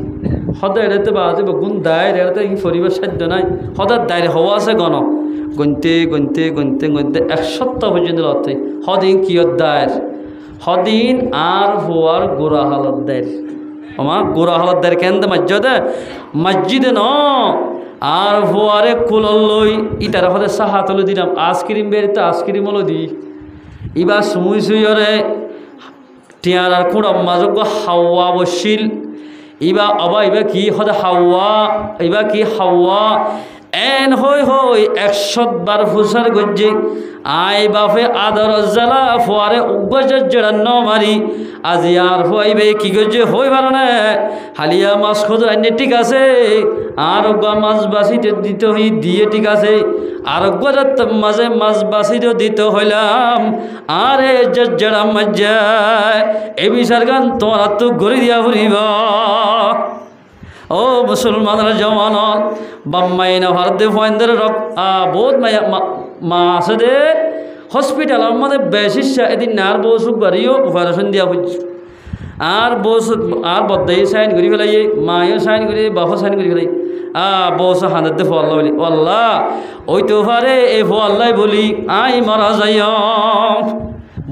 সদায় এড়াতে বাজে গুণ দায় এড়াতে পরিবার সাধ্য নাই সদায় দায় হওয়া আছে গণ গণতে গণতে গণতে গণতে 1 সপ্তাহ পর্যন্ত লড়তে সদিন কিয়ত দায়ের সদিন আর হওয়ার গোড়া হালত দেয় আমার গোড়া হালত দেয় কেন মসজিদে ন আর ভুয়ারে কুলল লই ইটার হলে সাহা তুলে দিলাম আইসক্রিম বেরিতে আইসক্রিম হলো দি এবার সুই সুইরে টিয়ার আর কুড়াম মাজক হাওয়া বসিল ইবা অবা ইবা কি হদে হাওয়া ইবা কি হাওয়া এন হই হই 100বার ফুসার গজ্জে আই বাপে আদর জ্বালা ফুয়ারে উগ্গজের জড়া ন মারি আজি আর ফুয়াইবে কি গজ্জে হই ভালো না হালিয়া মাছ খোঁজ আইনে ঠিক আছে আর মাছ বাসিতে দিতে হই দিয়ে ঠিক আছে আর মাঝে মাছ বাসিতে দিতে হইলাম আরে জড়া মজ্জায় এ বিচার গান তোমার তো গড়ি দিয়া ফুরিব ও মুসলমানরা জওয়ান বাম্মাই না ভারতে ফয়েন্দের বহুত মা আছে দে হসপিটাল আমাদের বেশি এদিন আর বসুক বাড়িও অপারেশন দিয়া হচ্ছে আর বস আর বদাই সাইন করি ফেলাই মায়েও সাইন করি বাপও সাইন করি ফেলাই বস হাঁদাতে ফল্লা বলি আল্লাহ ওই তো পারে এ ফল্লাই বলি আই মারা যাই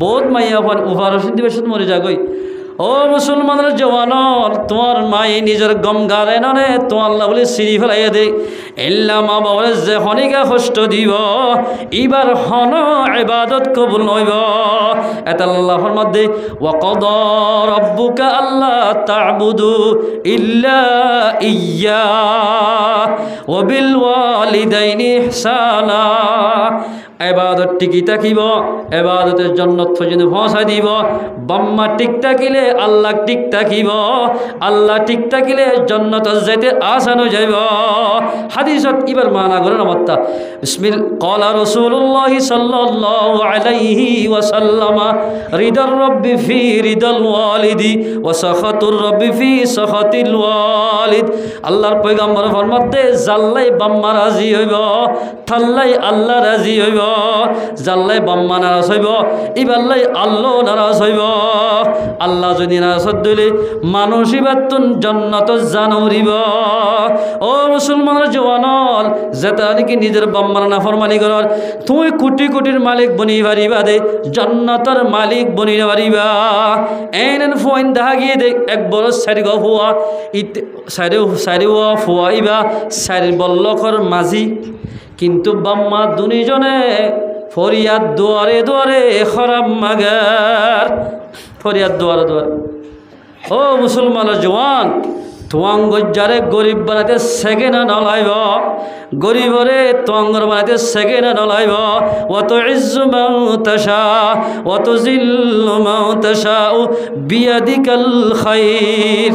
বহুত মাইয়া অপারেশন দিবে মরে যাগই ও মুসলমানের জওয়ান তোমার মাই নিজের গম গারে ননে তোমার আল্লাহ বলে সিঁড়ি ফেলাই দে এল্লা মা বাবা যে হনিকা কষ্ট দিব এবার হন ইবাদত কবুল নইব এত আল্লাহর মধ্যে ওয়াকাদা রাব্বুকা আল্লা তা'বুদু ইল্লা ইয়্যা ওয়া বিল ওয়ালিদাইনি ইহসানা এবাদত টিকি থাকিব এবাদতের জন্য পর্যন্ত পৌঁছাই দিব বাম্মা ঠিক থাকিলে আল্লাহ ঠিক থাকিব আল্লাহ ঠিক থাকিলে জন্নত যেতে আসানো যাইব হাদিসত ইবার মানা করেন আমাত্তা বিসমিল ক্বালা রাসূলুল্লাহ সাল্লাল্লাহু আলাইহি ওয়াসাল্লাম রিদার রাব্বি ফি রিদাল ওয়ালিদি ওয়া সাখাতুর রাব্বি ফি সাখাতিল ওয়ালিদ আল্লাহর পয়গম্বর ফরমাতে জাল্লাই বাম্মা রাজি হইব থাল্লাই আল্লাহ রাজি হইব জাল্লাই বাম্মা নারাজ হইব ইবাল্লাই আল্লাহ নারাজ হইব আল্লাহ যদি নারাজ দিলে মানুষ ইবাতুন জান্নাত জানুরিব ও মুসলমানের জওয়ানল যেটা নাকি নিজের বাম্মার নাফরমানি করার তুই কোটি কোটির মালিক বনি পারিবা দে জান্নাতের মালিক বনি পারিবা এন ফোন দেখা গিয়ে দেখ এক বড় সারি গো ফুয়া সারি ফুয়া ইবা সারি বল্লখর মাঝি কিন্তু বাম্মা দুনিজনে ফরিয়াদ দুয়ারে দুয়ারে খরাব মাগার ফরিয়াদ দুয়ারে দুয়ারে ও মুসলমানের জওয়ান তোয়াং গজ্জারে গরিব বানাতে সেকেন্ড নলাইব গরিবরে তোয়াঙ্গর বানাতে সেকেন্ড নলাইব অত ইজ্জু মাউতাশা অত জিল্লু মাউতাশা বিয়াদিকাল খাইর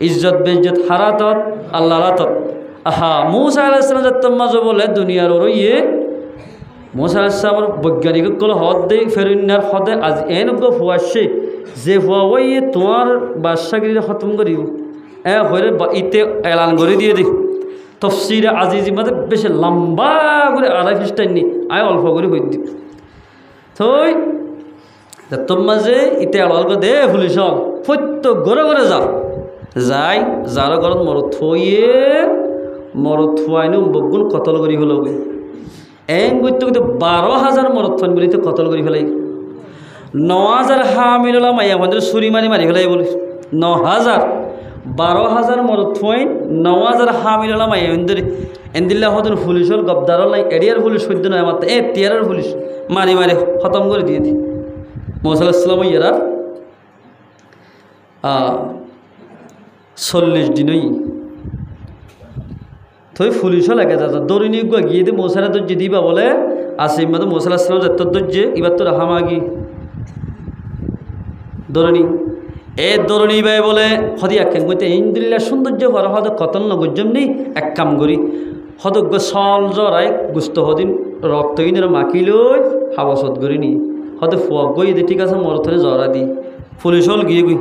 ইজ্জত বেইজ্জত হারাতত আল্লাহ রাতত আহা মুসা আলাইহিস সালাম যত্তম মাঝে বলে দুনিয়ার ওর ইয়ে মুসা আলাইহিস সালামের বৈজ্ঞানিক কল হদ দেই ফেরুন্নার হদে আজ এনগ ফুয়াশে যে ফুয়া ওই তোমার বাদশাগিরি খতম করিব হয়ে ইতে এলান করে দিয়ে দি তফসিরে আজিজি মাঝে বেশি লম্বা করে আড়াই খ্রিস্টান নি আয় অল্প করে হই দি থই তোর মাঝে ইতে আড়াল করে দে পুলিশ প্রত্যেক ঘরে ঘরে যা যাই যার ঘরত মরত থইয়ে মরত থুয়াইনো বগুন কতল করি হলো এং করতে করতে 12,000 মরত থান বলি তো কতল করি ফেলাই 9,000 হামিলা মাইয়া বন্ধুর ছুরি মারি মারি ফেলাই বলি 9,000 12,000 মরত থুয়াইন 9,000 হামিলা মাইয়া বন্ধুর এন্দিল্লা হতন পুলিশ হল গবদার নাই এরিয়ার পুলিশ সদ্য নয় আমার তিয়ারের পুলিশ মারি মারি খতম করে দিয়ে দি মুসা আলাইহিস সালাম ইয়ারা 40 দিনই থই পুলিশ লাগে দাদা দৌড়িনি গিয়ে দিয়ে মশারা দর্জি দিবা বলে আসিম মাদু মুসা আলাইহিস সালাম যত দর্জে এবার তো রাহামাগি দৌড়নি দৌড়নি বাই বলে হদি একখান করতে ইন্দ্রিল্লা সৌন্দর্য ভরা হদ কতন নগজম নেই এক কাম করি হদজ্ঞ সল জরাই গুস্ত হদিন রক্তহীনের মাকি লই হাবসত করি নি হতে ফুয়া গই দে ঠিক আছে মরথরে জরা দি পুলিশ হল গিয়ে গই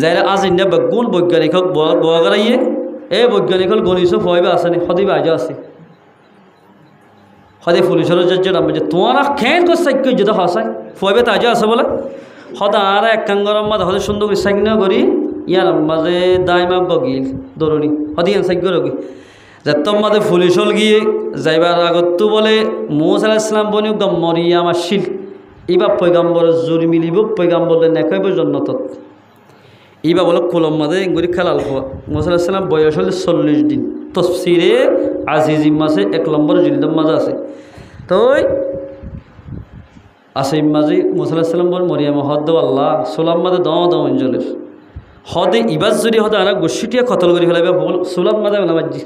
যাই আজ ইন্ডিয়া বেগুন বৈজ্ঞানিক হোক বোয়া করাইয়ে বৈজ্ঞানিক হল গণিত ফয়বা আছে নি সদি বাজে আছে সদে পুলিশের যে নাম যে তোমার খেন কর সাইক যদি হসাই ফয়বে তাজা আছে বলে সদা আর এক কাঙ্গরম মাঝে হদে সুন্দর করে সাইন করি ইয়ার মাঝে দাইমা গগিল দৌড়নি সদি সাইক গি যেতম মাঝে পুলিশ হল গিয়ে যাইবার আগত বলে মুসা আলাইহিস সালাম বনি মরিয়াম আসিল ইবা পয়গাম্বর জোর মিলিব পয়গাম্বরলে নেখাইব জন্নতত ইবা বলে কলম মাঝে এঙ্গুরি খেলাল হওয়া মুসা আলাইহিস সালাম বয়স হলে 40 দিন তফসিরে আজিজিম মাসে 1 নম্বর জিলদম মাঝে আছে তো আসিম মাঝে মুসা আলাইহিস সালাম বল মরিয়াম হদ আল্লাহ সোলাম মাঝে দাও অঞ্জলের হদে ইবাজ যদি হদে আর গোষ্ঠীটিয়া কতল করে ফেলাইবে সোলাম মাঝে মেলামাজি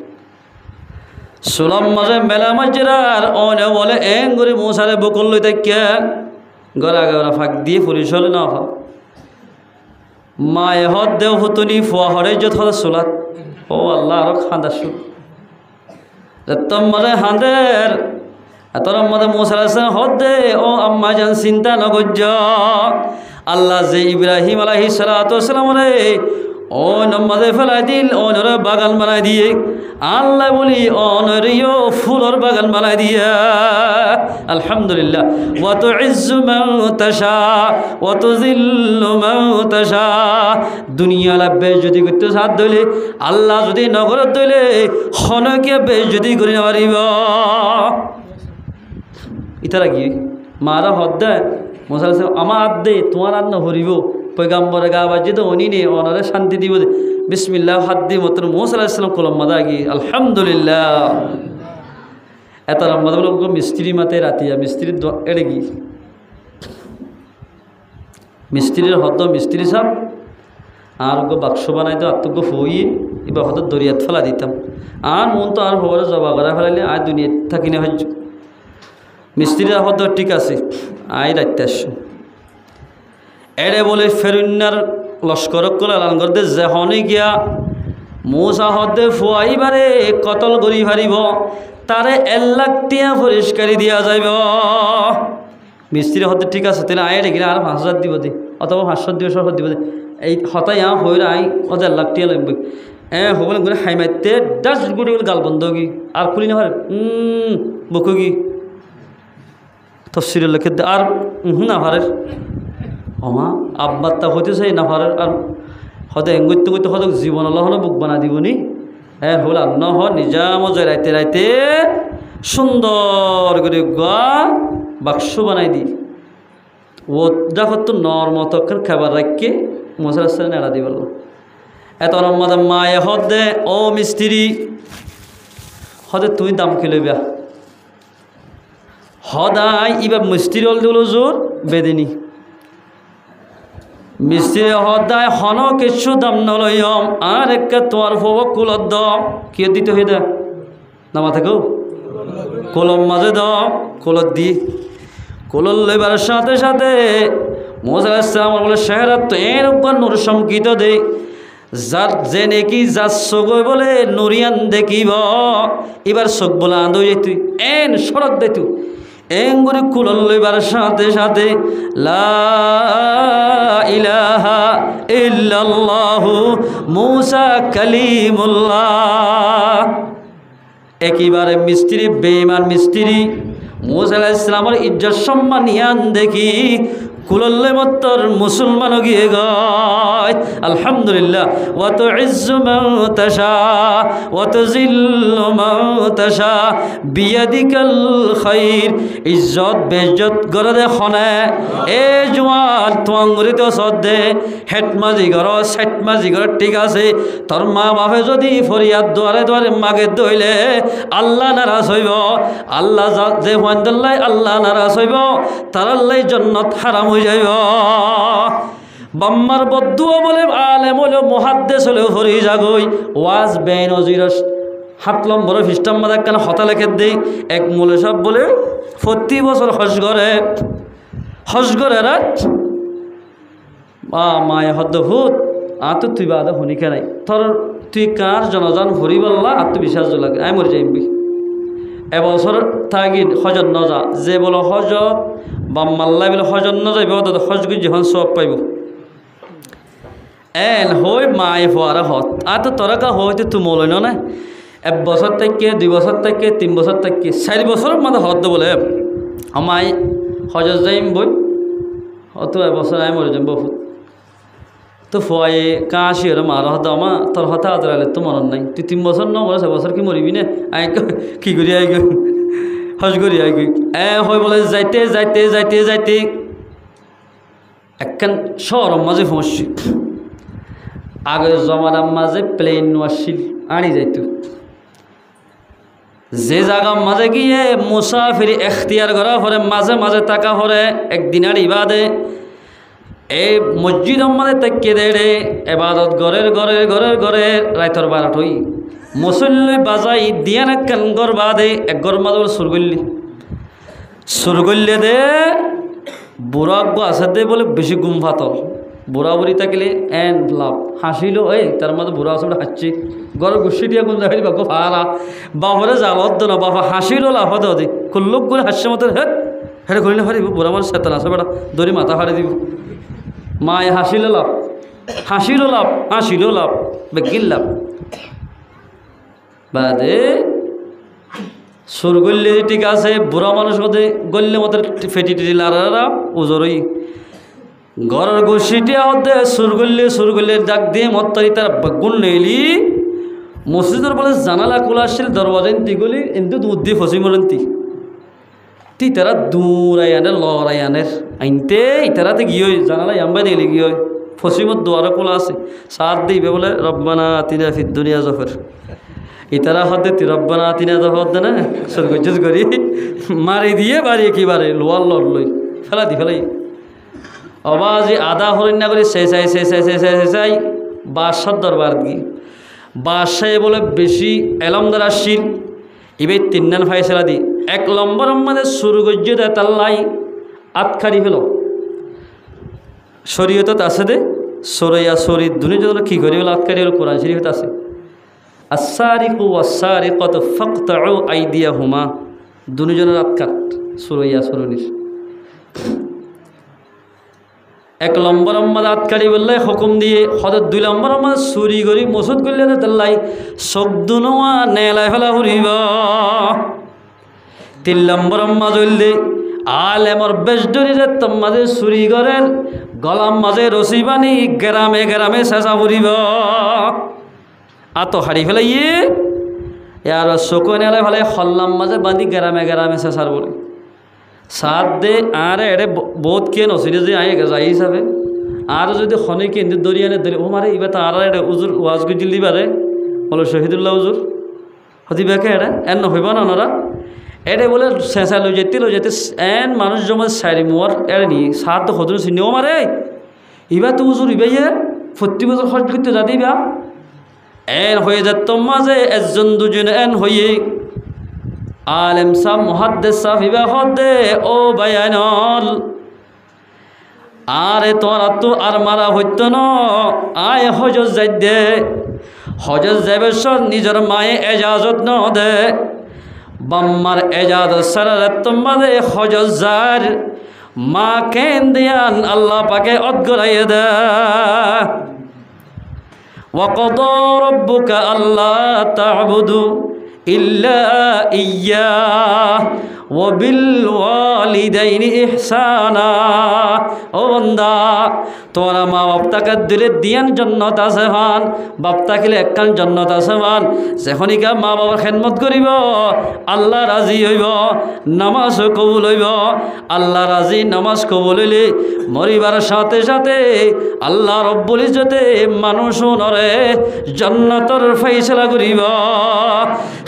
সোলাম মাঝে মেলামাজিরার অনে বলে এঙ্গুরি মুসারে বকল লই তাইকা গলা গলা ফাঁক দিয়ে পুলিশ হলে না ফা মায়ে হদ দেও হতুনি ফুয়া হরে যত হলে সোলাত ও আল্লাহ আরো খাঁদা শু তোম মানে হাঁদের এত মধ্যে মুসা আলাইহিস সালাম হদ দে ও আম্মা জান চিন্তা নগজ্য আল্লাহ যে ইব্রাহিম আলাইহিস সালাতু ওয়াসসালাম রে ও নমাজে ফেলাই দিল অনরে বাগান বানাই দিয়ে আল্লাহ বলি অনরিও ফুলর বাগান বানাই দিয়া আলহামদুলিল্লাহ ওয়া তুইজ্জু মান তাশা ওয়া তুযিল্লু মান তাশা দুনিয়া লাভে যদি করতে সাথ দইলে আল্লাহ যদি নগরত দইলে হনকে বে যদি করি না পারিব ইতারা কি মারা হদ্দা মুসা আলাইহিস সালাম আমার আদে তোমার আদ না হরিব পয়গাম্বরে গা বাজে তো উনি নে ওনারে শান্তি দিব বিসমিল্লাহ হাত দি মতন মুসা আলাইহিস সালাম কলম মাদা গি আলহামদুলিল্লাহ এত রহমত বলে মিস্ত্রি মাতে রাতিয়া মিস্ত্রি এড়ে গি মিস্ত্রির হদ মিস্ত্রি সাহেব আর বাক্স বানাই তো আত্মজ্ঞ ফুয়ে এবার হয়তো দরিয়াত ফেলা দিতাম আর মন তো আর খবরে জবা করা ফেলাইলে আর দুনিয়া থাকি না হজ মিস্ত্রিরা হদ ঠিক আছে আই রাখতে আসছো এড়ে বলে ফেরুন্নার লস্করক করে এলান করতে যে হনে গিয়া মুসা হদে ফুয়াইবারে কতল করি ফারিব তারে 1 লাখ টিয়া পরিষ্কারি দিয়া যাইব মিস্ত্রি হতে ঠিক আছে তাহলে আয় রেখে আর 5,000 দিব দে অথবা 500 দিব 600 দিব দে এই হতাই হয়ে আই 1 লাখ টিয়া লাগবে হবলে করে হাই মারতে 10 গুড়ি গাল বন্ধ কি আর খুলি না পারে বকু কি তফসিরের লেখে আর না পারে আমা আব্বার তা হইতে চাই না পারে আর হতে এঙ্গুতে করতে হতে জীবন আল্লাহ বুক বানা দিবনি হল আর নহ নিজাম রাইতে রাইতে সুন্দর করে গা বাক্স বানাই দি ও দেখো তো নর মতো খাবার রাখকে মুসা আলাইহিস সালাম এড়া দিবল এত রহমত মায়ে হদে ও মিস্ত্রি হদে তুই দাম খেলবে হদাই ইবা মিস্ত্রি হল দিল জোর বেদিনী মিস্ত্রি হদায় হন কিছু দাম নলয়ম আর একে তোমার ফব কুলত দ কি দিতে হয়ে দে নামা থেকেও কলম মাঝে দ কলত দি কলল লইবার সাথে সাথে মুসা আলাইহিস সালাম বলে শেহরাত তো এর উপর নূর সমকিত দে যার যে নেকি যার চোখ বলে নুরিয়ান দেখিব এবার চোখ বলে আঁদো যেতু এন সড়ক দেতু এন করে কুলল লইবার সাথে সাথে লা ইলাহা ইল্লাল্লাহু মুসা কালিমুল্লাহ। একেবারে মিস্ত্রি বেঈমান মিস্ত্রি মুসা আলাইহিস সালামের ইজ্জত সম্মান ইয়ান দেখি কুলল্লে মত্তর মুসলমান গিয়ে গয় আলহামদুলিল্লাহ। ওয়া তুইজ্জু মান তাশা ওয়া তুযিল্লু মান তাশা বিয়াদিকাল খাইর। ইজ্জত বেইজ্জত গরে দেখনে এ জওয়ান তোঙ্গরিত সদ্দে হেটমাজি গর সেটমাজি গর ঠিক আছে তোর মা বাপে যদি ফরিয়াদ দুয়ারে দুয়ারে মাগে দইলে আল্লাহ নারাজ হইব। আল্লাহ যে ওয়ান্দাল্লাই আল্লাহ নারাজ হইব তার আল্লাহ জান্নাত হারাম হয়ে যাইব। বাম্মার বদুয়া বলে আলেম হলো মুহাদ্দিস হলো ফরি জাগই ওয়াজ বেন নজির 7 নম্বর খ্রিস্টান মাদাক কেন হতা লেখে দেই এক মৌলে সাহেব বলে প্রতি বছর হজ করে রাত মায়ে হদ্দ ভূত আত তুই বাদা শুনিকে নাই তোর তুই কার জনজান ভরি বললা আত্মবিশ্বাস লাগে আমি মরে যাইবি এবছর থাকি হজত নজা যে বলো হজত বাম্মাল্লাই বলে হজত নযাইব হজ গুজি যখন সব পাইব এন হই মায়ে ফোয়ারা হত আর তো তোরা কা হইতে তু মৌলই না 1 বছর থেকে 2 বছর থেকে 3 বছর থেকে 4 বছর মাঝে হদ বলে আমায় হজত যাইম বই অত এবছর আমি মরে যাম বহুত তো ফয়ে কাশি ওরা মার হত আমা তোর হতা আদরালে তো মরণ নাই তুই 3 বছর ন মরে 4 বছর কি মরিবি না আই কি করি আই গই হজ করি আই গই হয় বলে যাইতে যাইতে যাইতে যাইতে একখান শহরের মাঝে পৌঁছছি আগের জমানার মাঝে প্লেন আসছিল আনি যাইতো যে জায়গার মাঝে গিয়ে মুসাফির এখতিয়ার করা হরে মাঝে মাঝে টাকা হরে একদিন আর ইবাদে এই মসজিদের মাঝে তাকিয়ে দেড়ে এবাদত ঘরের ঘরের ঘরের ঘরের রাইতর 12টা হই মুসল্লি বাজাই দিয়ান একখান গড় বাদে এক গড় মাঝে সুরগল্লে দে বুড়া আছে দে বলে বেশি গুম ফাতল বুড়া বুড়ি থাকলে এন লাভ হাসিল এই তার মধ্যে বুড়া আছে হাসছি ঘরের গুসি দিয়ে কোন জায়গায় বাকো ফারা বাপরে জালত না বাবা হাসিল লাভ হতে হতে কুল্লুক করে হাসছে মতো হেঁটে করিলে ফারিব বুড়া আমার সেতান আছে বেটা দড়ি মাথা ফাড়ি দিব মায়ে হাসিল লাভ বেগিল লাভ বাদে সুর গল্লে ঠিক আছে বুড়া মানুষ হতে গল্লে মতো ফেটি টেটি লারা উজরই ঘরের গোষ্ঠীটিয়া হতে সুর গল্লে ডাক দিয়ে মত্তারি তার গুণ নেইলি মসজিদের বলে জানালা খোলা আসছিল দরওয়াজা ইন্তি গলি কিন্তু দুধ দিয়ে ফসি মরন্তি তি তারা দূরাই আনে লড়াই আনের আইনতে ইতারাতে গিয়ে জানালা আম্বাই নেইলি গিয়ে ফসিমত দুয়ারা খোলা আছে সাত দিবে বলে রব্বানা আতিনা ফিদ দুনিয়া জফর ইতারা হতে রব্বানা আতিনা জফর দে না সরগজ করি মারি দিয়ে বাড়ি একেবারে লোয়ার লড় লই ফেলাই অবাজি আদা হরিণ না করে চাই বাদশার দরবার গিয়ে বাদশাহ বলে বেশি এলমদার আসছিল এবার 3 নান ফাইসলা দি 1 নম্বর আমাদের শুরু গজ্য দেয় তাল্লাই আতখারি ফেল শরীয়ত আছে দে সরইয়া শরীর দুনিয়া জন্য কী করি বলে আতখারি হল কোরআন শরীয়ত আছে আসারিকু ওয়াসারিকাতু ফাকতাউ আইদিয়াহুমা দুনিজনের আতকাট সরইয়া সরনির 1 নম্বর আমাদের আতকারি বললে হুকুম দিয়ে হঠাৎ 2 নম্বর আমাদের চুরি করি মসুদ করলে তাল্লাই শব্দ নোয়া নেলাই ফেলা ফুরিব 3 নম্বর আম্মা জললে আলেমর বেশ ডরিরে তোমাদের চুরি করেন গলাম মাঝে রসি বানি গ্রামে গ্রামে চেঁচা ফুরিব আতো হারি ফেলাইয়ে আর চকু নেলাই ফেলাই হল্লাম মাঝে বাঁধি গ্রামে গ্রামে চেঁচার বলে সাত দে আরে এড়ে বহুত কে নচিনে যে আই যাই হিসাবে আর যদি খনে কেন্দ্র দরিয়ানে ধরে ও মারে এবার তো আর এড়ে উজুর ওয়াজ গুজিল দিবারে বলো শহীদুল্লাহ উজুর হতি বেকে এড়ে এন নহইব না ওনারা এড়ে বলে চেঁচা লই যেতে এন মানুষ জমা 4 মুয়ার এড়ে নি সাত তো সদর চিনেও মারে এবার তো উজুর ইবাইয়ে প্রতি বছর খরচ করতে যা দিবা এন হয়ে যেত মাঝে 1 জন 2 জন এন হয়ে আলেম সাহ মুহাদ্দিস সাহ বিবাহ দে ও বায়ানল আরে তোরা তো আর মারা হইতো না, আয় হজত যাই দে, হজত যাবে সর নিজের মায়ে এজাজত ন দে, বাম্মার এজাজত সারা তোমাদের হজত যার মা কেন দিয়ান আল্লাহ পাকে অদ্গরাইয়ে দে। وقضى ربك ألا تعبدوا إلا إياه وبالوالدين إحسانا। ও বান্দা তোরা মা বাপটাকে দিলে দিয়ান জন্নত আছে হান, বাপটা খেলে একখান জন্নত আছে হান। যেখনিকা মা বাবার খেদমত করিব আল্লাহ রাজি হইব, নামাজ কবুল হইব। আল্লাহ রাজি নামাজ কবুল হইলে মরিবার সাথে সাথে আল্লাহ রব্বুল ইজ্জতে মানুষ নরে জন্নতর ফয়সালা করিব।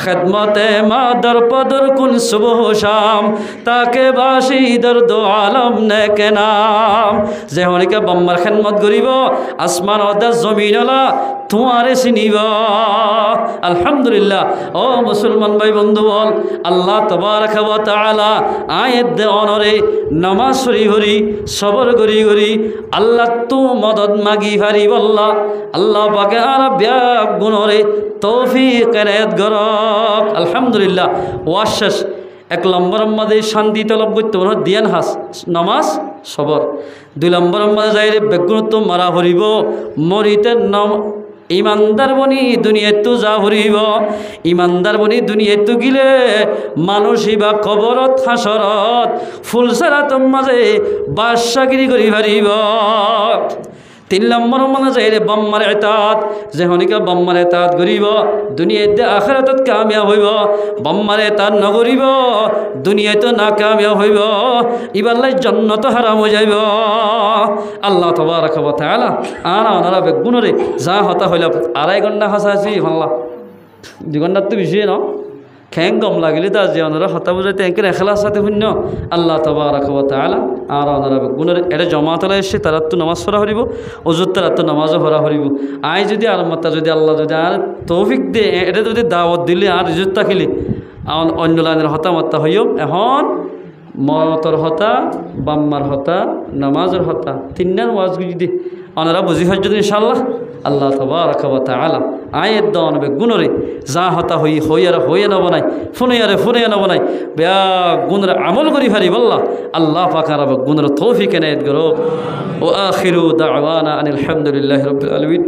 খেদমতে মা দরপদর কুল সুবহ শাম, তাকে বাসি দর্দ আলম নে কে নাম। যে হনিকে বাম্মার খেদমত করিব আসমান অদা জমিনলা তোমারে চিনিব। আলহামদুলিল্লাহ। ও মুসলমান ভাই বন্ধু বল, আল্লাহ তাবারক ওয়া তাআলা আয়াত দে অনরে নামাজ পড়ি হরি সবর করি করি আল্লাহ তু মদদ মাগি হারি বল্লা আল্লাহ পাকে আর ব্যাগ গুণরে তৌফিক এনায়েত করক। আলহামদুলিল্লাহ। ওয়াশেষ 1 নম্বর মধ্যে শান্তি তলব করতে মনে দিয়ান হাস নামাজ সবর। 2 নম্বর মধ্যে যাই রে বেগুনত্ব মারা হরিব মরিতে নম ইমানদার বনি দুনিয়াতো যা হরিব। ইমানদার বনি দুনিয়াতো গিলে মানুষই বা কবরত হাসরত ফুলসারাত মাঝে বাদশাগিরি করি হারিব। 3 নম্বর মানে যাই রে বাম্মার এতাত, যে হনিকা বাম্মার এতাত করিব দুনিয়াতে আখিরাতত কামিয়াব হইব, বাম্মার এতাত নকরিব দুনিয়াতে না কামিয়াব হইব, ইবাল্লাই জান্নাত হারাম হয়ে যাইব। আল্লাহ তাবারক ওয়া তাআলা আনা ওনারা বেগুনরে যা হতা হইল 2.5 ঘন্টা হাসাছি ভাল্লা 2 ঘন্টার তো বেশি ন খ্যাং গম লাগিলে তা যে ওনারা হতা বুঝাইতে একের এখলাস সাথে শূন্য। আল্লাহ তাবারক ওয়া তাআলা আর ওনারা বেগুনের এটা জমাতলা এসে তারা তো নামাজ পড়া হরিব, অজুর তারা তো নামাজও পড়া হরিব। আই যদি আর মাত্রা যদি আল্লাহ যদি আর তৌফিক দে এটা যদি দাওয়াত দিলে আর ইজ্জত থাকিলে অন্য লাইনের হতা মাত্রা হইও। এখন মতর হতা বাম্মার হতা নামাজের হতা 3 ওয়াজ যদি ওনারা বুঝি হয় যদি ইনশাআল্লাহ আল্লাহ তাবারক ওয়া তাআলা আয়াত দান বেগুনরে যা হতা হইয়া না বানাই ফুনে না বানাই বেয়া গুণরে আমল করি ফারি বল্লা আল্লাহ পাক আর বেগুনরে তৌফিক এনায়েত করো। ও আখিরু দাওয়ানা আনিল হামদুলিল্লাহি রাব্বিল আলামিন।